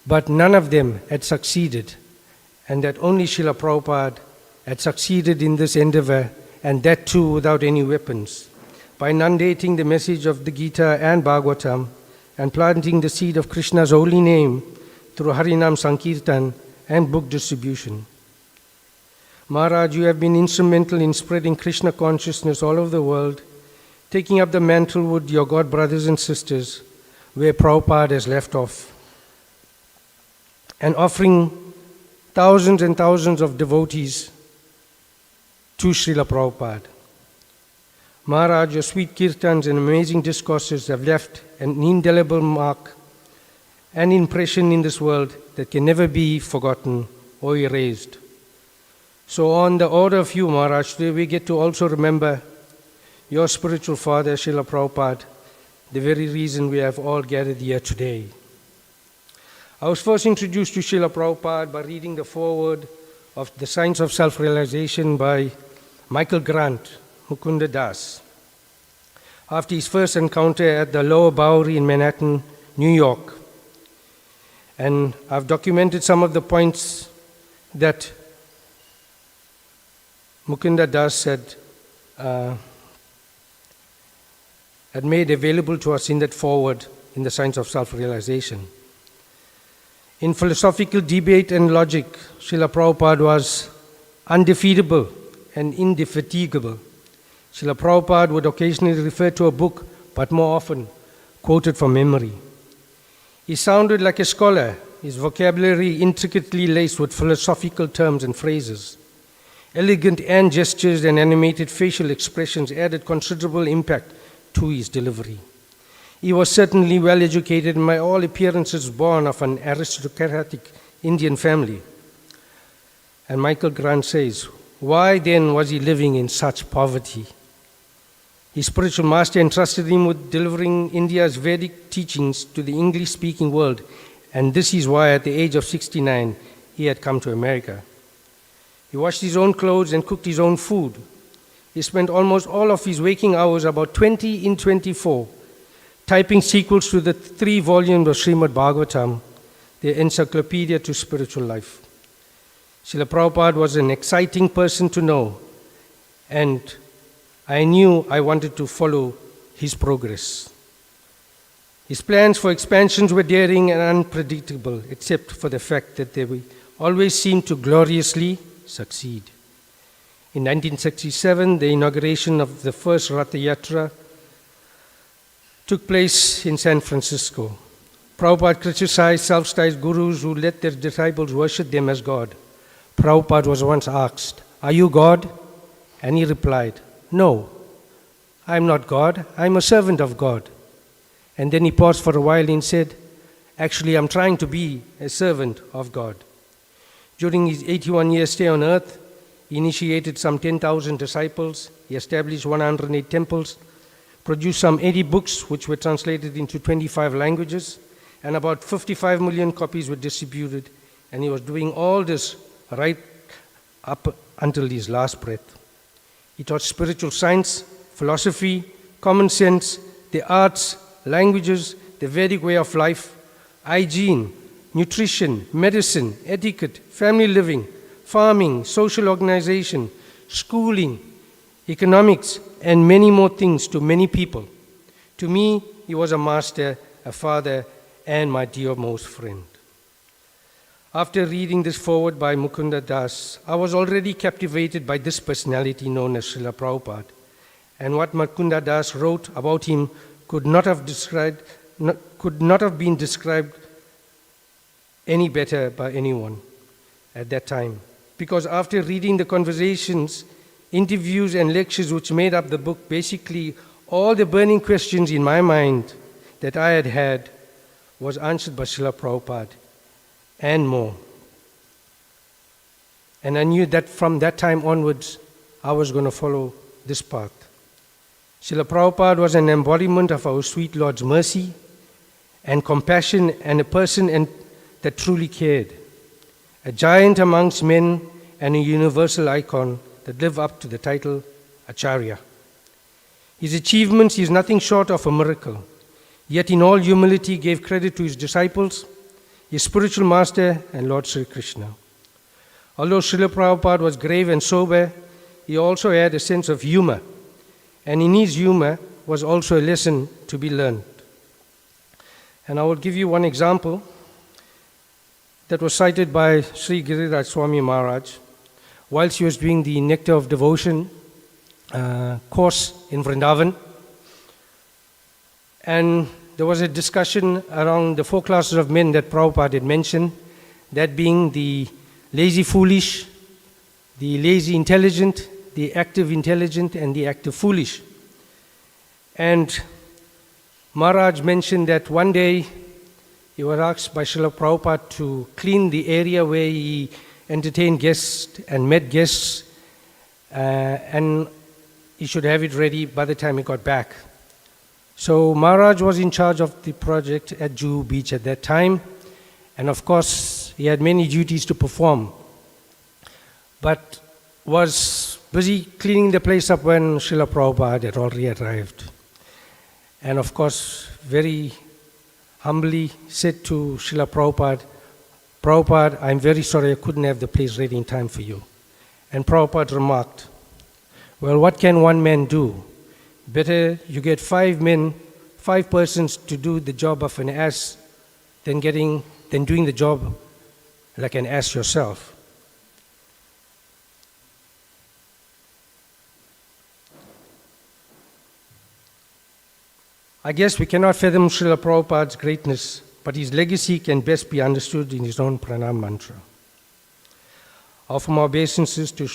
but none of them had succeeded, and that only Srila Prabhupada had succeeded in this endeavor, and that too without any weapons, by inundating the message of the Gita and Bhagavatam, and planting the seed of Krishna's holy name through Harinam Sankirtan and book distribution. Maharaj, you have been instrumental in spreading Krishna consciousness all over the world, taking up the mantle with your God brothers and sisters where Prabhupada has left off, and offering thousands and thousands of devotees to Srila Prabhupada. Maharaj, your sweet kirtans and amazing discourses have left an indelible mark and impression in this world that can never be forgotten or erased. So on the order of you, Maharaj, today we get to also remember your spiritual father, Srila Prabhupada, the very reason we have all gathered here today. I was first introduced to Srila Prabhupada by reading the foreword of The Science of Self-Realization by Michael Grant, Mukunda Das, after his first encounter at the Lower Bowery in Manhattan, New York. And I've documented some of the points that Mukunda Das had made available to us in that foreword in The Science of Self-Realization. In philosophical debate and logic, Srila Prabhupada was undefeatable and indefatigable. Srila Prabhupada would occasionally refer to a book, but more often quoted from memory. He sounded like a scholar, his vocabulary intricately laced with philosophical terms and phrases. Elegant hand gestures and animated facial expressions added considerable impact to his delivery. He was certainly well educated and by all appearances born of an aristocratic Indian family. And Michael Grant says, why then was he living in such poverty? His spiritual master entrusted him with delivering India's Vedic teachings to the English-speaking world, and this is why at the age of 69 he had come to America. He washed his own clothes and cooked his own food. He spent almost all of his waking hours, about 20 in 24, typing sequels to the 3 volumes of Srimad Bhagavatam, the encyclopedia to spiritual life. Srila Prabhupada was an exciting person to know, and I knew I wanted to follow his progress. His plans for expansions were daring and unpredictable, except for the fact that they always seemed to gloriously succeed. In 1967, the inauguration of the first Ratha Yatra took place in San Francisco. Prabhupada criticized self-styled gurus who let their disciples worship them as God. Prabhupada was once asked, "Are you God?" And he replied, "No, I'm not God, I'm a servant of God." And then he paused for a while and said, "Actually, I'm trying to be a servant of God." During his 81-year stay on earth, he initiated some 10,000 disciples, he established 108 temples, produced some 80 books which were translated into 25 languages, and about 55 million copies were distributed, and he was doing all this right up until his last breath. He taught spiritual science, philosophy, common sense, the arts, languages, the Vedic way of life, hygiene, nutrition, medicine, etiquette, family living, farming, social organization, schooling, economics, and many more things to many people. To me, he was a master, a father, and my dearmost friend. After reading this foreword by Mukunda Das, I was already captivated by this personality known as Srila Prabhupada, and what Mukunda Das wrote about him could not have been described any better by anyone at that time. Because after reading the conversations, interviews, and lectures which made up the book, basically all the burning questions in my mind that I had was answered by Srila Prabhupada and more. And I knew that from that time onwards, I was going to follow this path. Srila Prabhupada was an embodiment of our sweet Lord's mercy and compassion, and a person that truly cared. A giant amongst men and a universal icon that lived up to the title Acharya. His achievements is nothing short of a miracle, yet in all humility gave credit to his disciples, his spiritual master, and Lord Sri Krishna. Although Srila Prabhupada was grave and sober, he also had a sense of humor, and in his humor was also a lesson to be learned. And I will give you one example that was cited by Sri Giriraj Swami Maharaj whilst he was doing the Nectar of Devotion course in Vrindavan. And there was a discussion around the 4 classes of men that Prabhupada had mentioned, that being the lazy foolish, the lazy intelligent, the active intelligent, and the active foolish. And Maharaj mentioned that one day he was asked by Srila Prabhupada to clean the area where he entertained guests and met guests, and he should have it ready by the time he got back. So Maharaj was in charge of the project at Juhu Beach at that time, and of course he had many duties to perform, but was busy cleaning the place up when Srila Prabhupada had already arrived. And of course, very humbly said to Srila Prabhupada, "Prabhupada, I'm very sorry I couldn't have the place ready in time for you." And Prabhupada remarked, "Well, what can one man do? Better you get 5 persons to do the job of an ass than doing the job like an ass yourself." I guess we cannot fathom Srila Prabhupada's greatness, but his legacy can best be understood in his own pranam mantra. I offer my obeisances to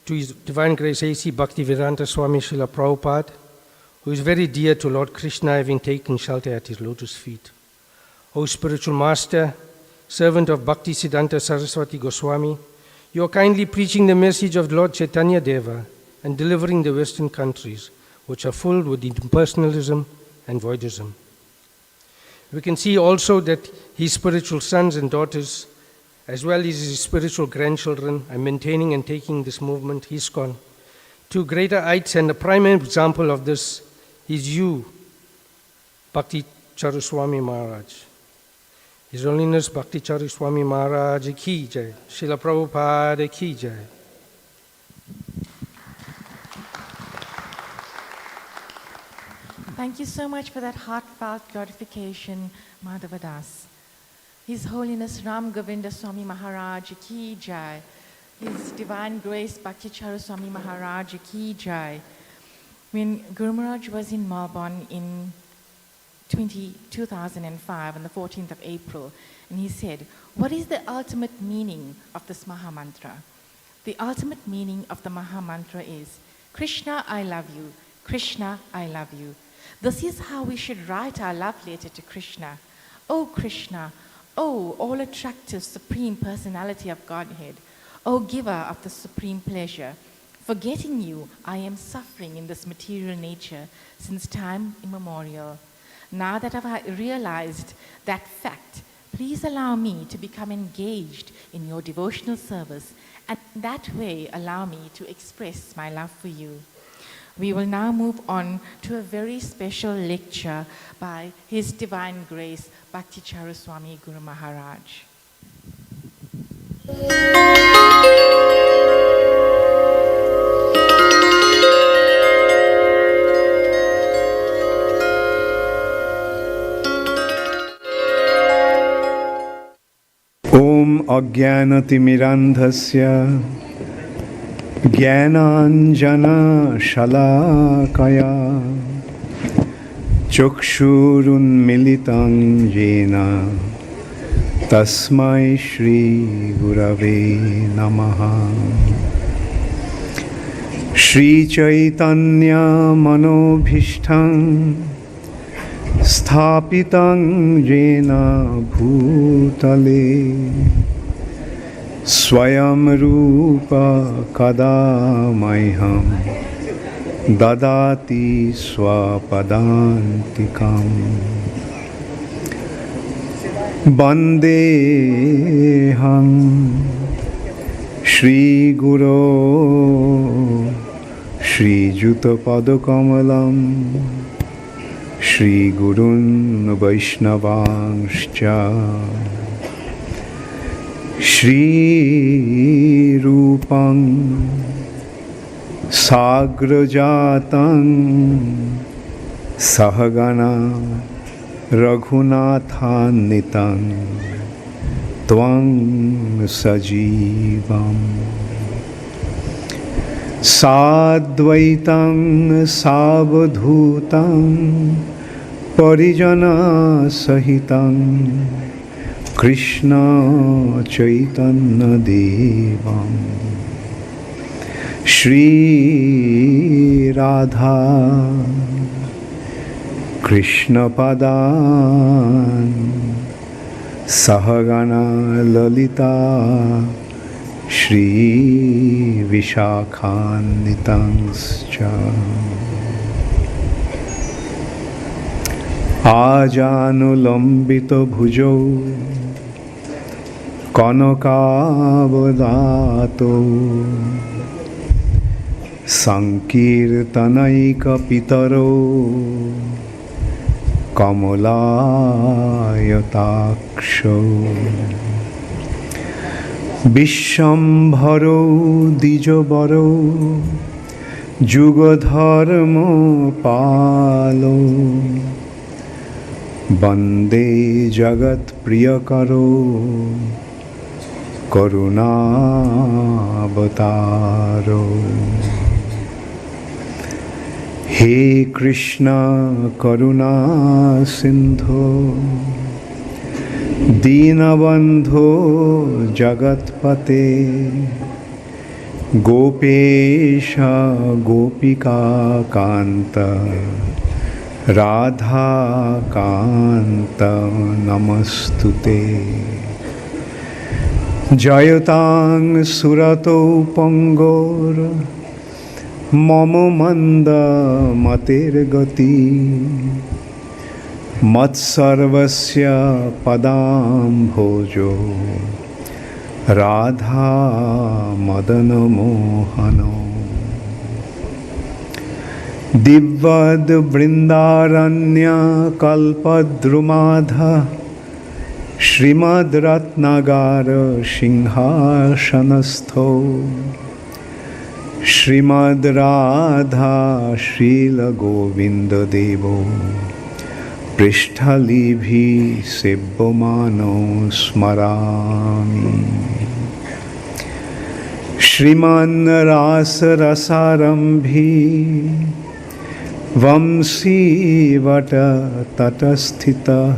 His Divine Grace A.C. Bhaktivedanta Swami Srila Prabhupada, who is very dear to Lord Krishna, having taken shelter at his lotus feet. O spiritual master, servant of Bhakti Siddhanta Saraswati Goswami, you are kindly preaching the message of Lord Chaitanya Deva and delivering the Western countries, which are filled with impersonalism and voidism. We can see also that his spiritual sons and daughters, as well as his spiritual grandchildren, are maintaining and taking this movement, ISKCON, to greater heights, and the prime example of this is you, Bhakti Charuswami Maharaj. His Holiness Bhakti Charuswami Maharaj ki jai, Srila Prabhupada ki jai. Thank you so much for that heartfelt glorification, Madhavadas. His Holiness Ram Govinda Swami Maharaj ki jai. His Divine Grace Bhakti Charuswami Maharaj ki jai. When Guru Maharaj was in Melbourne in 2005 on the 14th of April, and he said, "What is the ultimate meaning of this Maha Mantra?" The ultimate meaning of the Maha Mantra is, "Krishna, I love you. Krishna, I love you." This is how we should write our love letter to Krishna. "Oh Krishna, oh all attractive Supreme Personality of Godhead, oh giver of the supreme pleasure, forgetting you, I am suffering in this material nature since time immemorial. Now that I've realized that fact, please allow me to become engaged in your devotional service and that way allow me to express my love for you. We will now move on to a very special lecture by His Divine Grace Bhakti Charuswami Guru Maharaj. Om Ajnanatimirandhasya Jnananjana Shalakaya Chukshurunmilitam Jena Tasmai Shri Gurave Namaha. Shri Chaitanya Manobhishtam Sthapitam Jena Bhutale Swayam Rupa Kadamaiham Dadati Swapadantikam Bandeham Shri Guru Shri Juta Padakamalam Shri Gurun Vaishnavanscha Shri Rupam Sagrajatang Sahagana Raghunathanitang Tvang Sajivam Sadvaitam Savadhutam Parijana Sahitam Krishna Chaitanya Devam Shri Radha Krishna Padan Sahagana Lalita Shri Vishakhanitanscha Ajanulambita bhujo Kanakavadato Sankirtanaika pitaro Kamalayataksho Vishambharo Dijabaro Jugadharma Palo Bande Jagat Priyakaro Karunavataro He Krishna Karuna Sindho Dinabandho Jagatpate Gopesha Gopika Kanta Radha Kanta Namastute Jayatang Surato Pangor Mama Manda Mater Gati Matsarvasya Padam Bhojo Radha Madana Mohano Divad Vrindaranya Kalpadrumadha Shrimad Ratnagara Singhashanastho Shrimad Radha Srila Govinda Devo Prishtalibhi Sebbomano Smarami Shriman Rasa Rasarambhi Vamsi Vata Tatasthita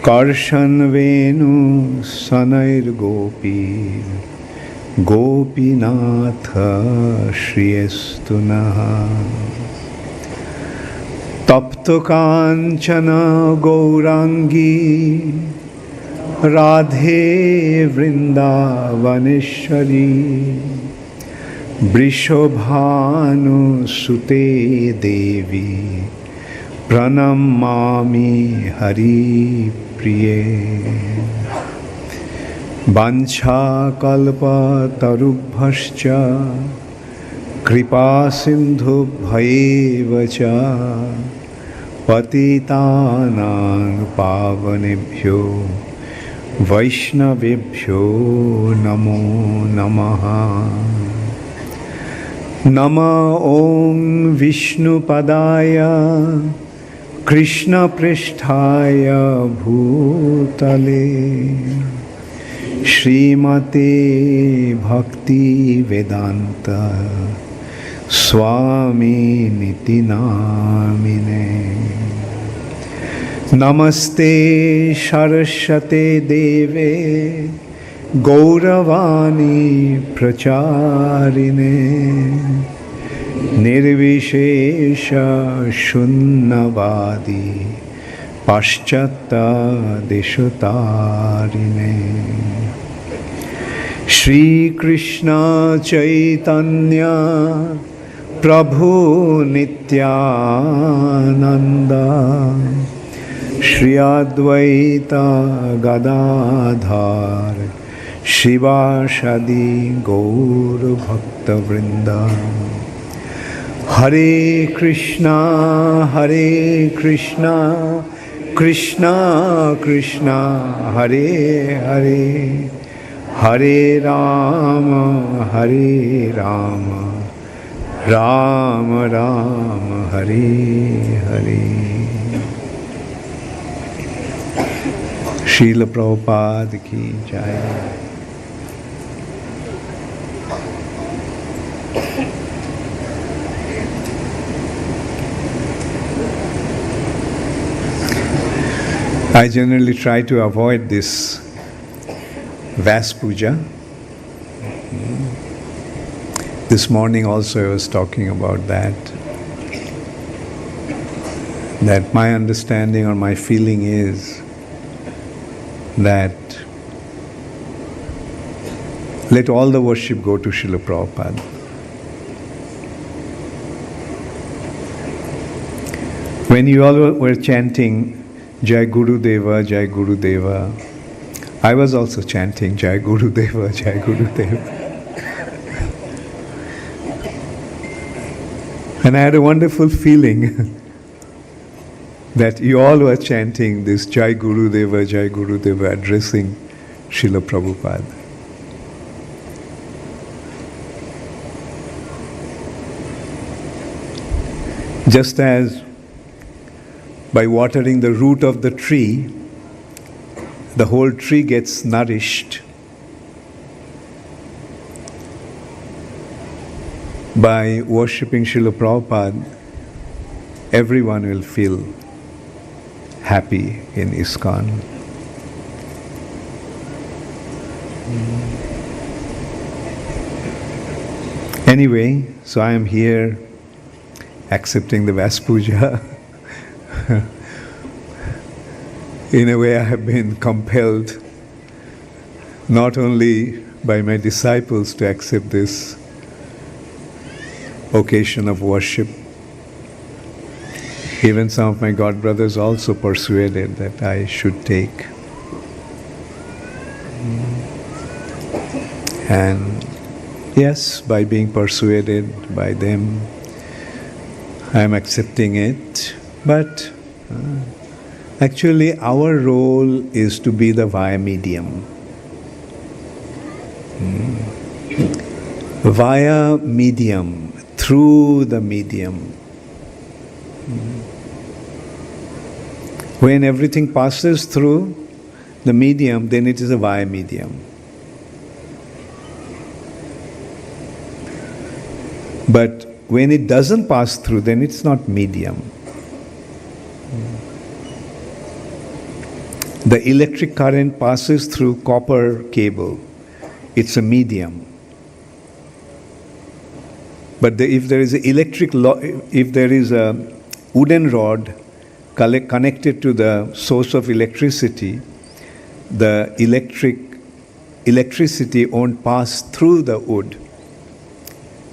Karshan Venu Sanair Gopi Gopinatha Shriyestunaha Tapto Kanchana Gaurangi Radhe Vrindavaneshwari Vrishabhanu Sute Devi Pranamami Hari Priye Vancha Kalpa Tarubhascha Kripa Sindhu Bhaivacha Patitanang Pavanebhyo Vaishnavebhyo Namo Namaha Nama Om Vishnu Padaya Krishna Pristhaya Bhutale Srimate Bhakti Vedanta Swami Niti Namine Namaste Saraswate Deve Gauravani Pracharine Nirvishesha Shunnavadi Paschata Deshotarine Shri Krishna Chaitanya Prabhu Nityananda Shri Advaita Gadadhar Shivashadi Gaur Bhakta Vrinda Hare Krishna Krishna Krishna Hare Hare Hare Rama Rama Rama Hare Hare Srila Prabhupada ki Jai. I generally try to avoid this Vas Puja. This morning also I was talking about that. That my understanding or my feeling is that let all the worship go to Srila Prabhupada. When you all were chanting Jai Guru Deva, Jai Guru Deva, I was also chanting Jai Guru Deva, Jai Guru Deva. And I had a wonderful feeling that you all were chanting this Jai Guru Deva, Jai Guru Deva, addressing Srila Prabhupada. Just as by watering the root of the tree, the whole tree gets nourished. By worshipping Srila Prabhupada, everyone will feel happy in ISKCON. Anyway, so I am here accepting the Vas Puja. In a way, I have been compelled not only by my disciples to accept this occasion of worship, even some of my god brothers also persuaded that I should take. And yes, by being persuaded by them, I am accepting it. But actually, our role is to be the via medium. Via medium, through the medium. When everything passes through the medium, then it is a via medium. But when it doesn't pass through, then it's not medium. The electric current passes through copper cable. It's a medium. But if there is a wooden rod connected to the source of electricity, the electricity won't pass through the wood,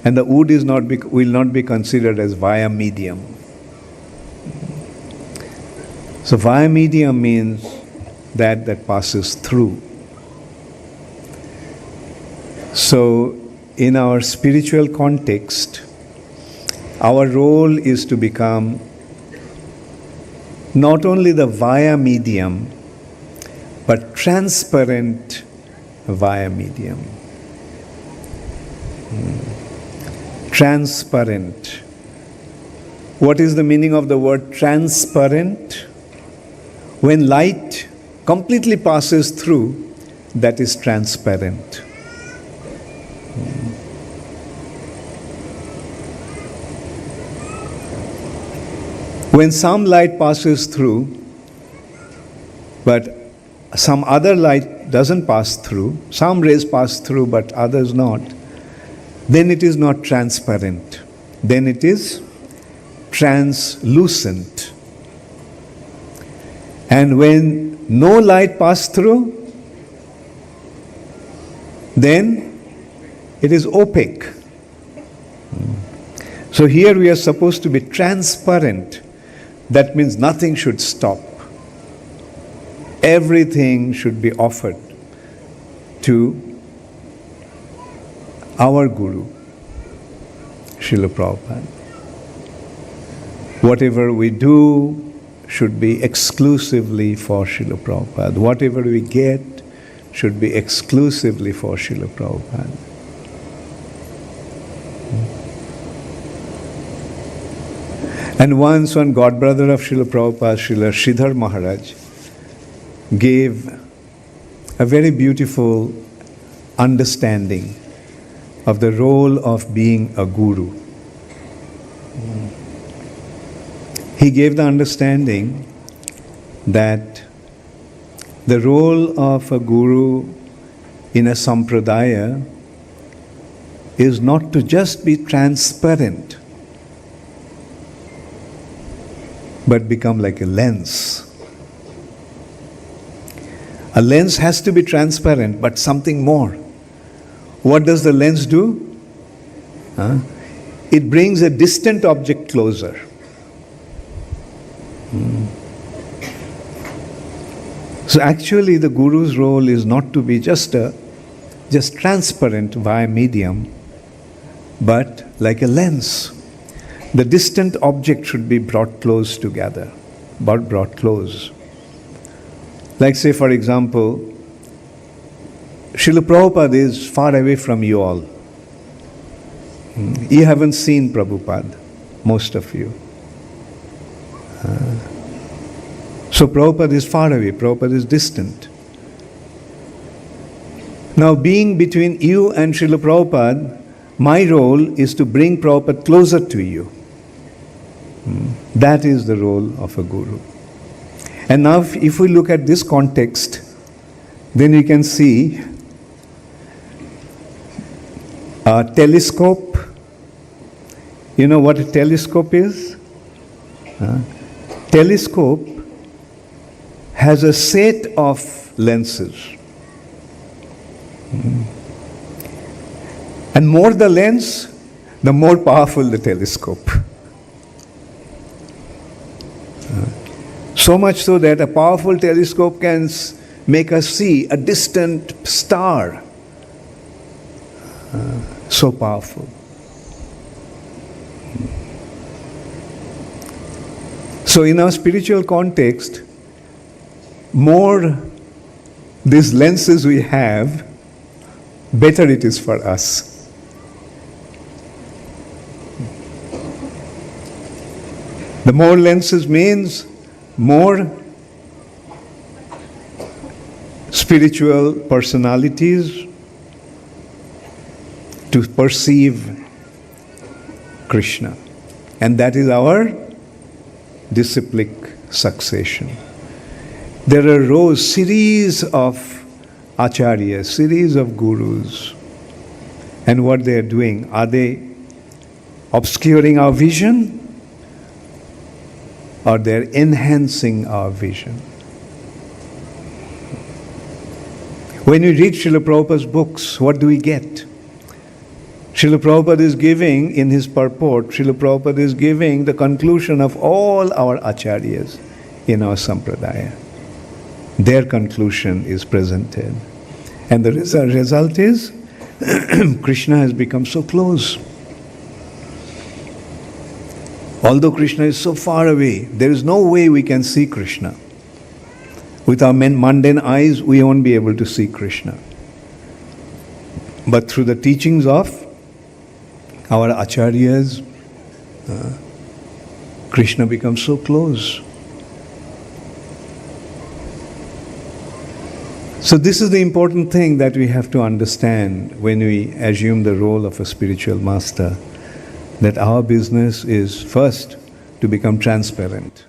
and the wood will not be considered as via medium. So via medium means that passes through. So in our spiritual context, our role is to become not only the via medium, but transparent via medium. Transparent. What is the meaning of the word transparent? When light completely passes through, that is transparent. When some light passes through, but some other light doesn't pass through, some rays pass through but others not, then it is not transparent. Then it is translucent. And when no light passes through, then it is opaque. So here we are supposed to be transparent. That means nothing should stop. Everything should be offered to our Guru, Srila Prabhupada. Whatever we do should be exclusively for Srila Prabhupada. Whatever we get should be exclusively for Srila Prabhupada. And once one godbrother of Srila Prabhupada, Srila Sridhar Maharaj, gave a very beautiful understanding of the role of being a guru. He gave the understanding that the role of a guru in a sampradaya is not to just be transparent, but become like a lens. A lens has to be transparent, but something more. What does the lens do? It brings a distant object closer. So actually the Guru's role is not to be just transparent via medium, but like a lens. The distant object should be brought close together, brought close. Like say for example, Srila Prabhupada is far away from you all. You haven't seen Prabhupada, most of you. So Prabhupada is far away, Prabhupada is distant. Now being between you and Srila Prabhupada, my role is to bring Prabhupada closer to you. That is the role of a guru. And now if we look at this context, then you can see a telescope. You know what a telescope is? Telescope has a set of lenses. And more the lens, the more powerful the telescope. So much so that a powerful telescope can make us see a distant star. So powerful. So in our spiritual context, more these lenses we have, better it is for us. The more lenses means more spiritual personalities to perceive Krishna. And that is our disciplic succession. There are series of acharyas, series of gurus. And what they are doing, are they obscuring our vision? Or they're enhancing our vision? When we read Srila Prabhupada's books, what do we get? Srila Prabhupada is giving, in his purport, Srila Prabhupada is giving the conclusion of all our acharyas, in our sampradaya. Their conclusion is presented. And the result is Krishna has become so close. Although Krishna is so far away, there is no way we can see Krishna. With our mundane eyes, we won't be able to see Krishna. But through the teachings of our acharyas, Krishna becomes so close. So this is the important thing that we have to understand when we assume the role of a spiritual master, that our business is first to become transparent.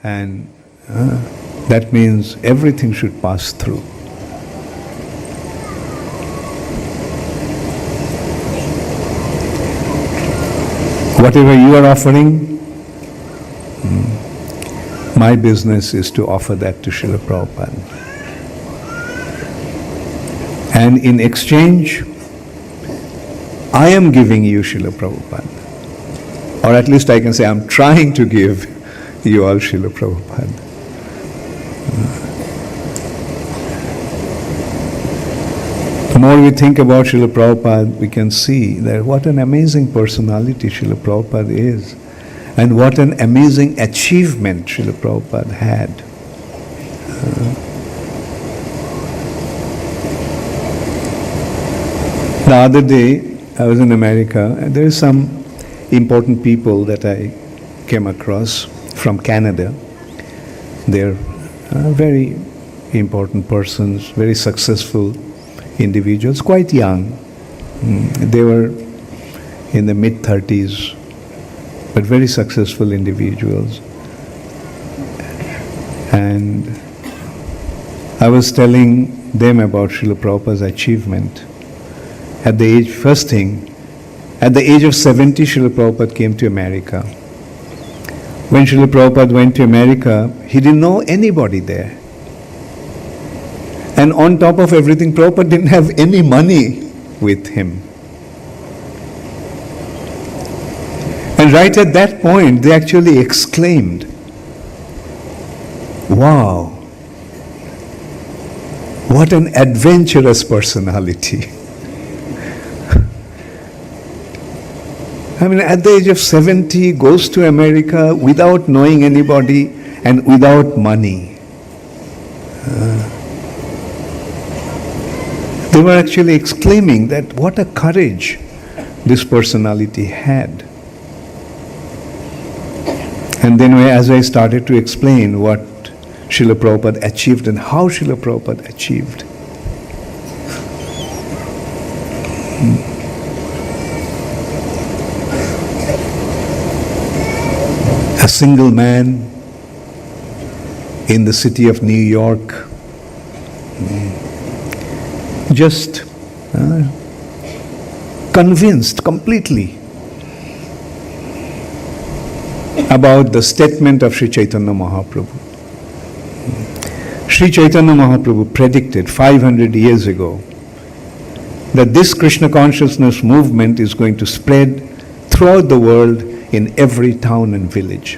And that means everything should pass through. Whatever you are offering, my business is to offer that to Srila Prabhupada. And in exchange, I am giving you Srila Prabhupada. Or at least I can say I'm trying to give you all Srila Prabhupada. The more we think about Srila Prabhupada, we can see that what an amazing personality Srila Prabhupada is, and what an amazing achievement Srila Prabhupada had. The other day, I was in America, and there are some important people that I came across from Canada. They're very important persons, very successful individuals, quite young. They were in the mid-30s, but very successful individuals. And I was telling them about Srila Prabhupada's achievement. At the age, first thing, at the age of 70, Srila Prabhupada came to America. When Srila Prabhupada went to America, he didn't know anybody there. And on top of everything, Prabhupada didn't have any money with him. And right at that point, they actually exclaimed, "Wow, what an adventurous personality." I mean, at the age of 70, goes to America without knowing anybody and without money. They were actually exclaiming that what a courage this personality had. And then as I started to explain what Srila Prabhupada achieved and how Srila Prabhupada achieved, a single man in the city of New York, just convinced completely about the statement of Sri Chaitanya Mahaprabhu. Sri Chaitanya Mahaprabhu predicted 500 years ago that this Krishna consciousness movement is going to spread throughout the world in every town and village.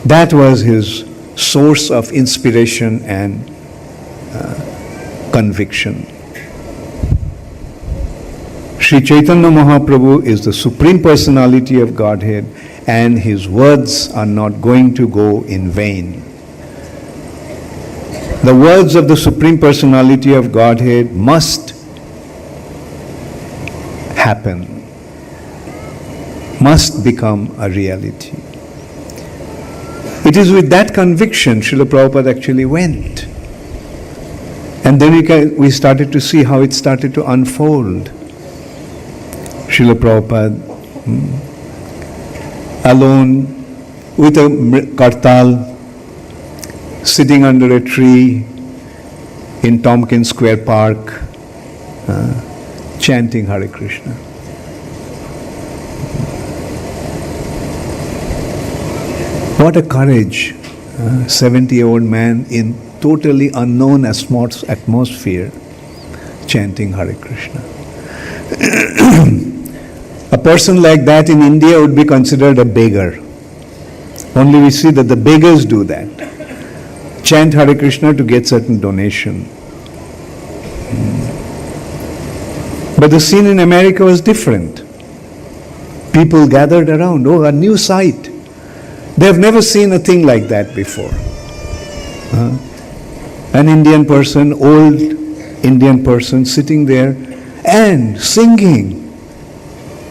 That was his source of inspiration and conviction. Sri Chaitanya Mahaprabhu is the Supreme Personality of Godhead, and his words are not going to go in vain. The words of the Supreme Personality of Godhead must happen, must become a reality. It is with that conviction Srila Prabhupada actually went. And then we started to see how it started to unfold. Srila Prabhupada, alone with a kartal, sitting under a tree in Tompkins Square Park, chanting Hare Krishna. What a courage, 70-year-old man in totally unknown atmosphere, chanting Hare Krishna. A person like that in India would be considered a beggar. Only we see that the beggars do that. Chant Hare Krishna to get certain donation. But the scene in America was different. People gathered around, oh, a new sight. They have never seen a thing like that before. An Indian person, old Indian person sitting there and singing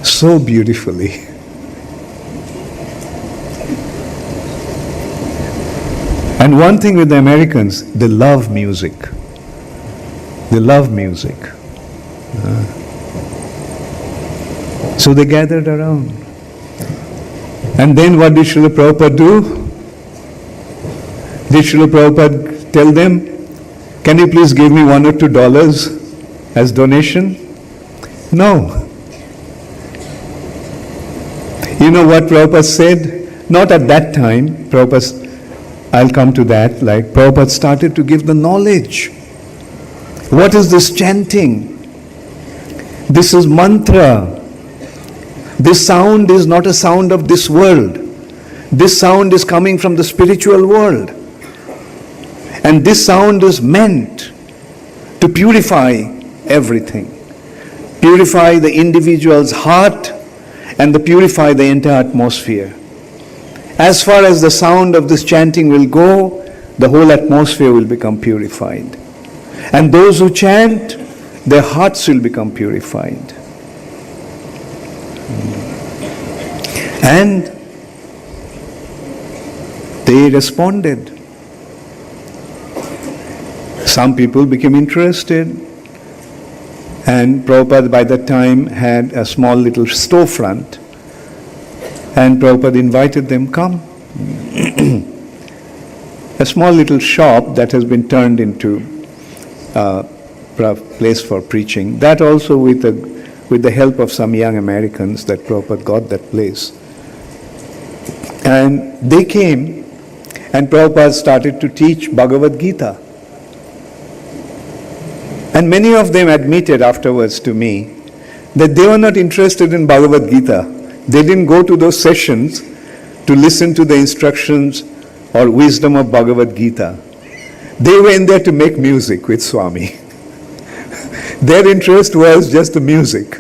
so beautifully. And one thing with the Americans, they love music. They love music. So they gathered around. And then what did Srila Prabhupada do? Did Srila Prabhupada tell them, can you please give me $1 or $2 as donation? No. You know what Prabhupada said? Not at that time. Prabhupada, I'll come to that. Like Prabhupada started to give the knowledge. What is this chanting? This is mantra. This sound is not a sound of this world. This sound is coming from the spiritual world. And this sound is meant to purify everything. Purify the individual's heart and to purify the entire atmosphere. As far as the sound of this chanting will go, the whole atmosphere will become purified. And those who chant, their hearts will become purified. And they responded. Some people became interested, and Prabhupada by that time had a small little storefront, and Prabhupada invited them, come. A small little shop that has been turned into a place for preaching. That also with the help of some young Americans that Prabhupada got that place. And they came, and Prabhupada started to teach Bhagavad Gita. And many of them admitted afterwards to me that they were not interested in Bhagavad Gita. They didn't go to those sessions to listen to the instructions or wisdom of Bhagavad Gita. They went there to make music with Swami. Their interest was just the music.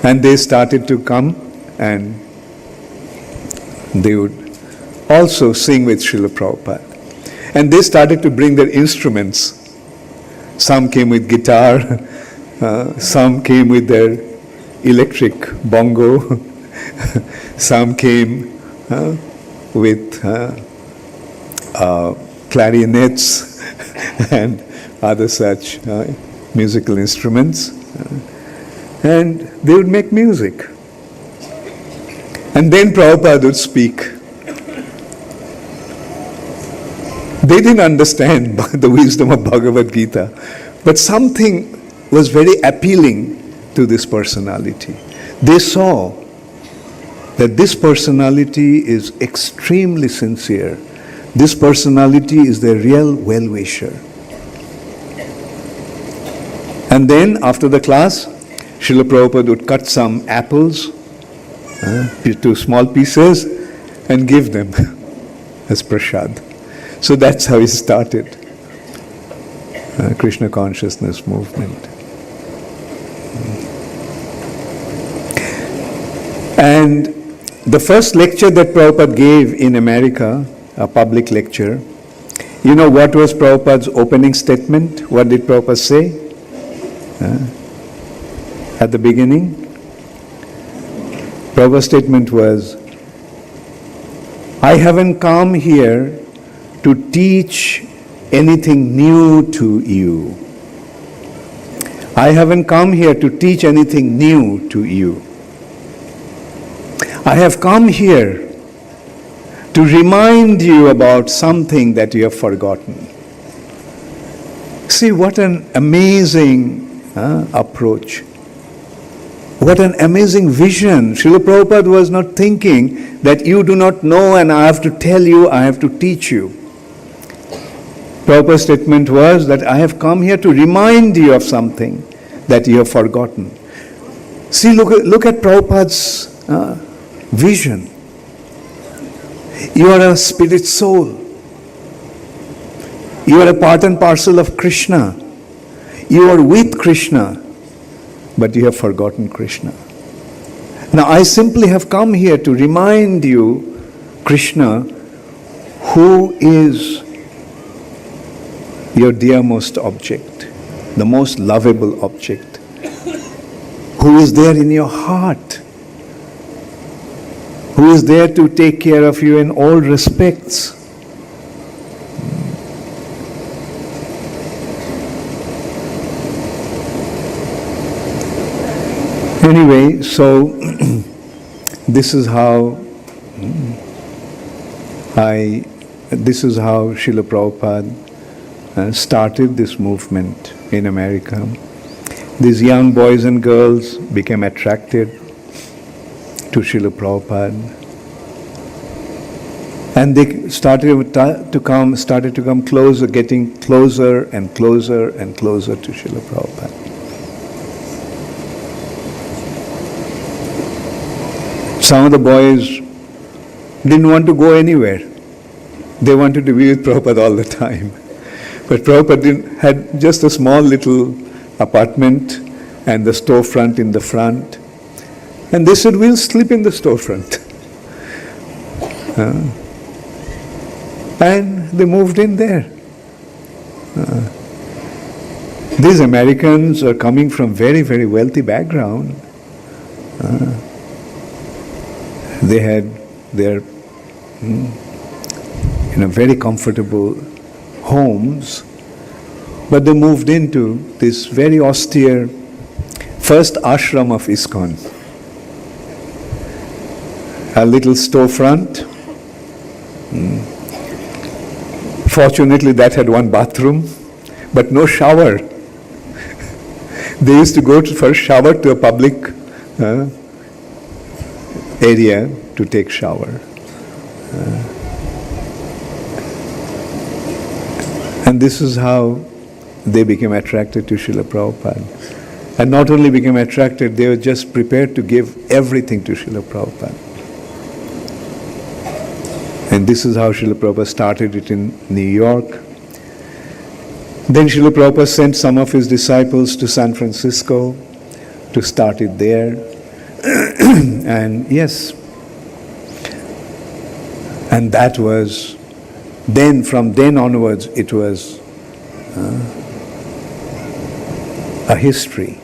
And they started to come and they would also sing with Srila Prabhupada. And they started to bring their instruments. Some came with guitar, some came with their electric bongo, some came with clarinets and other such musical instruments. And they would make music. And then Prabhupada would speak. They didn't understand the wisdom of Bhagavad Gita, but something was very appealing to this personality. They saw that this personality is extremely sincere. This personality is their real well-wisher. And then after the class, Srila Prabhupada would cut some apples to small pieces and give them as prasad. So that's how it started, Krishna consciousness movement. And the first lecture that Prabhupada gave in America, a public lecture, you know what was Prabhupada's opening statement? What did Prabhupada say at the beginning? Prabhupada's statement was, I haven't come here to teach anything new to you. I haven't come here to teach anything new to you. I have come here to remind you about something that you have forgotten. See what an amazing approach. What an amazing vision. Srila Prabhupada was not thinking that you do not know and I have to tell you, I have to teach you. Prabhupada's statement was that I have come here to remind you of something that you have forgotten. See, look at Prabhupada's vision. You are a spirit soul. You are a part and parcel of Krishna. You are with Krishna, but you have forgotten Krishna. Now, I simply have come here to remind you, Krishna, who is your dearmost object, the most lovable object, who is there in your heart, who is there to take care of you in all respects. Anyway, so this is how Srila Prabhupada started this movement in America. These young boys and girls became attracted to Srila Prabhupada, and they started to come closer, getting closer and closer and closer to Srila Prabhupada. Some of the boys didn't want to go anywhere. They wanted to be with Prabhupada all the time. But Prabhupada had just a small little apartment and the storefront in the front. And they said, we'll sleep in the storefront. And they moved in there. These Americans are coming from very, very wealthy background. They had their very comfortable homes, but they moved into this very austere first ashram of ISKCON. A little storefront. Fortunately, that had one bathroom, but no shower. They used to go for a shower to a public area to take shower. And this is how they became attracted to Srila Prabhupada. And not only became attracted, they were just prepared to give everything to Srila Prabhupada. And this is how Srila Prabhupada started it in New York. Then Srila Prabhupada sent some of his disciples to San Francisco to start it there. And yes, and that was, then from then onwards it was a history.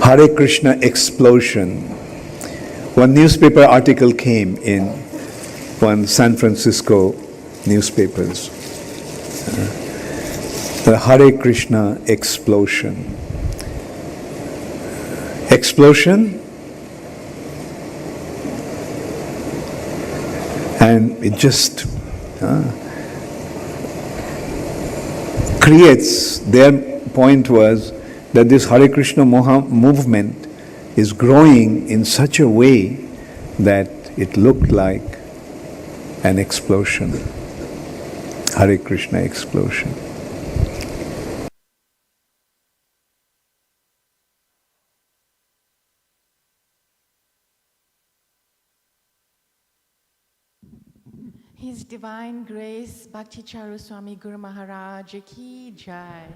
Hare Krishna explosion. One newspaper article came in one San Francisco newspapers. The Hare Krishna explosion. Explosion, and it just creates, their point was that this Hare Krishna movement is growing in such a way that it looked like an explosion. Hare Krishna explosion. His Divine Grace Bhakti Charu Swami Guru Maharaj Ki Jai.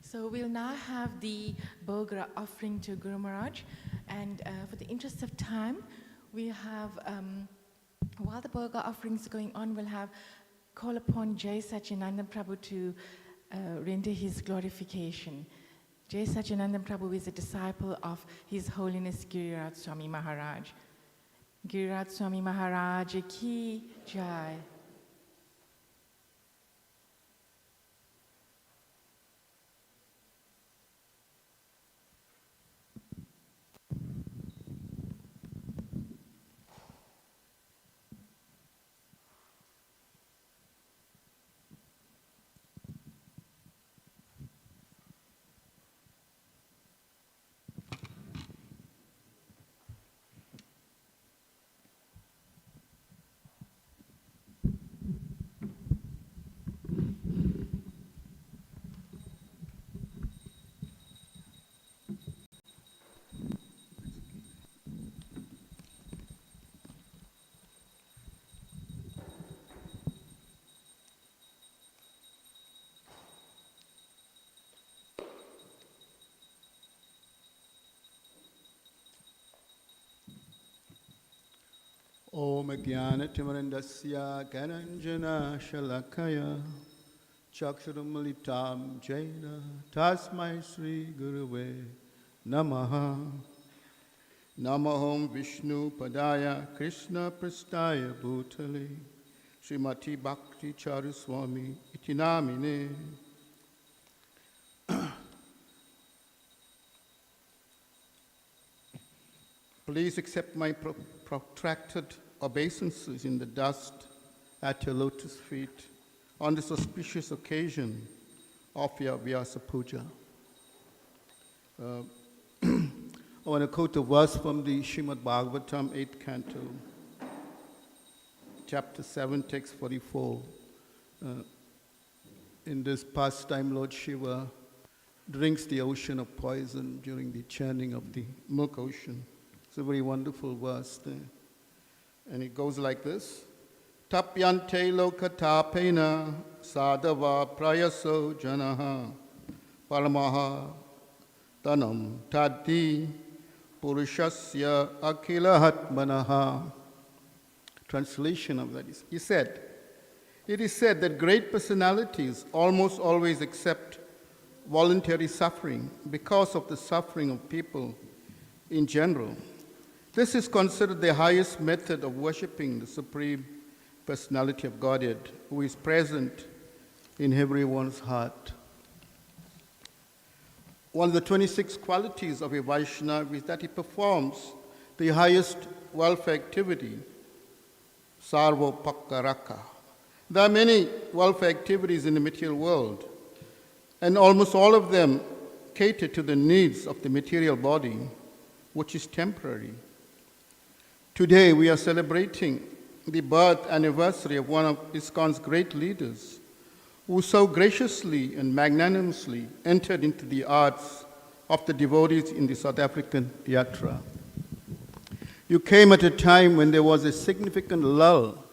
So we'll now have the Bogra offering to Guru Maharaj, and for the interest of time, we have, while the Bogra offering is going on, we'll have call upon Jai Satyananda Prabhu to render his glorification. Jai Satyananda Prabhu is a disciple of His Holiness Giriraj Swami Maharaj. Giriraj Swami Maharaj Ki Jai. Om Jnanatimrandasya Karanjana Shalakaya Chakshurumalitam Jaina Tasmai Sri Guruve Namaha. Namahom Vishnu Padaya Krishna Prastaya Bhutale Srimati Bhakti Charuswami Itinamine. Please accept my protracted obeisances in the dust at your lotus feet on this auspicious occasion of your Vyasa Puja. I want to quote a verse from the Srimad Bhagavatam, 8th canto, chapter 7, text 44. In this pastime, Lord Shiva drinks the ocean of poison during the churning of the milk ocean. It's a very wonderful verse there. And it goes like this. Tapyante lokatapena sadava prayaso janaha paramaha tanam taddi purushasya akhilahatmanaha. Translation of that is, he said, it is said that great personalities almost always accept voluntary suffering because of the suffering of people in general. This is considered the highest method of worshipping the Supreme Personality of Godhead, who is present in everyone's heart. One of the 26 qualities of a Vaishnava is that he performs the highest welfare activity, sarvopakkaraka. There are many welfare activities in the material world, and almost all of them cater to the needs of the material body, which is temporary. Today we are celebrating the birth anniversary of one of ISKCON's great leaders, who so graciously and magnanimously entered into the arts of the devotees in the South African yatra. You came at a time when there was a significant lull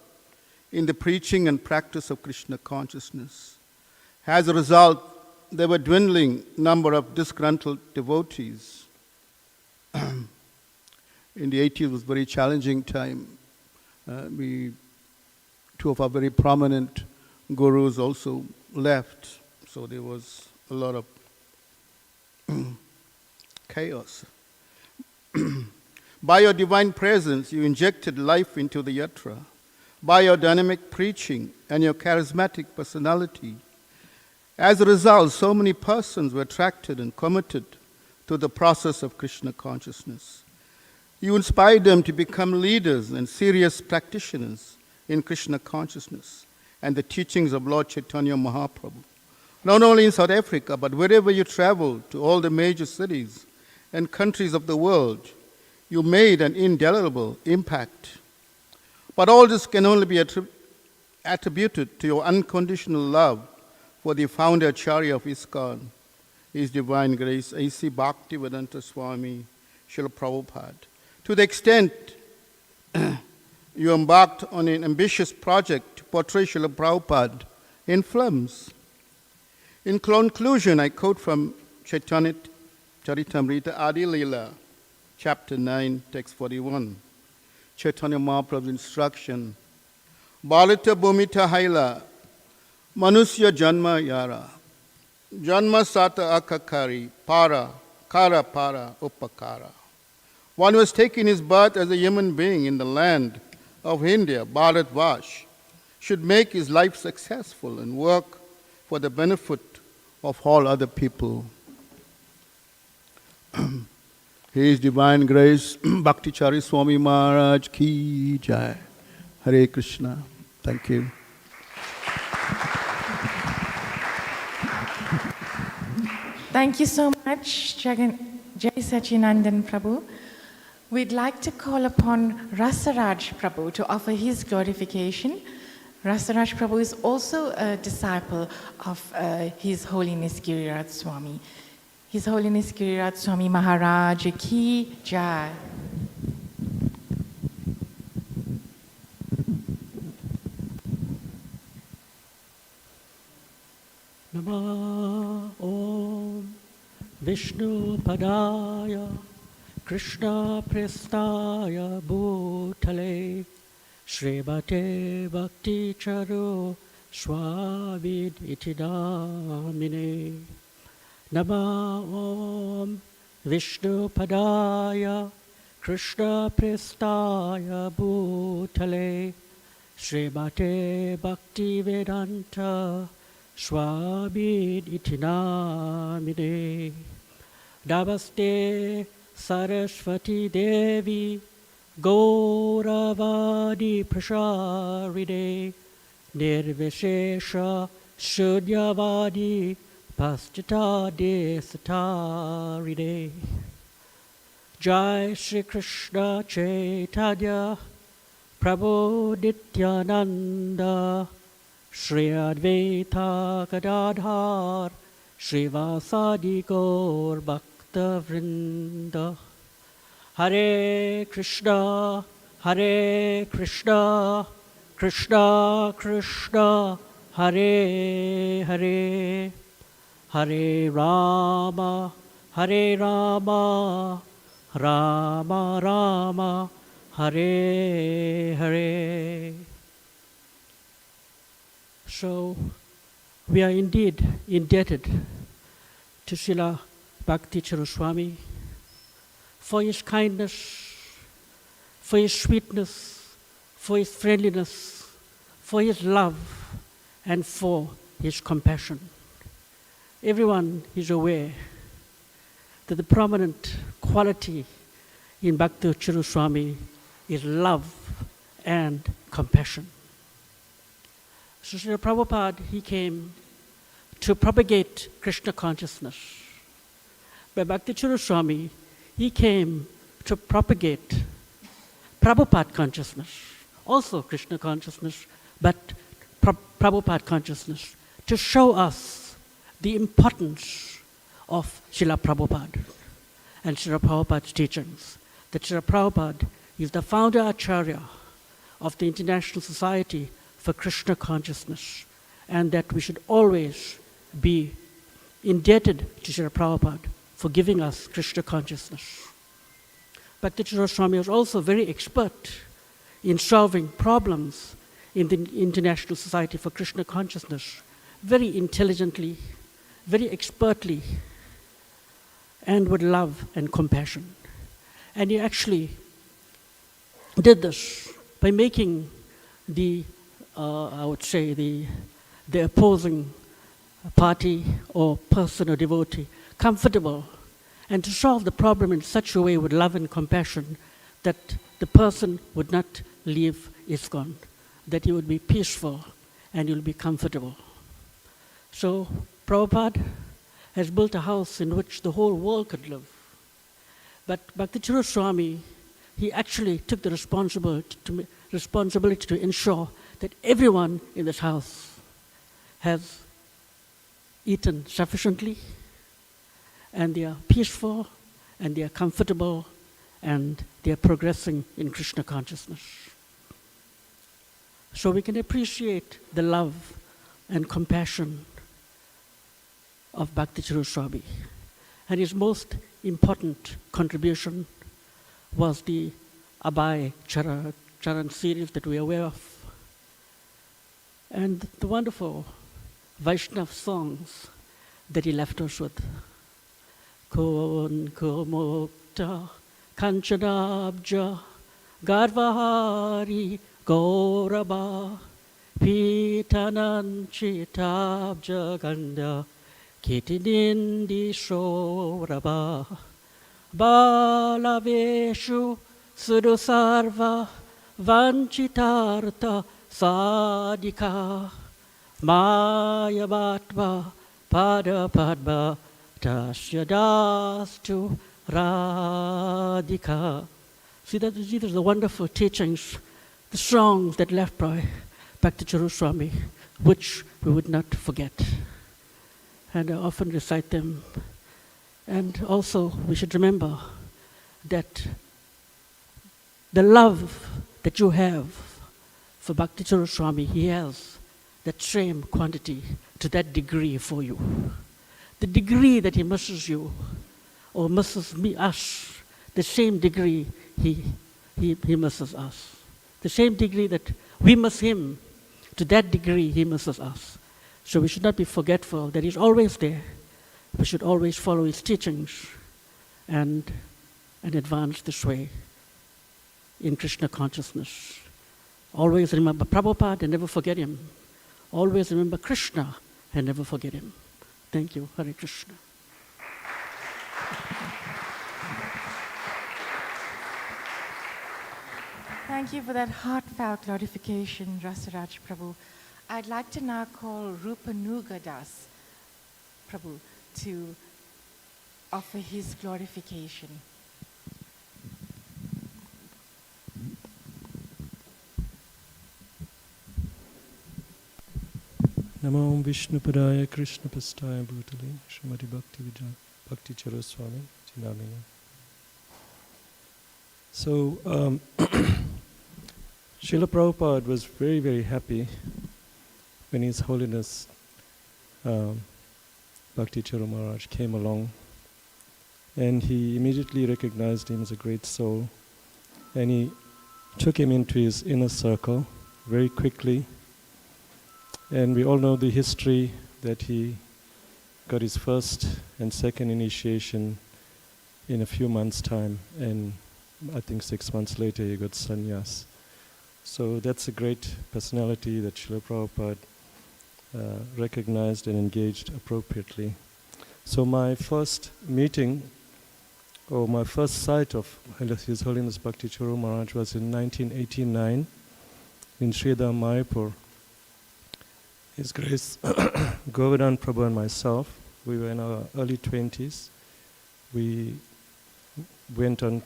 in the preaching and practice of Krishna consciousness. As a result, there were dwindling number of disgruntled devotees. In the 80s was a very challenging time. Two of our very prominent gurus also left, so there was a lot of chaos. By your divine presence, you injected life into the yatra. By your dynamic preaching and your charismatic personality, as a result, so many persons were attracted and committed to the process of Krishna consciousness. You inspired them to become leaders and serious practitioners in Krishna consciousness and the teachings of Lord Chaitanya Mahaprabhu. Not only in South Africa, but wherever you traveled to all the major cities and countries of the world, you made an indelible impact. But all this can only be attributed to your unconditional love for the founder Acharya of ISKCON, His Divine Grace, A.C. Bhaktivedanta Swami Srila Prabhupada. To the extent you embarked on an ambitious project to portray Srila Prabhupada in films. In conclusion, I quote from Chaitanya Charitamrita Adi Leela, chapter 9, text 41. Chaitanya Mahaprabhu's instruction, Bharata Bhumita Haila, Manusya Janma Yara, Janma Sata Akakari, Para, Kara Para, Upakara. One who has taken his birth as a human being in the land of India, Bharatvash, should make his life successful and work for the benefit of all other people. His Divine Grace, Bhakti Chari Swami Maharaj Ki Jai. Hare Krishna. Thank you. Thank you so much, Jai Sachinandan Prabhu. We'd like to call upon Rasaraj Prabhu to offer his glorification. Rasaraj Prabhu is also a disciple of His Holiness Giriraj Swami. His Holiness Giriraj Swami Maharaj Ki Jai. Nama Om Vishnu Padaya Krishna Prestaya Bhutale Srimate Bhakti Charu Swami Iti Namine Nama Om Vishnu Padaya Krishna Prestaya Bhutale Srimate Bhakti Vedanta Swami Iti Namine Namaste Saraswati Devi Gauravadi Prasharide Nirvishesha Shunyavadi Paschata Desataride Jai Shri Krishna Chaitanya Prabhu Nityananda Shri Advaita Gadadhar Srivasadi Gaur Bhakta Vrinda Hare Krishna Krishna Krishna Hare Hare Hare Rama Rama Rama Hare Hare. So we are indeed indebted to Srila Bhakti Swami for his kindness, for his sweetness, for his friendliness, for his love, and for his compassion. Everyone is aware that the prominent quality in Bhakti Swami is love and compassion. So Srila Prabhupada, he came to propagate Krishna consciousness. But Bhakti Swami, he came to propagate Prabhupada consciousness, also Krishna consciousness, but Prabhupada consciousness, to show us the importance of Srila Prabhupada and Srila Prabhupada's teachings. That Srila Prabhupada is the founder Acharya of the International Society for Krishna Consciousness, and that we should always be indebted to Srila Prabhupada for giving us Krishna consciousness. Bhakti Swami was also very expert in solving problems in the International Society for Krishna Consciousness, very intelligently, very expertly, and with love and compassion. And he actually did this by making I would say, the opposing party or person or devotee comfortable, and to solve the problem in such a way with love and compassion that the person would not leave ISKCON, that he would be peaceful and he will be comfortable. So Prabhupada has built a house in which the whole world could live. But Bhakti Swami, he actually took the responsibility to ensure that everyone in this house has eaten sufficiently, and they are peaceful, and they are comfortable, and they are progressing in Krishna consciousness. So we can appreciate the love and compassion of Bhakti Swami. And his most important contribution was the Abhay Charan series that we are aware of, and the wonderful Vaishnav songs that he left us with. Kon Mukta Kanchanabja Garvahari Gauraba Pitanan Chitabja Ganda Kitinindi Shoraba Balaveshu Sudusarva Vanchitarta Sadika Maya Bhatva Pada Padma Tashyadastu Radhika. See, these are the wonderful teachings, the songs that left by Bhakti Swami, which we would not forget. And I often recite them. And also, we should remember that the love that you have for Bhakti Swami, he has that same quantity to that degree for you. The degree that he misses you or misses us, the same degree he misses us. the same degree that we miss him, to that degree he misses us. So we should not be forgetful that he's always there. We should always follow his teachings and advance this way in Krishna consciousness. Always remember Prabhupada and never forget him. Always remember Krishna and never forget him. Thank you. Hare Krishna. Thank you for that heartfelt glorification, Rasaraj Prabhu. I'd like to now call Rupanuga Das Prabhu to offer his glorification. Namo Vishnupadaya Krishna Pastaya Bhutale Srimati Bhakti Charaswami Chinamini. So, Srila Prabhupada was very, very happy when His Holiness Bhakti Charu Maharaj came along, and he immediately recognized him as a great soul, and he took him into his inner circle very quickly. And we all know the history that he got his first and second initiation in a few months' time, and I think 6 months later he got sannyas. So that's a great personality that Srila Prabhupada recognized and engaged appropriately. So my first meeting, or my first sight of His Holiness Bhakti Charu Maharaj was in 1989 in Sridham, Mayapur. His Grace Govardhan Prabhu and myself, we were in our early 20s. We went on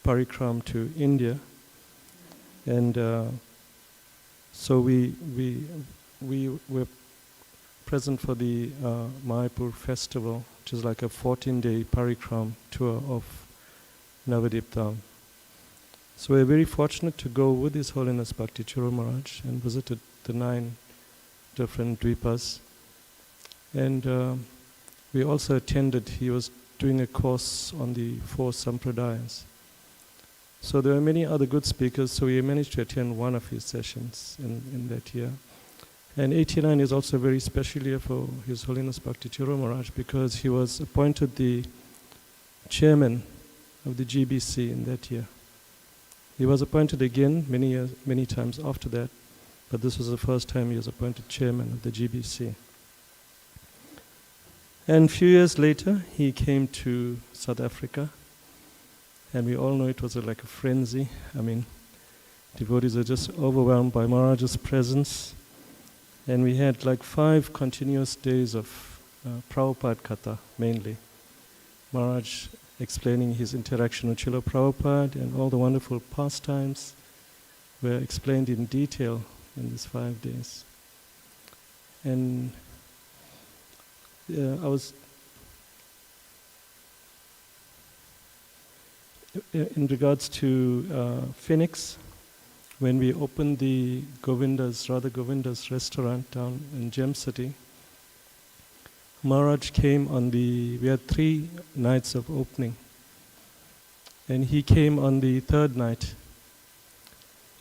parikram to India, and so we were present for the Mayapur festival, which is like a 14-day parikram tour of Navadip Dham. So we were very fortunate to go with His Holiness Bhakti Charu Maharaj and visited the 9 different dvipas. And we also attended, he was doing a course on the 4 sampradayas. So there were many other good speakers, so we managed to attend one of his sessions in that year. And 89 is also a very special year for His Holiness Bhakti Charu Maharaj, because he was appointed the chairman of the GBC in that year. He was appointed again many times after that, but this was the first time he was appointed chairman of the GBC. And a few years later, he came to South Africa, and we all know it was like a frenzy. I mean, devotees are just overwhelmed by Maharaj's presence. And we had like 5 continuous days of Prabhupada Katha, mainly. Maharaj explaining his interaction with Srila Prabhupada, and all the wonderful pastimes were explained in detail in these 5 days. And I was in regards to Phoenix, when we opened the Radha Govinda's restaurant down in Gem City, Maharaj came we had 3 nights of opening, and he came on the 3rd night.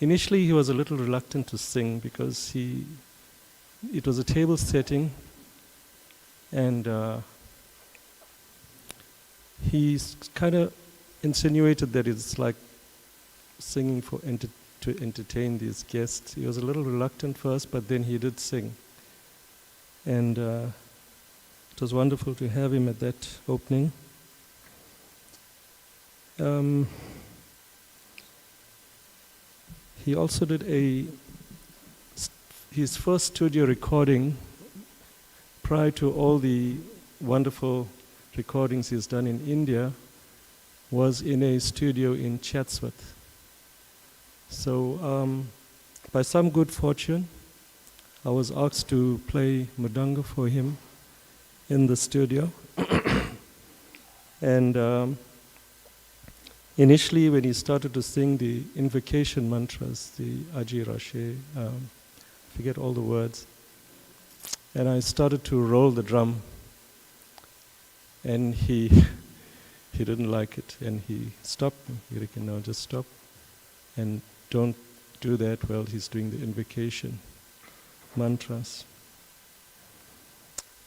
Initially he was a little reluctant to sing because it was a table setting, and he kind of insinuated that it's like singing to entertain these guests. He was a little reluctant first, but then he did sing. And it was wonderful to have him at that opening. He also did his first studio recording prior to all the wonderful recordings he's done in India was in a studio in Chatsworth. So by some good fortune, I was asked to play mridanga for him in the studio. And initially when he started to sing the invocation mantras, the Aji Rashe, forget all the words, and I started to roll the drum, and he didn't like it, and he stopped me. He said, "No, just stop, and don't do that while he's doing the invocation mantras.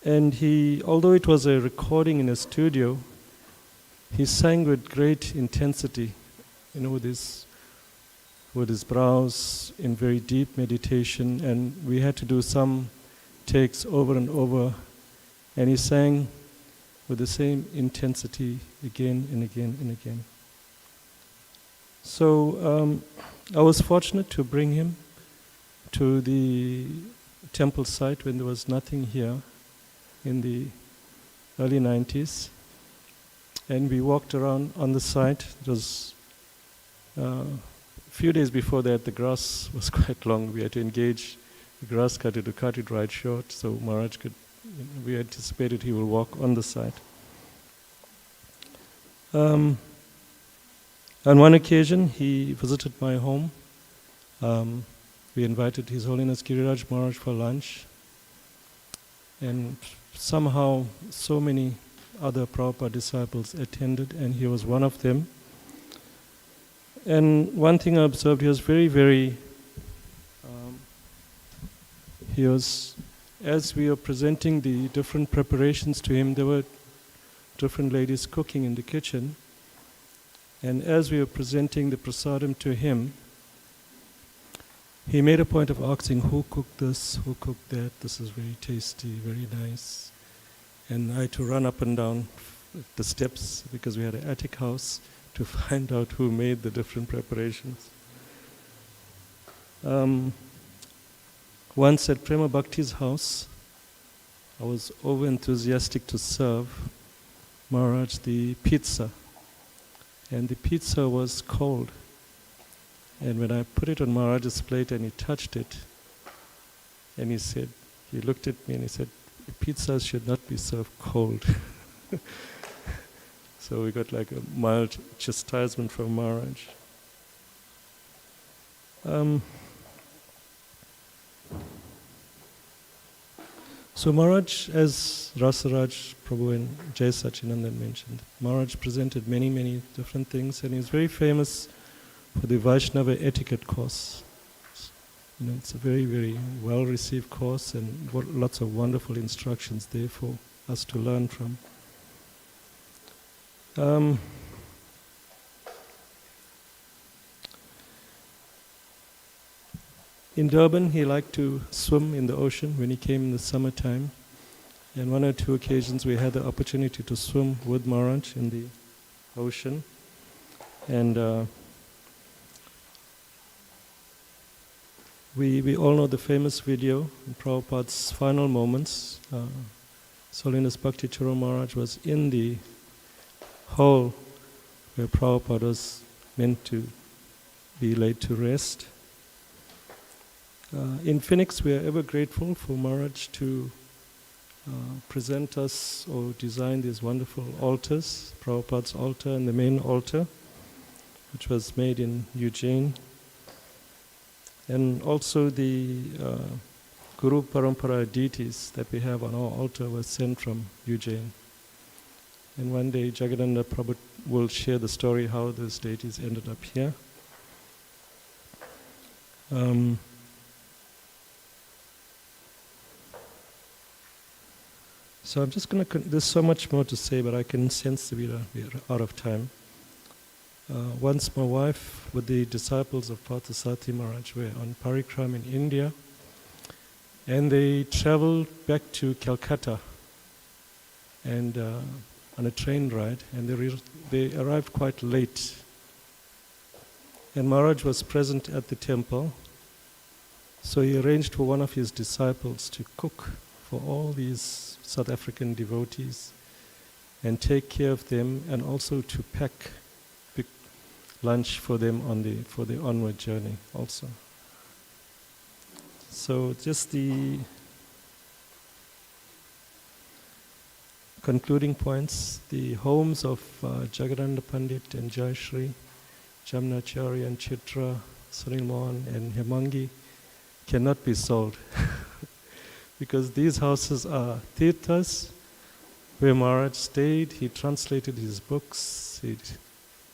And he, although it was a recording in a studio, he sang with great intensity, with his brows in very deep meditation, and we had to do some takes over and over, and he sang with the same intensity again and again and again. So I was fortunate to bring him to the temple site when there was nothing here in the early 90s. And we walked around on the site. It was a few days before that, the grass was quite long. We had to engage the grass cutter to cut it right short so Maharaj could, we anticipated he will walk on the site. On one occasion, he visited my home. We invited His Holiness Giriraj Maharaj for lunch. And somehow, so many other Prabhupada disciples attended, and he was one of them. And one thing I observed, he was very, very, as we were presenting the different preparations to him, there were different ladies cooking in the kitchen. And as we were presenting the prasadam to him, he made a point of asking, who cooked this, who cooked that, this is very tasty, very nice. And I had to run up and down the steps, because we had an attic house, to find out who made the different preparations. Once at Prema Bhakti's house, I was over enthusiastic to serve Maharaj the pizza. And the pizza was cold. And when I put it on Maharaj's plate and he touched it, and he looked at me and he said, pizzas should not be served cold. So we got like a mild chastisement from Maharaj. So Maharaj, as Rasaraj Prabhu and Jai Sachinandan mentioned, Maharaj presented many, many different things, and he's very famous for the Vaishnava etiquette course. It's a very, very well-received course, and lots of wonderful instructions there for us to learn from. In Durban, he liked to swim in the ocean when he came in the summertime. And one or two occasions we had the opportunity to swim with Maharaj in the ocean. And we all know the famous video in Prabhupada's final moments. His Holiness Bhakti Churu Maharaj was in the hall where Prabhupada was meant to be laid to rest. In Phoenix, we are ever grateful for Maharaj to present us or design these wonderful altars, Prabhupada's altar and the main altar, which was made in Eugene. And also the Guru Parampara deities that we have on our altar were sent from Eugene. And one day Jagannath Prabhu will share the story how those deities ended up here. So I'm just going to, there's so much more to say, but I can sense that we're out of time. Once my wife with the disciples of Parthasarathi Maharaj were on parikram in India, and they traveled back to Calcutta and on a train ride, and they arrived quite late. And Maharaj was present at the temple, so he arranged for one of his disciples to cook for all these South African devotees and take care of them, and also to pack big lunch for them for the onward journey also. So just the concluding points, the homes of Jagannath Pandit and Jayashri, Jamnacharya and Chitra, Sunil Mohan and Hemangi cannot be sold. Because these houses are tirthas where Maharaj stayed. He translated his books, he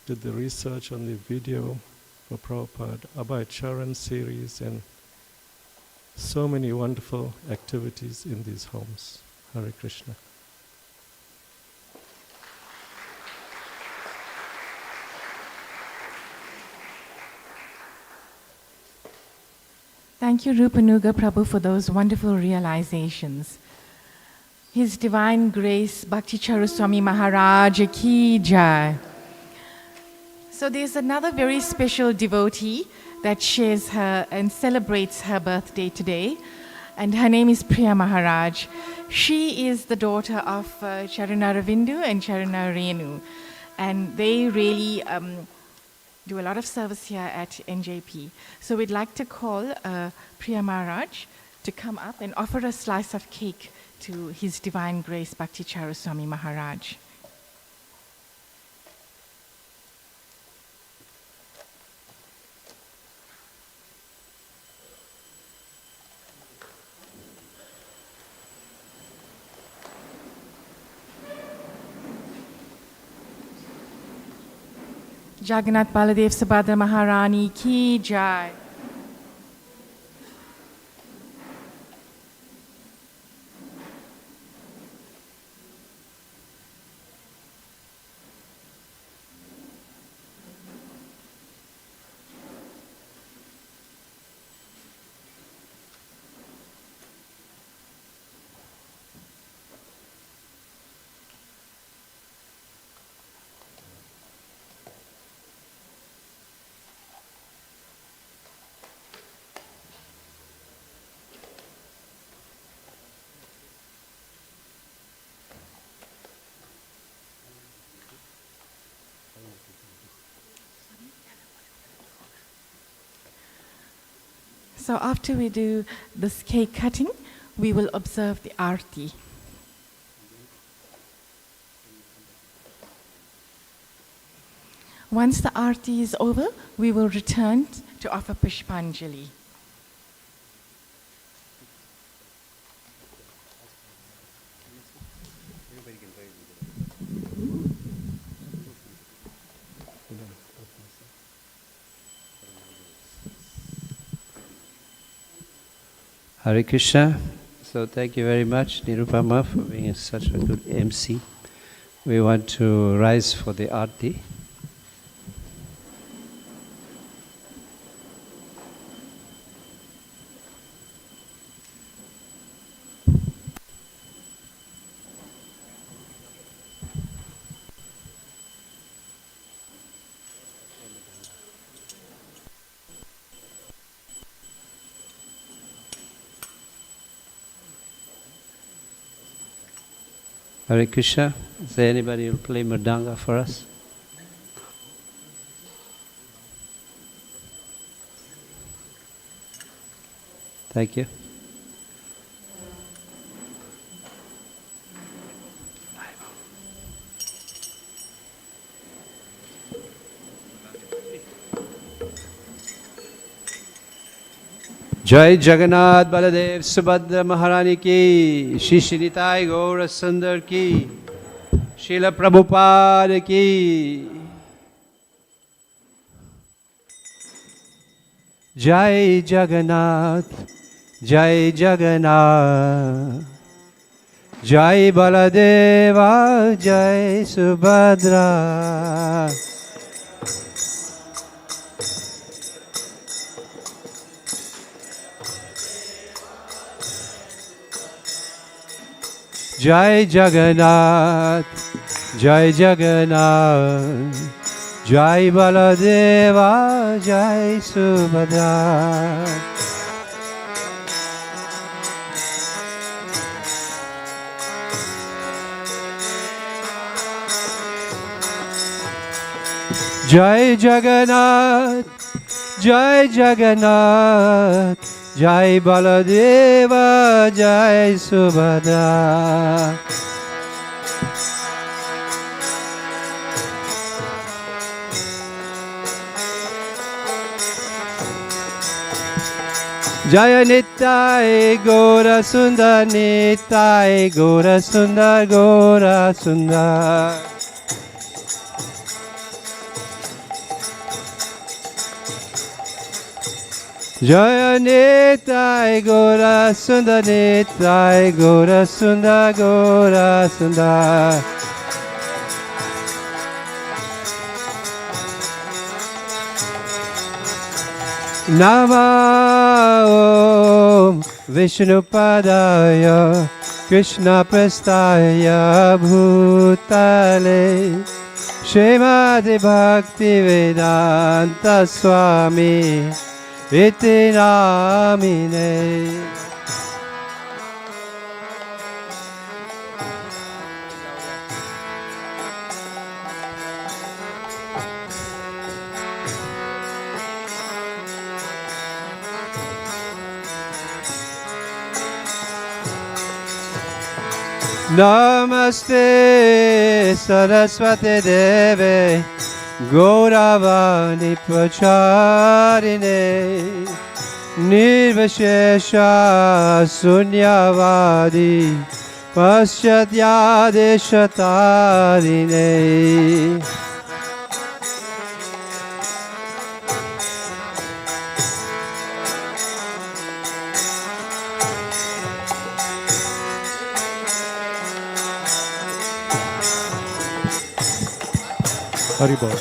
did the research on the video, for Prabhupada, Abhay Charan series, and so many wonderful activities in these homes. Hare Krishna. Thank you, Rupanuga Prabhu, for those wonderful realizations. His Divine Grace Bhakti Charuswami Maharaj Ki Jai. So there's another very special devotee that shares her and celebrates her birthday today, and her name is Priya Maharaj. She is the daughter of Charana Ravindu and Charana Renu, and they really do a lot of service here at NJP. So we'd like to call Priya Maharaj to come up and offer a slice of cake to His Divine Grace Bhakti Charuswami Maharaj. Jagannath Baladev Subhadra Maharani Ki Jai. So after we do this cake cutting, we will observe the Aarti. Once the Aarti is over, we will return to offer Pushpanjali. Hare Krishna. So thank you very much, Nirupama, for being such a good MC. We want to rise for the Aarti. Hare Krishna. Is there anybody who will play Mridanga for us? Thank you. Jai Jagannath Baladev Subhadra Maharani ki, Shri Nitai Gaura Sundar ki, Srila Prabhupada ki. Jai Jagannath, Jai Jagannath, Jai Baladeva, Jai Subhadra. Jai Jagannath, Jai Jagannath, Jai Baladeva, Jai Subhadra. Jai Jagannath, Jai Jagannath, Jai Baladeva, Jai Subhadra. Jaya Nitai Gaura Sundar, Nitai Gaura Sundar, Gaura Sundar. Jaya Nitai Gora Sundar Nitai Gora Sundar Gora Sundar. Nama Om Vishnupadaya Krishna Prestaya Bhutale Srimati Bhakti Vedanta Swami Iti Namine. Namaste Saraswati Deve Gauravani Pracharine Nirvashesha Sunyavadi Paschadhyadeshatarine. Haribol.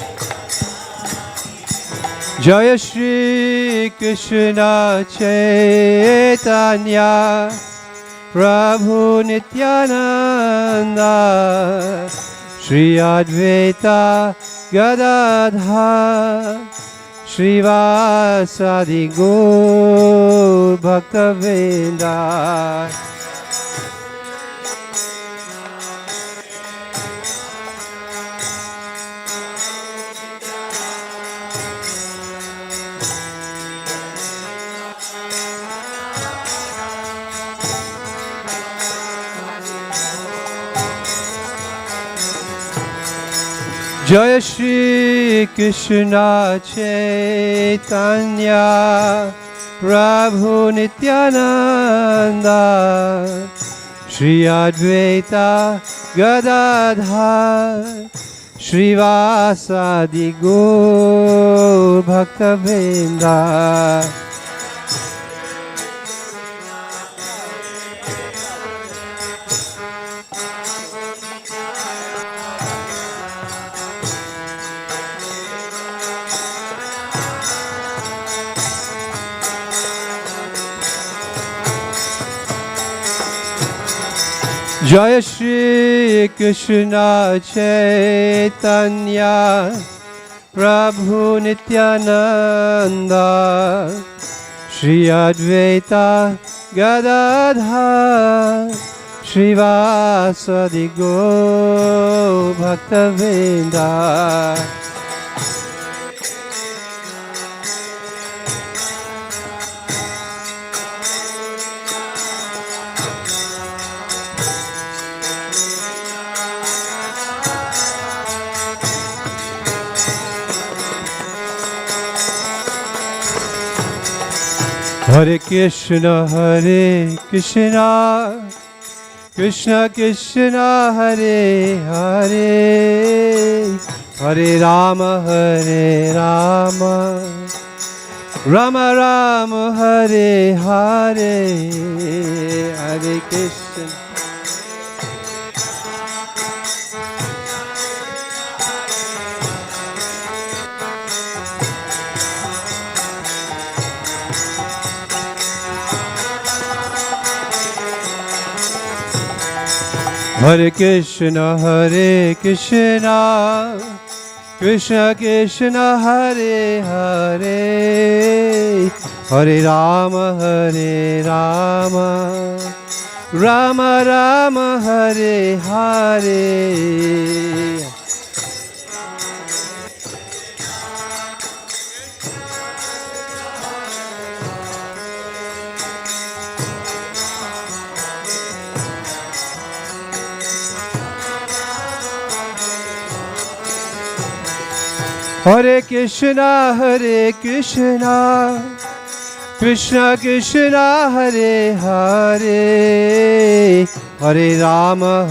Jaya Shri Krishna Chaitanya Prabhu Nityananda Shri Advaita Gadadha Srivasadi Gaur Bhaktavinda. Jaya Shri Krishna Chaitanya Prabhu Nityananda Shri Advaita Gadadha Srivasadi Gaur Bhaktavinda. Jaya Shri Krishna Chaitanya Prabhu Nityananda Shri Advaita Gadadha Srivasadi Gaur Bhaktavinda. Hare Krishna, Krishna Krishna, Hare Hare, Hare Rama, Rama Rama, Hare Hare, Hare Krishna. Hare Krishna, Krishna Krishna, Hare Hare, Hare Rama, Rama Rama, Hare Hare. Hare Krishna, Krishna Krishna, Hare Hare, Hare Rama,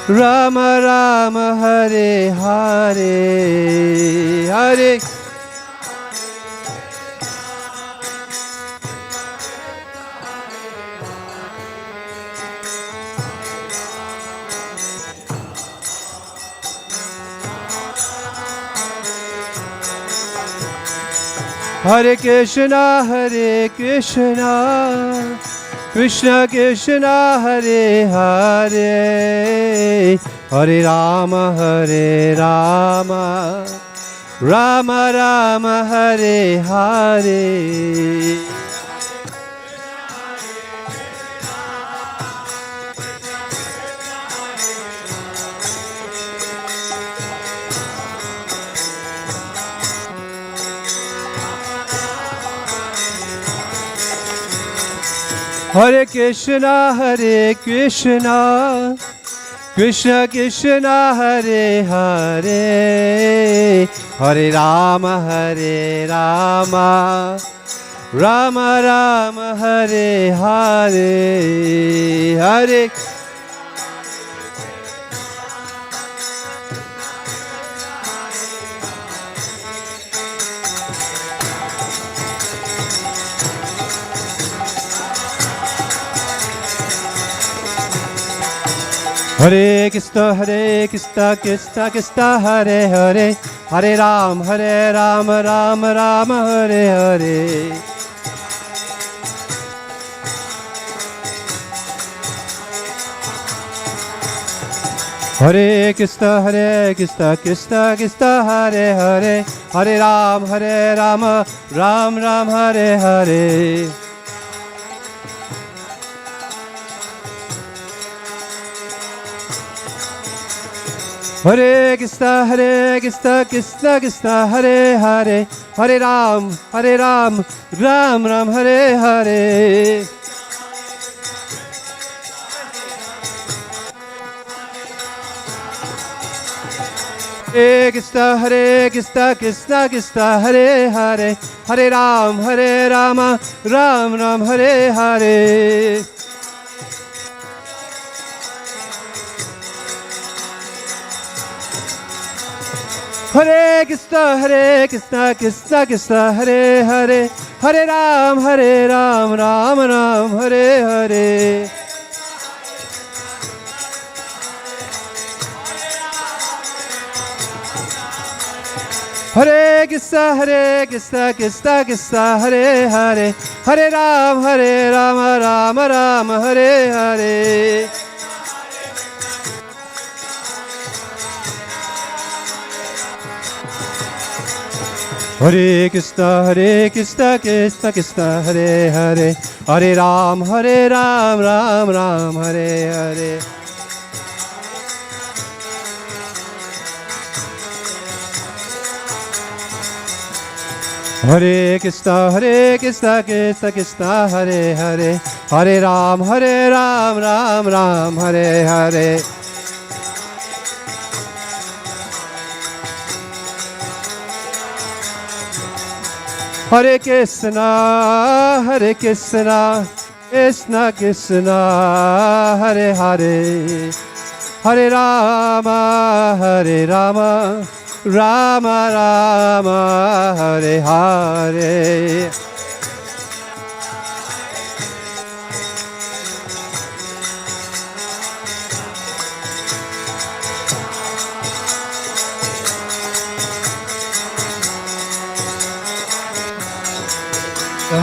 Rama Rama, Hare Hare, Hare. Hare Krishna, Krishna Krishna, Hare Hare, Hare Rama, Rama Rama, Hare Hare. Hare Krishna, Krishna Krishna, Hare Hare, Hare Rama, Rama Rama, Hare Hare, Hare. Hare Krishna, Krishna Krishna, Hare Hare, Hare Ram, Ram Ram, Hare Hare. Hare Krishna, Krishna Krishna, Hare Hare, Hare Ram, Ram Ram, Hare Hare. Hare Krishna, Krishna Krishna, Hare Hare, Hare Ram, Ram Ram, Hare Hare. Hare Krishna, Krishna, Hare Hare, Hare Ram, Ram Ram, Hare Hare. Hare Krishna, Krishna, Hare Hare, Hare Ram, Ram Ram, Hare Hare. Hare Krishna, Krishna, Hare Hare, Hare Ram, Ram Ram, Hare Hare. Hare Krishna, Krishna, Hare Hare, Hare Ram, Ram Ram, Hare Hare. Hare Krishna, Krishna, Hare Hare, Hare Ram, Ram Ram, Hare Hare. Hare Krishna, Krishna Krishna, Hare Hare, Hare Rama, Rama Rama, Hare Hare.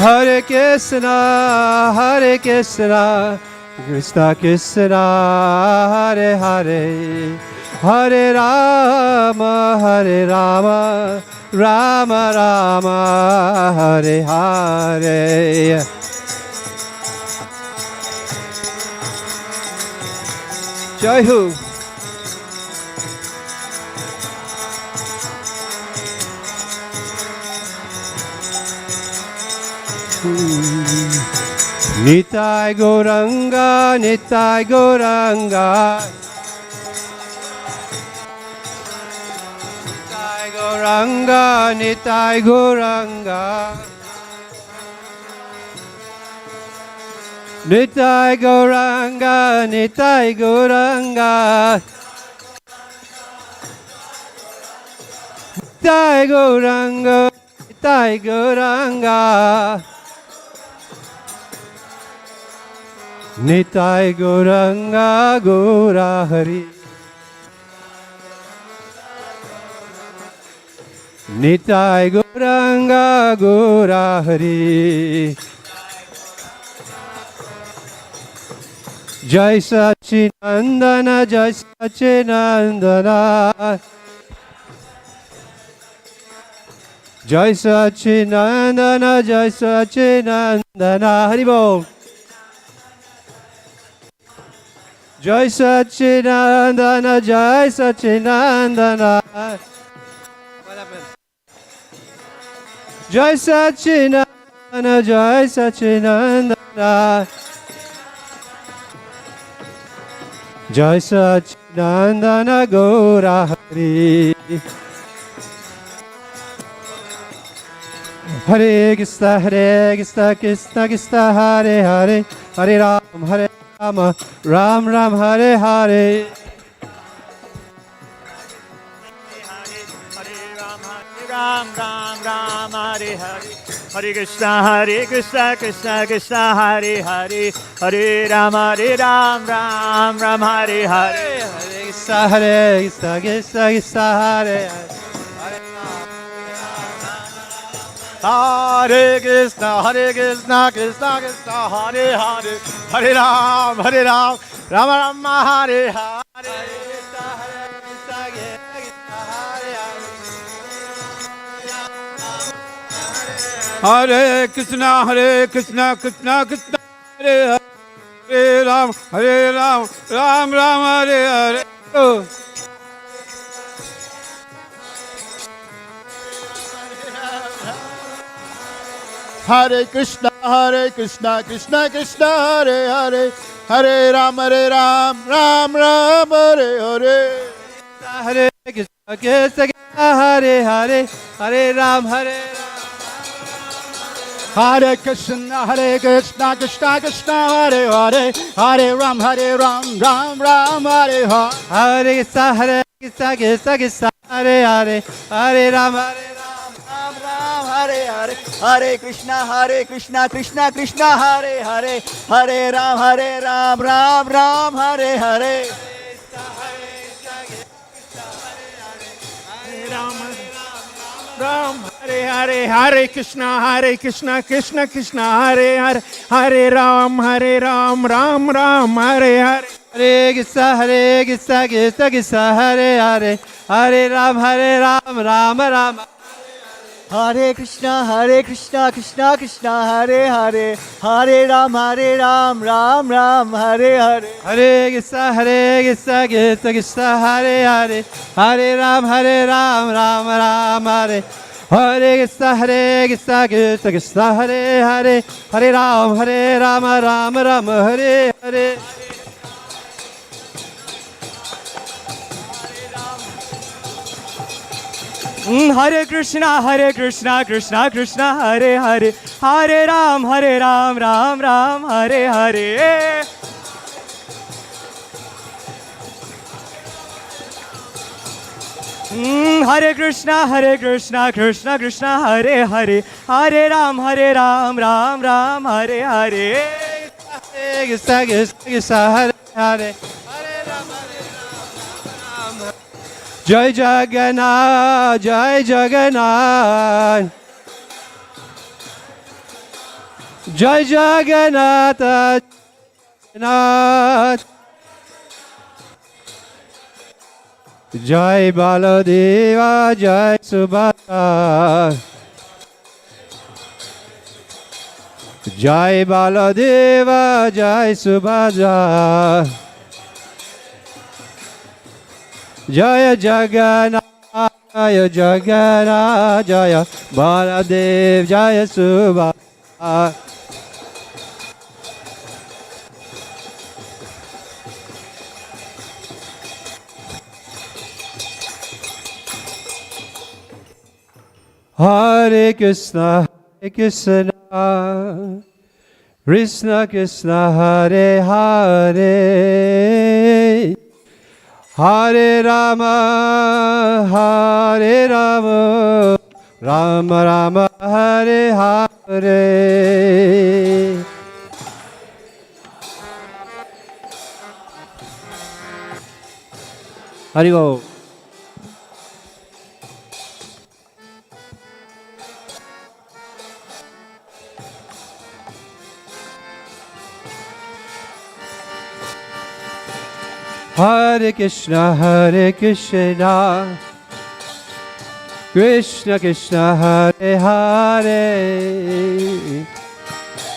Hare Krishna, Krishna Krishna, Hare Hare, Hare Rama, Rama Rama, Hare Hare. Jai Ho. Nitai Gauranga, Nitai Gauranga, Nitai Gauranga, Nitai Gauranga, Nitai Gauranga, Nitai Gauranga, Nitai Gauranga, Nitai Gauranga. Nitai Gauranga, Gaura Hari. Nitai Gauranga Gaura Hari. Jai Sachinandana, Jai Sachinandana. Jai Sachinandana, Jai Sachinandana. Hari Bol. Jai Sachinandana, Jai Sachinandana. What happened? Jai Sachinandana, Jai Sachinandana. Jai Sachinandana Gaura Hari. Hare Krishna, Krishna Krishna, Hare Hare, Hare Rama, Ram Ram, Hare Hare. Ram Ram Ram Hare Hare, Hare Krishna Krishna Krishna Hare Hare, Hare Ram Ram Ram Hare Hare, Hare Krishna Krishna Krishna Hare Hare. Hare Krishna Krishna Krishna Hare Hare, Hare Ram Ram Hare Hare. Hare Krishna Krishna Krishna Hare Hare, Hare Ram Ram Hare Hare. Hare Krishna Krishna Krishna Hare Hare, Hare Ram Ram Hare Hare. Hare Krishna Krishna Hare Hare, Hare Ram Hare Krishna Krishna Krishna Hare Hare, Hare Ram Ram Hare Hare. Hare Krishna Krishna Hare Hare, Hare Ram Hare Hare, Hare Krishna Krishna Hare Hare, Hare Ram Ram Hare Hare. Ram Hare Hare, Hare Krishna Krishna Krishna Hare Hare, Hare Ram Ram Hare Hare. Hare Krishna Krishna Hare Hare, Hare Ram Ram. Hare Krishna Krishna Krishna Hare Hare, Hare Ram Ram Hare Hare. Hare Krishna Krishna Hare Hare, Hare Ram Ram Hare. Hare Krishna Krishna Hare Hare, Hare Ram Ram Hare Hare. Hare Krishna Krishna Hare Hare, Hare Ram Ram Hare Hare. Hare Krishna Krishna Hare Hare, Hare Ram Ram Hare Hare. Hare Krishna Hare Hare, Jai Jagannath, Jai Jagannath. Jai Jagannath, Jagannath. Jai Baladeva, Jai Subhadra. Jai Baladeva, Jai Subhadra. Jaya Jagannath, Jaya Jagannath, Jaya Baladev, Jaya Subhadra. Hare Krishna, Krishna Krishna, Hare Hare. Hare Rama, Rama Rama, Hare Hare. Hari Bol. Hare Krishna, Hare Krishna, Krishna Krishna, Hare Hare,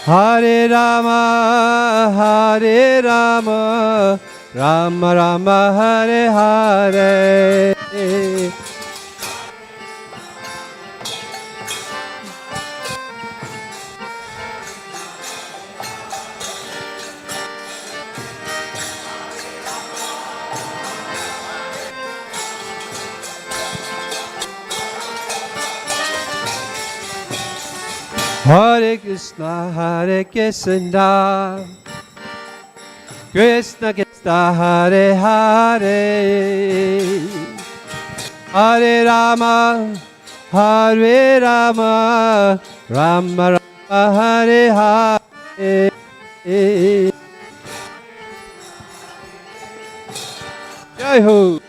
Hare Rama, Hare Rama, Rama Rama, Hare Hare. Hare Krishna, Hare Krishna, Krishna Krishna, Hare Hare, Hare Rama, Hare Rama, Rama Rama, Hare Hare. Jai Ho.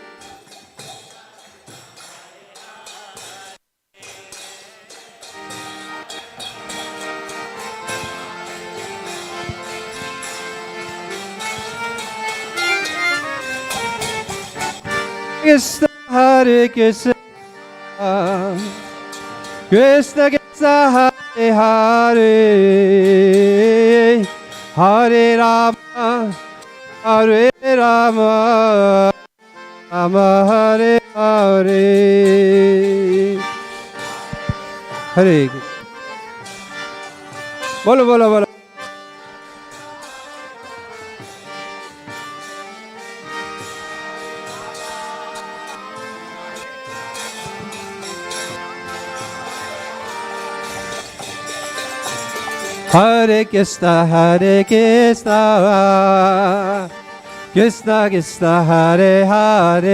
Krishna, Hare Krishna, Krishna Krishna, Hare Hare, Hare Rama, Hare Rama, Rama Hare Hare. Hare Bolo, bolo, bolo. Hare Krishna, Hare Krishna, Krishna Krishna, Hare Hare,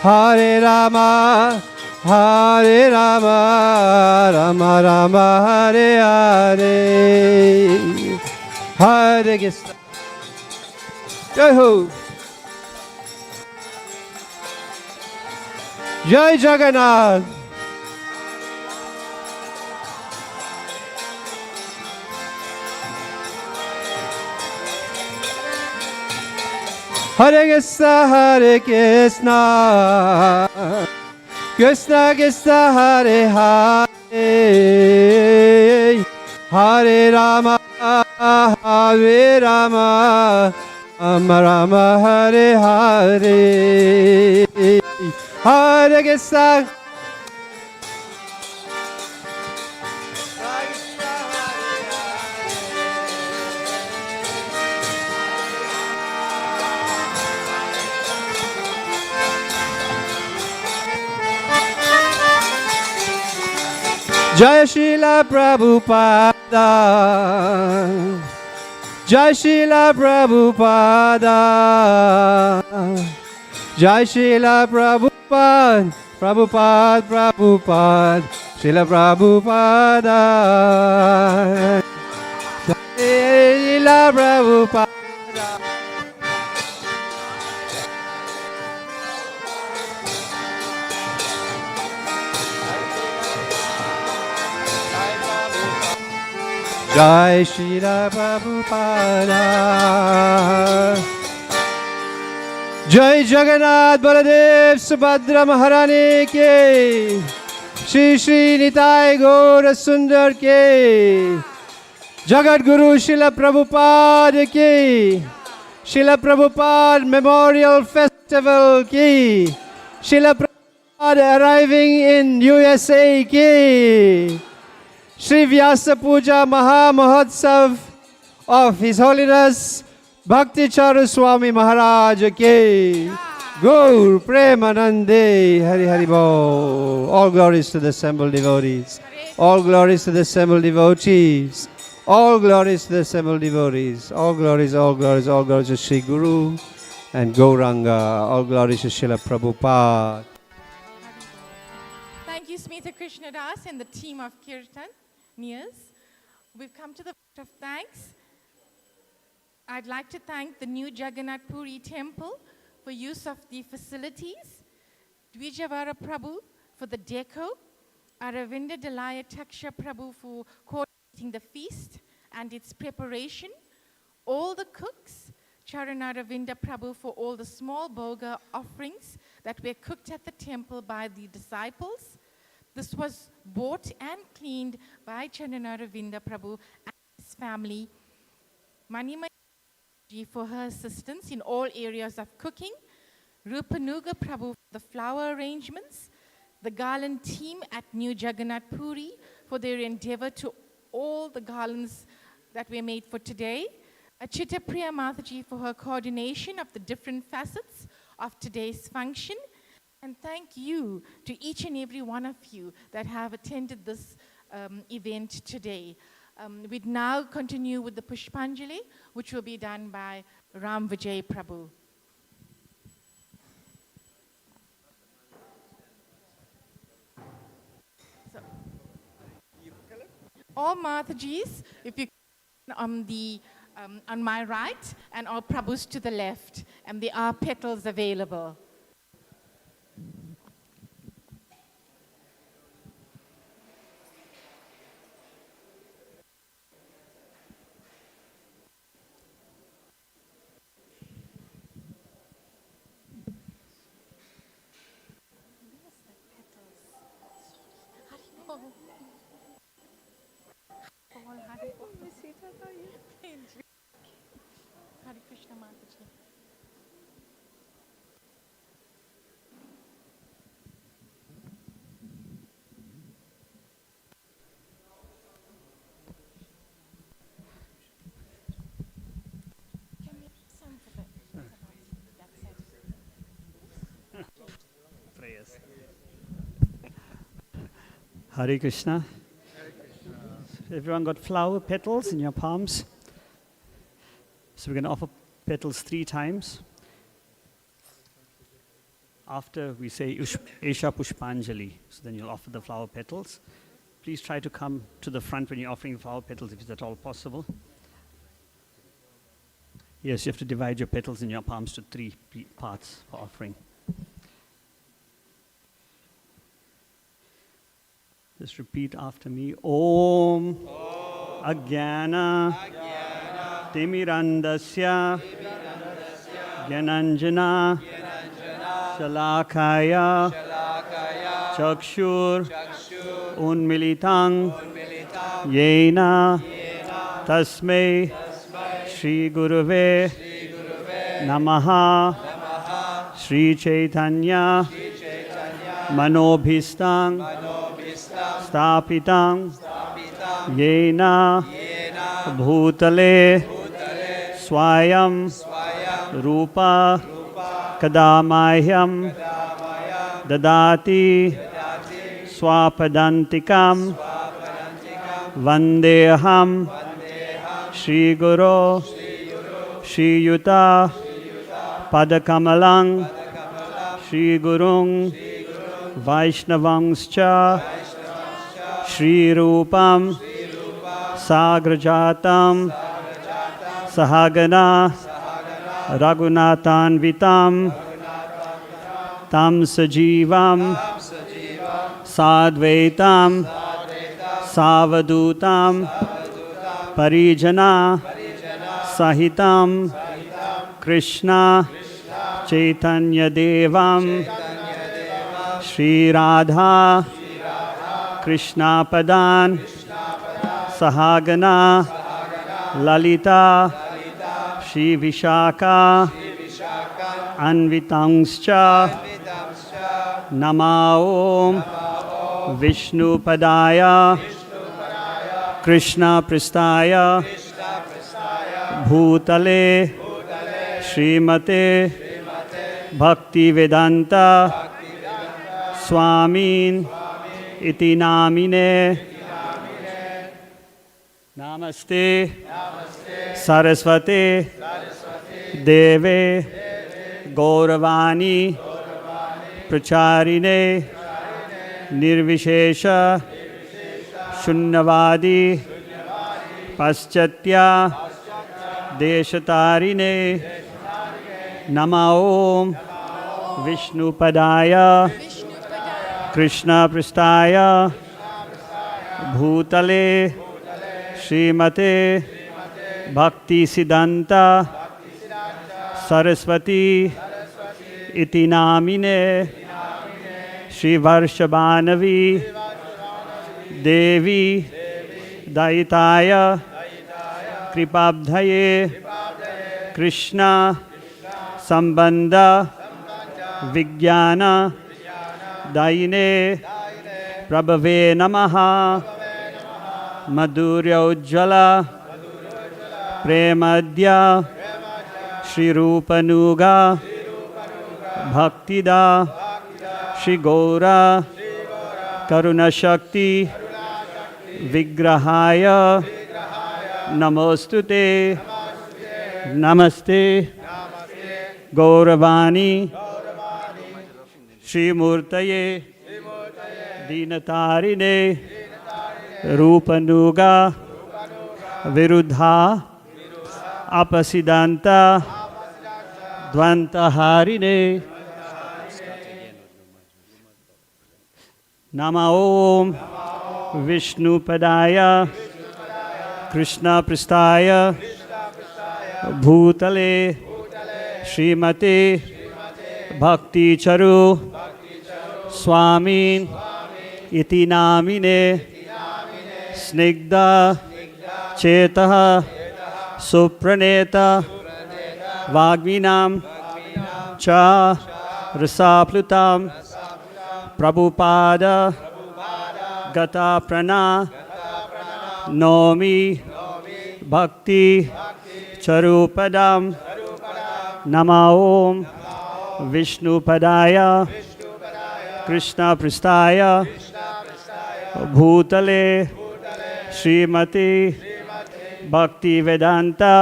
Hare Rama, Hare Rama, Rama Rama, Hare Hare, Hare Krishna. Jai Ho. Jai Jagannath. Hare Krishna, Hare Krishna, Krishna Krishna, Hare Hare, Hare Rama, Hare Rama, Rama Rama, Hare Hare, Hare Krishna. Jai Srila Prabhupada, Jai Srila Prabhupada, Jai Srila Prabhupada, Prabhupada, Prabhupada, Srila Prabhupada, Jai Srila Prabhupada. Jai Srila Prabhupada. Jai Jagannath Baladev Subhadra Maharani ke, Shri Shri Nitai Gaura Sundar ke, Jagat Guru Srila Prabhupada ke, Srila Prabhupada Memorial Festival ke, Srila Prabhupada arriving in USA ke, Shri Vyasa Puja Maha Mahotsav of His Holiness Bhakti Charu Swami Maharaj ke, Gaur Premanande, Hari Hari Bo. All glories to the assembled devotees. All glories to the assembled devotees. All glories to the assembled devotees. All glories, all glories, all glories to Sri Guru and Gauranga. All glories to Srila Prabhupada. Thank you, Smita Krishnadas and the team of Kirtan. We've come to the point of thanks. I'd like to thank the new Jagannath Puri temple for use of the facilities, Dvijavara Prabhu for the deco, Aravinda Dalaya Taksha Prabhu for coordinating the feast and its preparation, all the cooks, Charanaravinda Prabhu for all the small bhoga offerings that were cooked at the temple by the disciples. This was bought and cleaned by Charanaravinda Prabhu and his family. Manima for her assistance in all areas of cooking. Rupanuga Prabhu for the flower arrangements. The garland team at New Jagannath Puri for their endeavor to all the garlands that were made for today. Achita Priya Mataji for her coordination of the different facets of today's function. And thank you to each and every one of you that have attended this event today. We'd now continue with the Pushpanjali, which will be done by Ram Vijay Prabhu. So, all Matajis, if you on my right, and all Prabhus to the left, and there are petals available. Hare Krishna Mataji. Prayers. Hare Krishna. Everyone got flower petals in your palms? So we're going to offer petals 3 times. After we say Esha Pushpanjali, so then you'll offer the flower petals. Please try to come to the front when you're offering flower petals, if it's at all possible. Yes, you have to divide your petals in your palms to 3 parts for offering. Just repeat after me. Om Ajnana Timirandasya Gyananjana Shalakaya Chakshur Unmilitang Yena Tasmei Shri Gurave Namaha Shri Chaitanya Manobhistang Stapitang Yena Bhutale Swayam Rupa Kadamahyam Dadati Swapadantikam Vandeham Shri Guru Shri Yuta Padakamalang Shri Gurung Vaishnavangscha Shri Rupam Sagrajatam Sahagana Raghunathanvitam Tam Sajivam Sadvaitam Savadutam Parijana Sahitam Krishna Chaitanya Devam Shri Radha Krishna Padan Sahagana Lalita Shri Vishaka Anvitangscha Nama Om Vishnu Padaya Krishna Pristaya Bhutale Srimate Bhakti Vedanta Swamin Iti Namine Namaste Saraswate Deve Gauravani Pracharine Nirvishesha Shunyavadi Paschatya Deshatarine Nama Om Vishnu Padaya Krishna Pristaya Bhutale Srimate Bhakti Siddhanta Saraswati इति नामिने श्रीवर्षभानवी देवी दयिताय कृपाब्धये कृष्ण संबंध विज्ञान दायिने प्रभवे नमः मधुर्योज्ज्वल प्रेमद्य श्रीरूपनुगा भक्तिदा श्री गौरा करुणशक्ति विग्रहाय नमोस्तुते नमस्ते गौरवाणी श्रीमूर्तये दीनतारिणे रूपनुगा विरुद्धा अपसिदांता द्वंतहारिणे नमः ओम विष्णुपदाय कृष्णपृष्ठाय भूतले श्रीमते भक्तिचरु स्वामीन इति नामिने स्निग्ध चेतः सुप्रणेता वाग्मीनां च रसाप्लुतां प्रभुपाद गता प्रणा नौमि भक्ति चरुपदां नमः ओम विष्णुपदाय कृष्णपृष्ठाय भूतले श्रीमती भक्तिवेदांता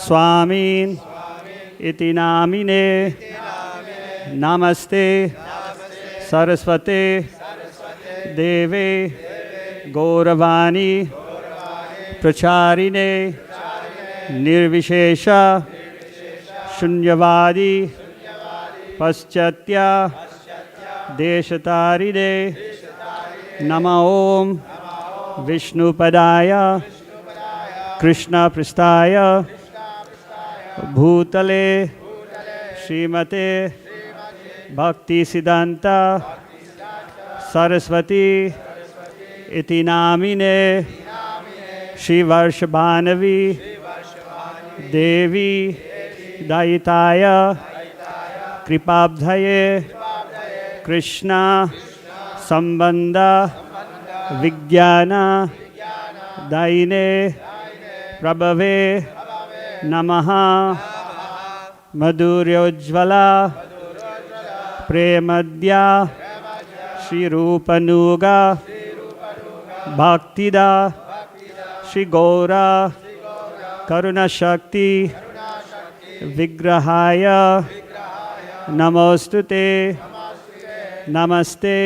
स्वामीन इति नामिने नमस्ते सरस्वते देवे गौरवाणी प्रचारिणे निर्विशेष शून्यवादी पश्चात्य देशतारिणे नमः ओम विष्णुपदाय कृष्णपृष्ठाय भूतले श्रीमते भक्तिसिद्धान्ता सरस्वती इति नामिने श्रीवर्षभानवी देवी दयिताय कृपाब्धये कृष्ण संबंध विज्ञान दायिने प्रभवे नमः मधुर्योज्ज्वल प्रेमद्या श्रीरूपनुगा भक्तिदा श्री गौरा करुणशक्ति विग्रहाय नमोस्तुते नमस्ते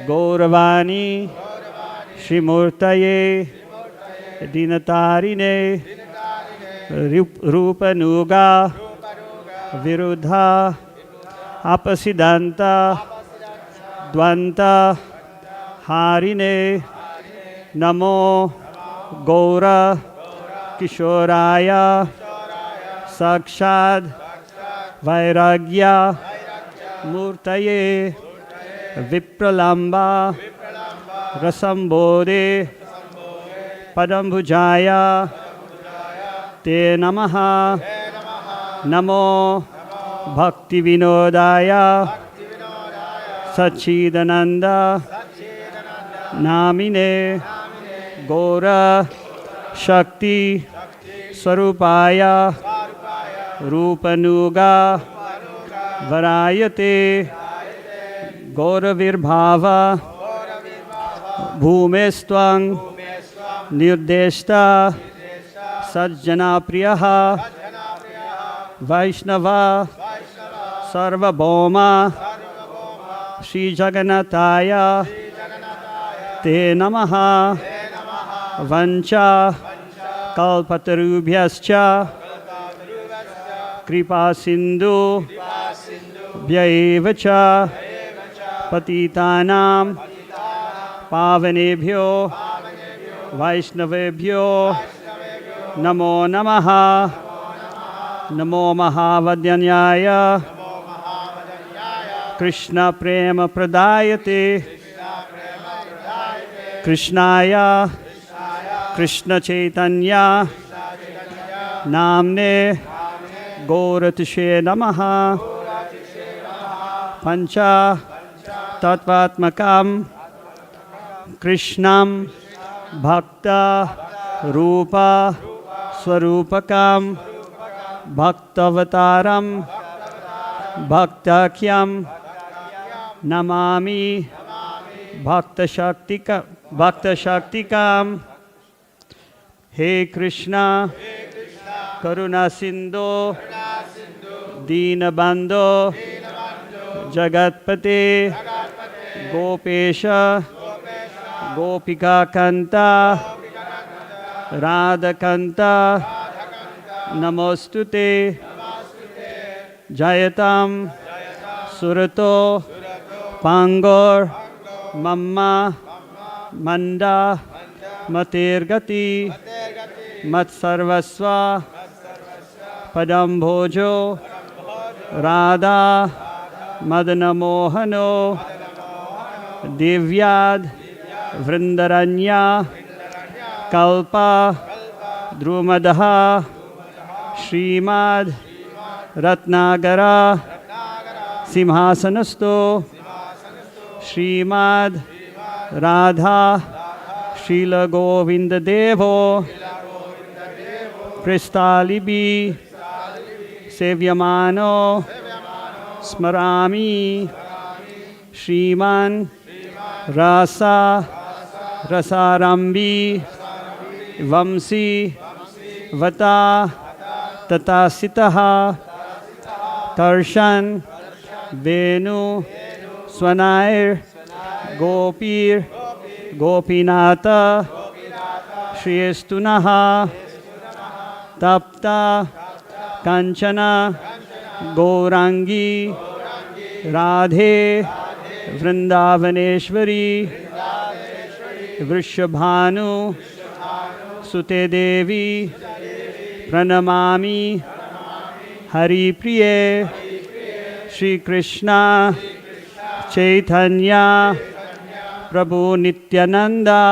गौरवाणी श्रीमूर्तये दीनतारिणे रूपनुगा विरुद्धा अपसिदांता द्वंत हारिणे नमो गौर किशोराय साक्षात् वैराग्य मूर्तये विप्रलंबा रसंबोधे पदंभुजाय ते नमः नमो भक्ति विनोदाय सच्चिदानंद नामिने गौर शक्ति स्वरूपाय रूपनुगा वरायते गौरविर्भाव भूमेस्त्वं निर्देष्टा सज्जनाप्रियः वैष्णव सर्वभौमा श्रीजगन्नाथाय ते नमः वंचा कल्पतरुभ्यश्च कृपा सिंधु व्यैव च पतितानां पावनेभ्यो वैष्णवेभ्यो नमो नमः नमो महावदन्याय कृष्ण प्रेम प्रदायते कृष्णाय कृष्ण चैतन्य नामने गौरतिशे नमः पंच तत्वात्मकं कृष्णं भक्त रूप स्वरूपकं भक्तवतारं भक्तख्यं नमामि भक्तशक्तिकं हे कृष्णा करुणा सिंधु दीनबंधो जगतपते गोपेश गोपिका कांता राधकांता नमोस्तुते जयतां सुरतो पांगोर मम्मा मंदा मतिर्गति मत्सर्वस्व पदम भोजो राधा मदनमोहनो दिव्याद वृंदरण्या कल्पा द्रुमदः श्रीमद् रत्नागरा सिंहासनस्थो श्रीमद् राधा शील गोविंद देवो क्रिस्तालिबी सेव्यमानो स्मरामि श्रीमान रासा रसारंबी वंशी वता तथासितः कर्षण वेणु स्वनायर गोपीर गोपीनाथ श्रीस्तुनः तप्ता कांचन गौरांगी राधे वृंदावनेश्वरी वृषभानु सुते देवी प्रणमामि हरिप्रिये श्री कृष्णा चैतन्य प्रभु नित्यानंदा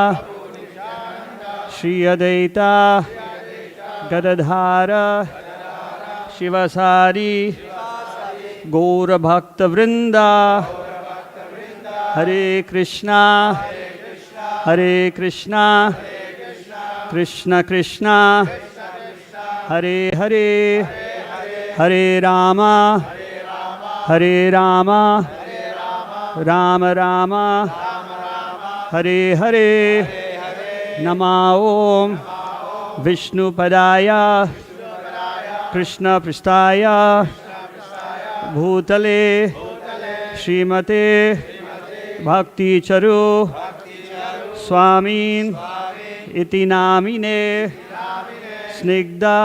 श्री अद्वैता गदाधर शिवसारी गौर भक्त वृंदा हरे कृष्णा कृष्ण कृष्णा हरे हरे हरे राम राम राम हरे हरे नमः ओम विष्णुपदाय कृष्ण पृष्ठाय भूतले श्रीमते भक्तिचरु स्वामीन इति नामिने स्निग्धा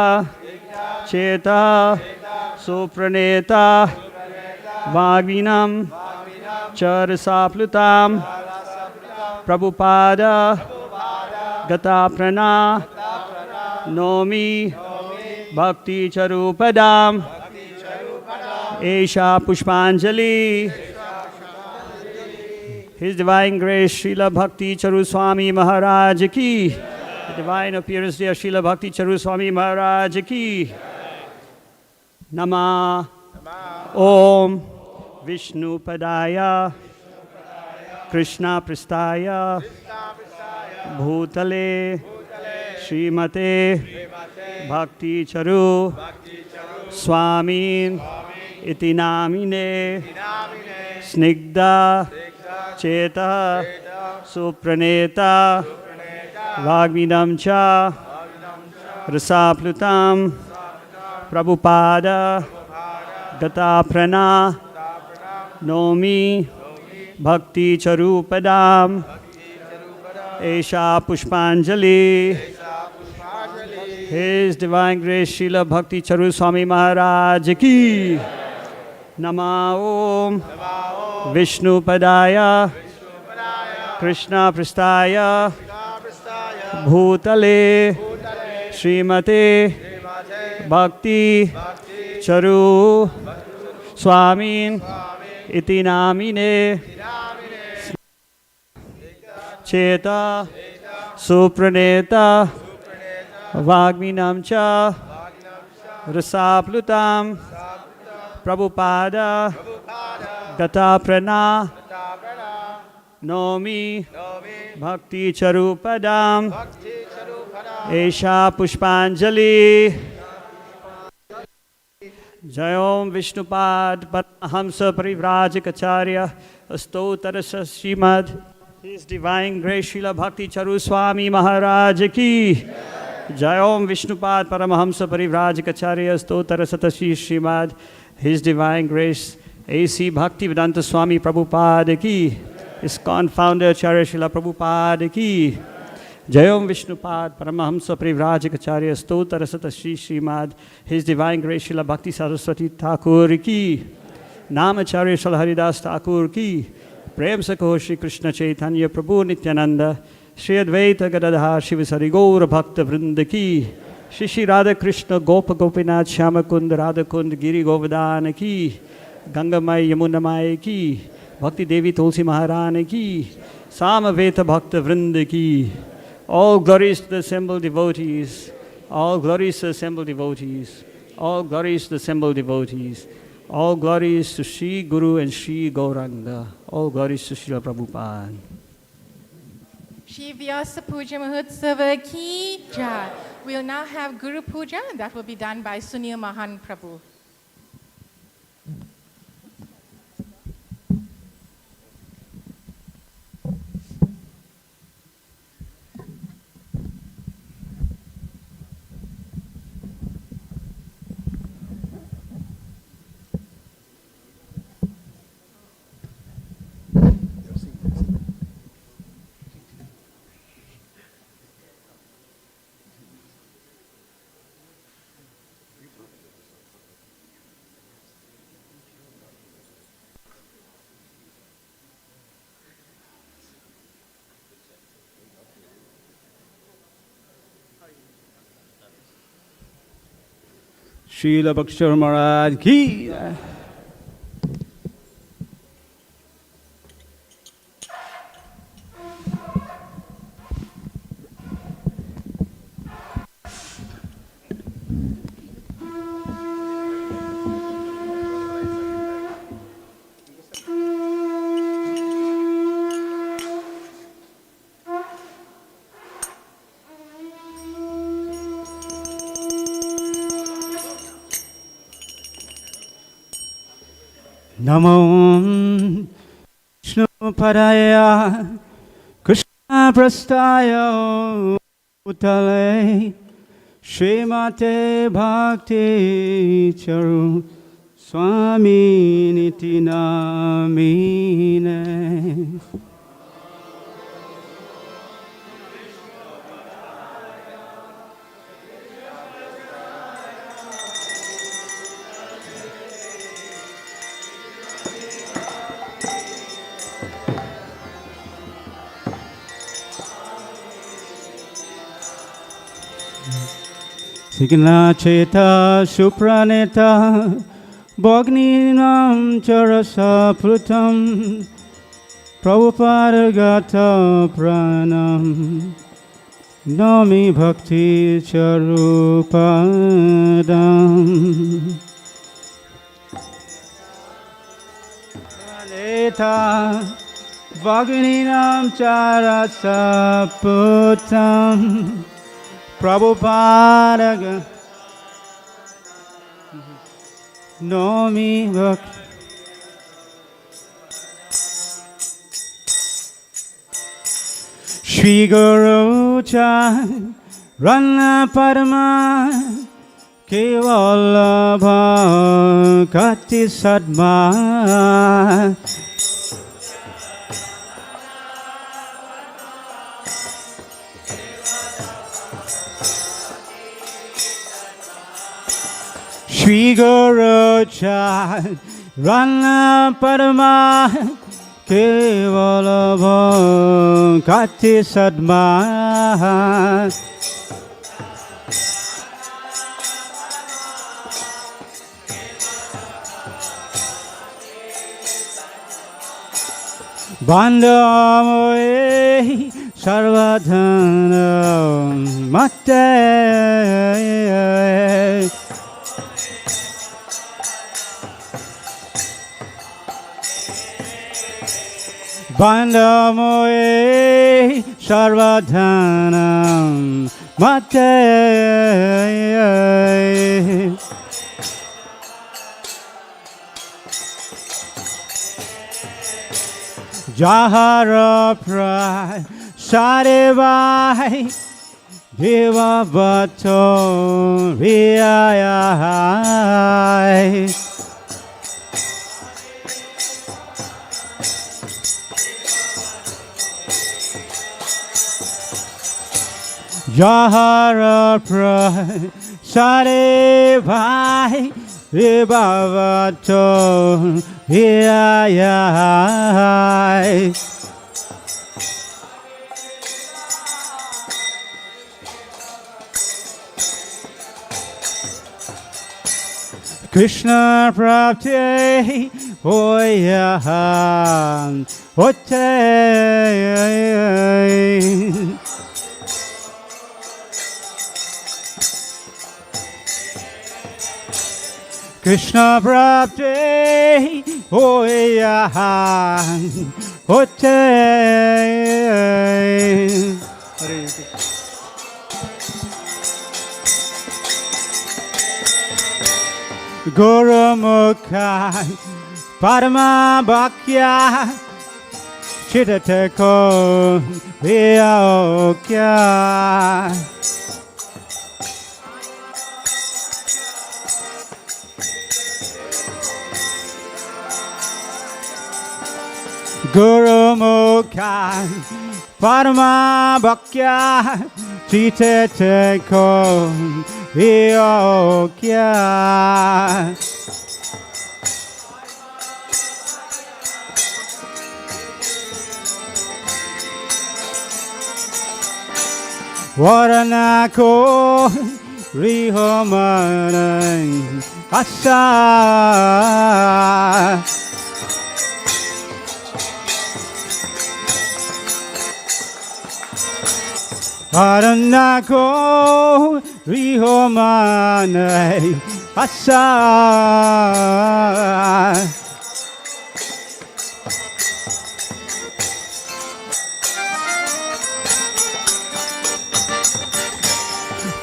चेता सुप्रणेता वाग्विनं चरसाप्लुतां प्रभुपाद गताप्रणा नौमि भक्तिचरूपदां एषा पुष्पांजलि His Divine Grace Srila Bhakti Charu Swami Maharaj ki. The Divine Appearance dear Srila Bhakti Charu Swami Maharaj ki. Nama Om Vishnu Padaya Krishna Pristaya Bhutale Srimate Bhakti Charu Swami Iti Namine Snigdha Cheta Supraneta Vagvidam Cha Rasaplutam Prabhupada Gata Prana Nomi Bhakti Charupadam Esha Pushpanjali His Divine Grace Srila Bhakti Charu Swami Maharaj ki Nama Om Vishnu Padaya Krishna Pristaya Bhutale Srimate Bhakti Charu Swamin Iti Namine Cheta Supraneta Vagminam Cha Rasaplutam Prabhupada Gata Prana Nomi Bhakti Charupadam Esha Pushpanjali Jayom Vishnupad Paramahamsa Parivrajikacharya Astotarasa Srimad His Divine Grace Srila Bhakti Charu Swami Maharaj Ki Jayom Vishnupad Paramahamsa Parivrajikacharya Astotarasa Srimad His Divine Grace A.C. Bhaktivedanta Swami Prabhupada Ki ISKCON Founder Acharya Srila Prabhupada Ki Jayom Vishnupad Paramahamsa Parivrajikacharya Stotarasata Shri Srimad His Divine Grace Srila Bhakti Saraswati Thakur Ki Namacharya Srila Haridas Thakur Ki Prem Sakho Shri Krishna Chaitanya Prabhu Nityananda Shri Advaita Gadadhar Shivasari Gaura Bhakta Vrinda Ki Shri Shri Radha Krishna Gopa Gopinath Shama Kund Radha Kund Giri Govardhana Ki Ganga Mai Yamuna Mai Ki Bhakti Devi Tulsi Maharani Ki Samaveta Bhakta Vrinda Ki. All glories to the assembled devotees. All glories to the assembled devotees. All glories to the assembled devotees. All glories to Sri Guru and Sri Gauranga. All glories to Srila Prabhupada. Shri Vyasa Puja Mahotsava Ki Jai. We'll now have Guru Puja, and that will be done by Sunil Mahan Prabhu. Srila Bhakti Maharaj Ki. Namo Vishnu Padaya Krishna Prastaya Utale Srimate Bhakti Charu Swami Niti Namine. Signa Cheta Supraneta Bhagninam Charasa Plutam Prabhupada Gata Pranam Nami Bhakti Charupadam Praneta Bhagninam Charasa Plutam Prabhupada Nomi Bhakti Shri Guru Rana Padma Kevala Bhakti Sadma Shri Guru Rana Padma Kevala Bhakti Sadma Bandamoe Sarvadhanam Mate Bandamoe Sarvadhanam Mate Jahara Prai Sarevai Deva Bato Riyai Jahara Prai Sarevai Deva Bato Riyai Krishna Prapti Hoya Hote Krishna Prapti Hoya Hote Guru Mukha Padma Bhakya Chitateko Vyokya Guru Mukha Padma Bhakya Chitateko Vyokya Varanako Rihomanai Asa Varanako Rihomanai Asa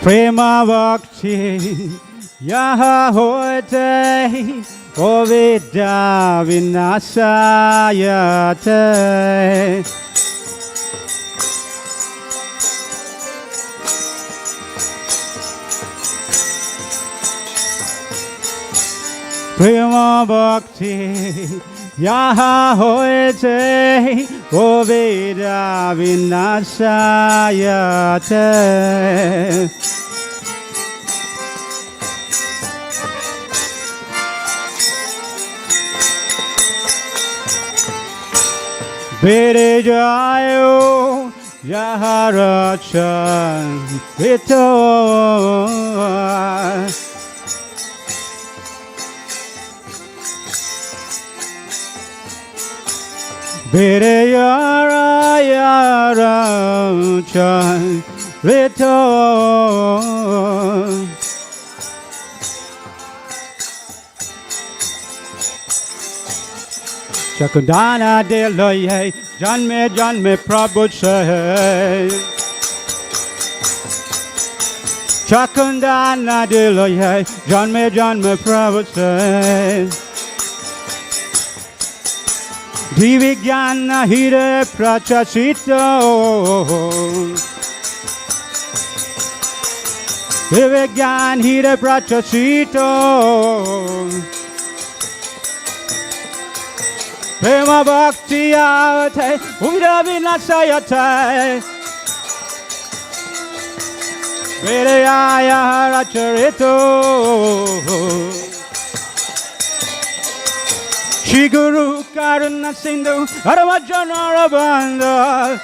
Prema Bhakti Yaha Hote Ovida Vinasayate Prema Bhakti Yaha Hote Ovida Vinasayate Bede Jayo Yaharachan Vito Bede Yara Yarachan Vito Chakundana de loye, janme Prabhu say. Chakundana de loye, janme Prabhu say. Divijnana hire prachasito. Divijnana hire prachasito. Prema Bhakti Avate Uda Vinasayate Vedaya Haracharito Shri Guru Karuna Sindhu Aravajana Ravanda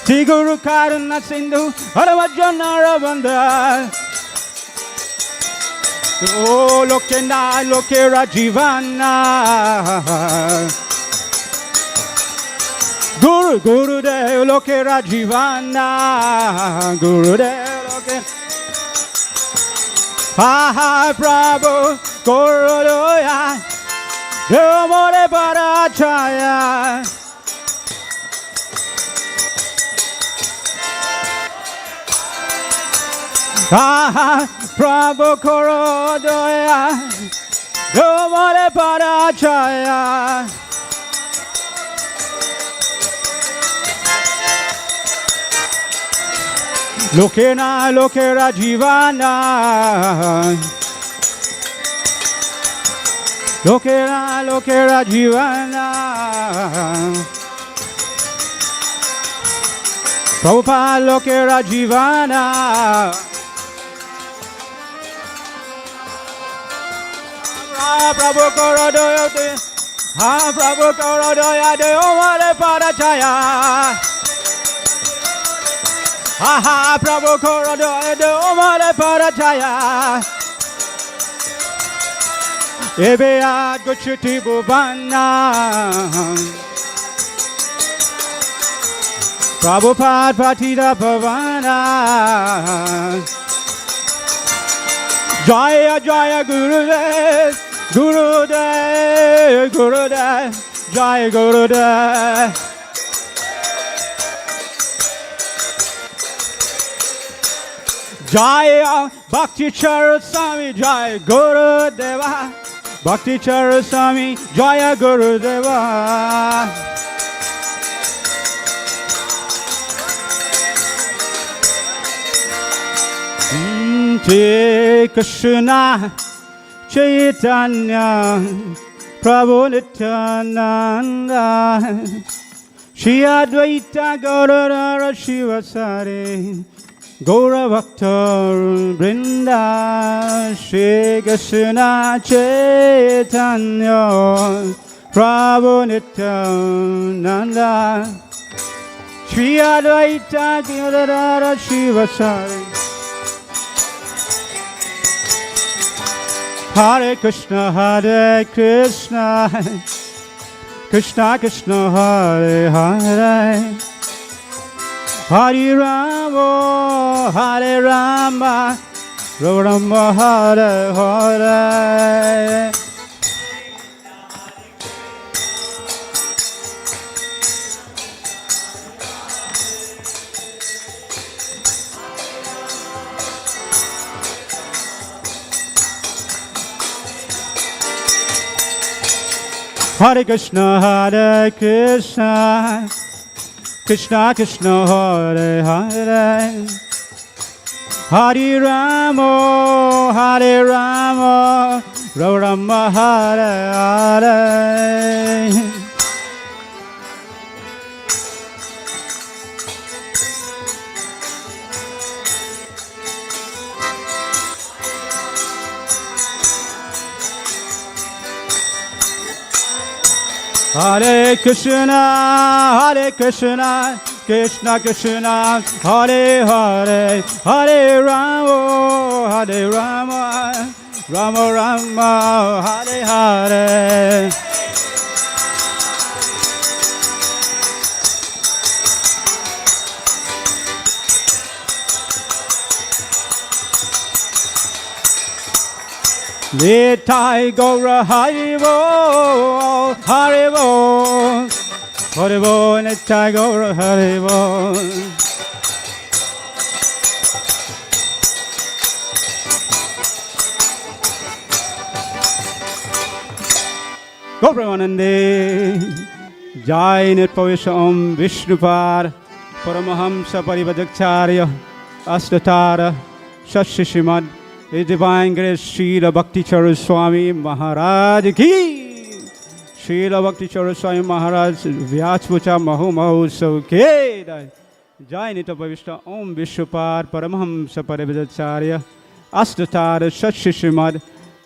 Shri Guru Karuna Sindhu Aravajana Ravanda Oh, lokena lokera jivana. Guru Guru Dev lokera jivana. Guru Dev lokera. Ha ha Prabhu Guru Doya. Demore Parachaya. Ha ha Prabhu Guru Doya. Demore Parachaya. Lokena lokera jivana. Lokera lokera jivana. Prabhupada lokera jivana. Prabhu Korodoya de Ha Prabhu Korodoya de Omare Parachaya. Ha ha Prabhu Korodoya de Omare Parachaya. Ebeya Guchiti Bhuvana. Prabhupada Patita Bhavana. Jaya Jaya Gurudev, Gurudev, Gurudev, Jaya Gurudev. Jaya Bhakti Charasami, Jaya Gurudeva. Bhakti Charasami, Jaya Gurudeva. Krishna Chaitanya Prabhu Nityananda Shri Advaita Gaurara Shivasari Gaura Bhakta Vrinda Shri Krishna Chaitanya Prabhu Nityananda Shri Advaita Gaurara Shivasari Hare Krishna, Krishna Krishna, Hare Hare, Hare Rama, Hare Rama, Rama Hare Hare. Hare Krishna, Krishna Krishna, Hare Hare, Hare Rama, Hare Rama, Rama Hare Hare. Hare Krishna, Krishna Krishna, Hare Hare, Hare Rama, Rama Rama, Hare Hare. Nitai Gaura Haribo, Haribo, Haribo, Nitai Gaura Haribo. Gauravanande, Jai Nitpavisha Om Vishnupar, Paramahamsa Parivadakcharya, Astatara, Shashishimad, His Divine Grace Srila Bhakti Charu Swami Maharaj ki, Srila Bhakti Charu Swami Maharaj Vyachpucha Mahu Mahotsav ke Jai Nitpavisha Om Vishnupar, Paramahamsa Parivadakcharya, Astatara, Shashishimad,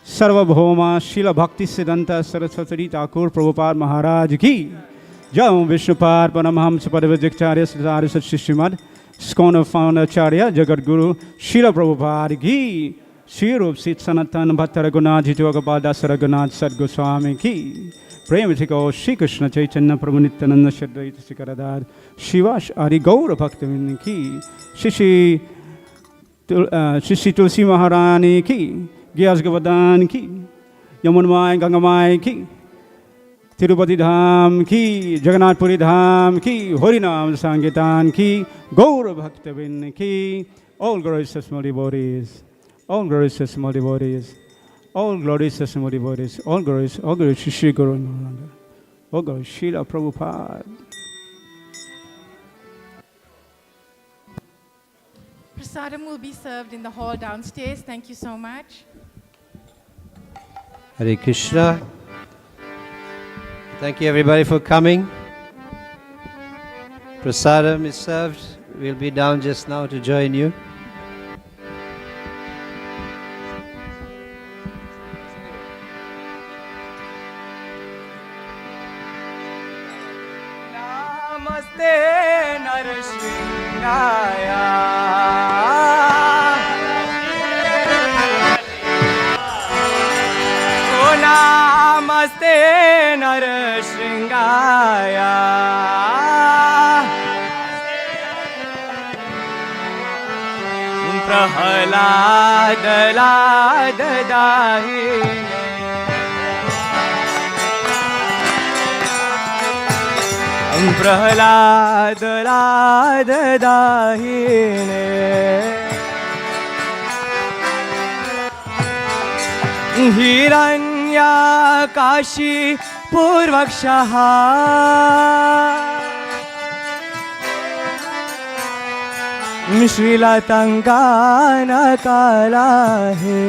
Sarvabhauma Srila Bhakti Siddhanta Saraswati Thakur Prabhupada Maharaj ki Jai Om Vishnupad Paramahamsa Parivadakcharya Siddhara Sat Shishimad ISKCON founder Acharya Jagat Guru Srila Prabhupada ki Shri रूप सित सनातन भक्त रघुनाथ जी गोपाल दास रघुनाथ सद गोस्वामी की प्रेम से कहो श्री कृष्ण चैतन्य प्रभु नित्यानंद श्रद्वैत शिखरदार शिवाश आदि गौर भक्त की श्री श्री तुलसी महारानी की ग्यास गोवर्धन की यमुनमाय गंगामाय की तिरुपति धाम की जगन्नाथपुरी धाम की हरिनाम संकीर्तन की गौर भक्तबिन की all glorious small devotees, all glorious small devotees, all glorious small devotees, all glorious Shri Guru Nanda, all glorious Srila Prabhupada. Prasadam will be served in the hall downstairs. Thank you so much. Hare Krishna. Thank you everybody for coming. Prasadam is served. We'll be down just now to join you. Namaste Narasingaya. Oh Namaste Narasingaya. Prahlad लाद दाहिने प्रहलाद लाद दाहिने हिरण्याकाशी पूर्वक्षः श्रीलतंगानकाला है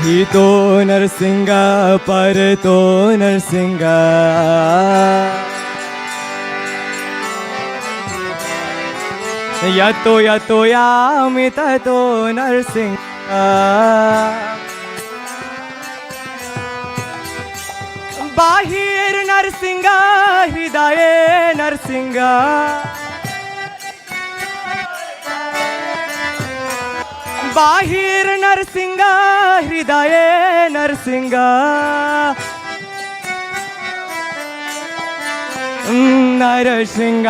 ही तो नरसिंह पर तो नरसिंह यतो यतो यामि ततो नरसिंह बाहिर नरसिंह हृदय नरसिंह बाहिर नरसिंह हृदय नरसिंह नरसिंह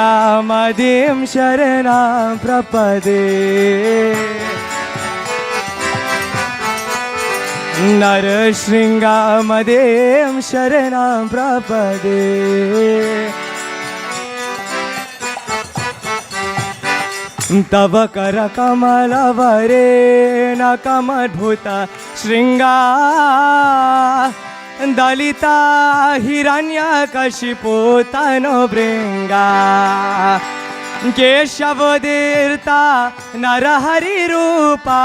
मदिं शरणं प्रपदे नरसिंह मदिं शरणं प्रपदे तव कर कमलवरेण कमद्भुत शृङ्गा दलिता हिरण्यकशिपो तनुभृङ्गा केशवदीर्ता नरहरिरूपा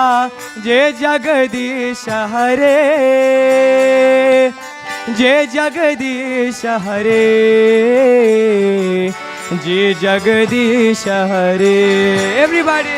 जय जगदीश हरे जय जगदीश हरे जय जगदीश हरे एवरीबॉडी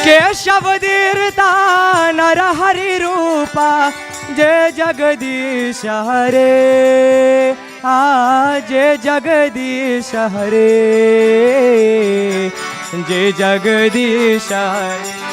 केशवदीर्ता नरहरिरूपा जय जगदीश हरे जय जगदीश हरे जय जगदीश हरे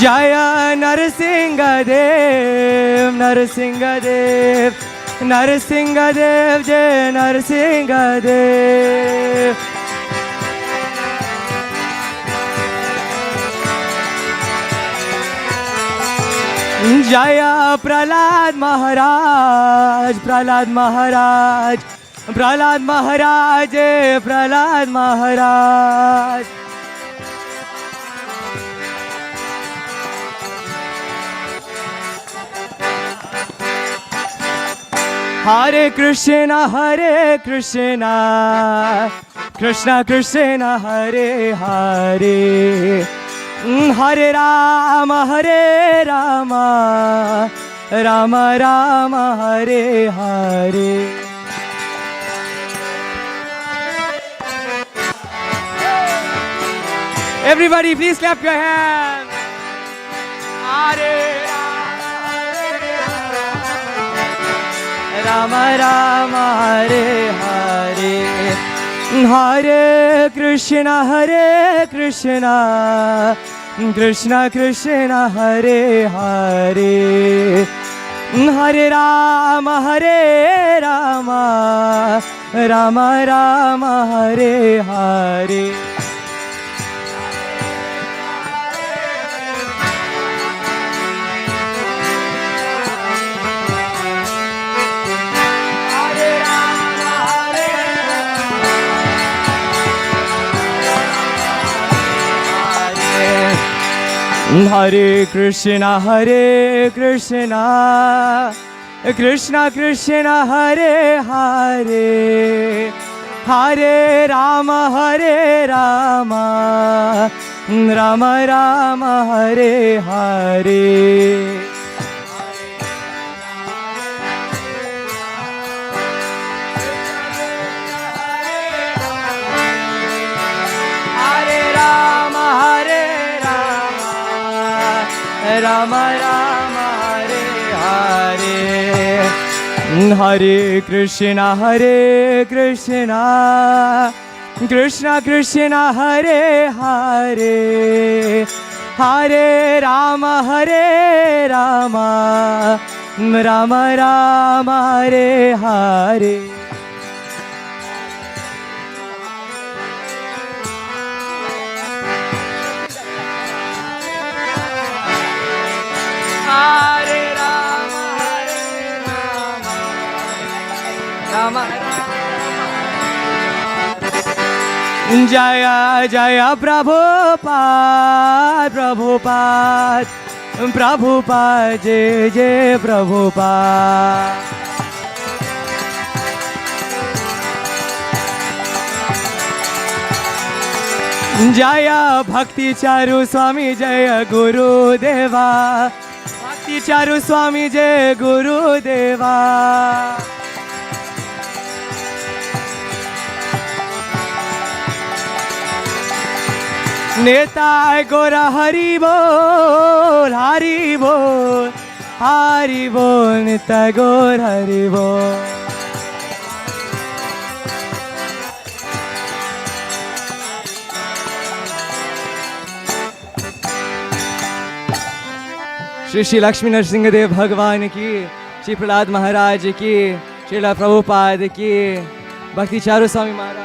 जय नरसिंह देव नरसिंह देव नरसिंह देव जय नरसिंह देव जय प्रहलाद महाराज प्रहलाद महाराज प्रहलाद महाराज हरे Krishna Krishna Krishna Hare Hare Hare Ram Ram Ram Hare Hare Everybody, please clap your hands. Hare Rama Rama Hare Hare Hare Krishna Krishna Krishna Hare Hare Hare Rama Rama Rama Hare Hare Hare Krishna Krishna Krishna Hare Hare Hare Rama Rama Rama Hare Hare Rama Rama Hare Hare Hare Krishna Krishna Krishna Hare Hare Hare Rama Rama Rama Hare Hare Hare Rama Rama Jaya Jaya Prabhupada Jai Jai Prabhupada Jaya Bhakti Charu Swami Jaya Guru Deva Bhakti Charu Swami Jai Guru Deva Netai Gora Hari Bol Netai Gora Hari Bol Shri Lakshmi Narasimhadeva भगवान की, श्री प्रहलाद महाराज की, श्रीला प्रभुपाद की, भक्ति चारू स्वामी महाराज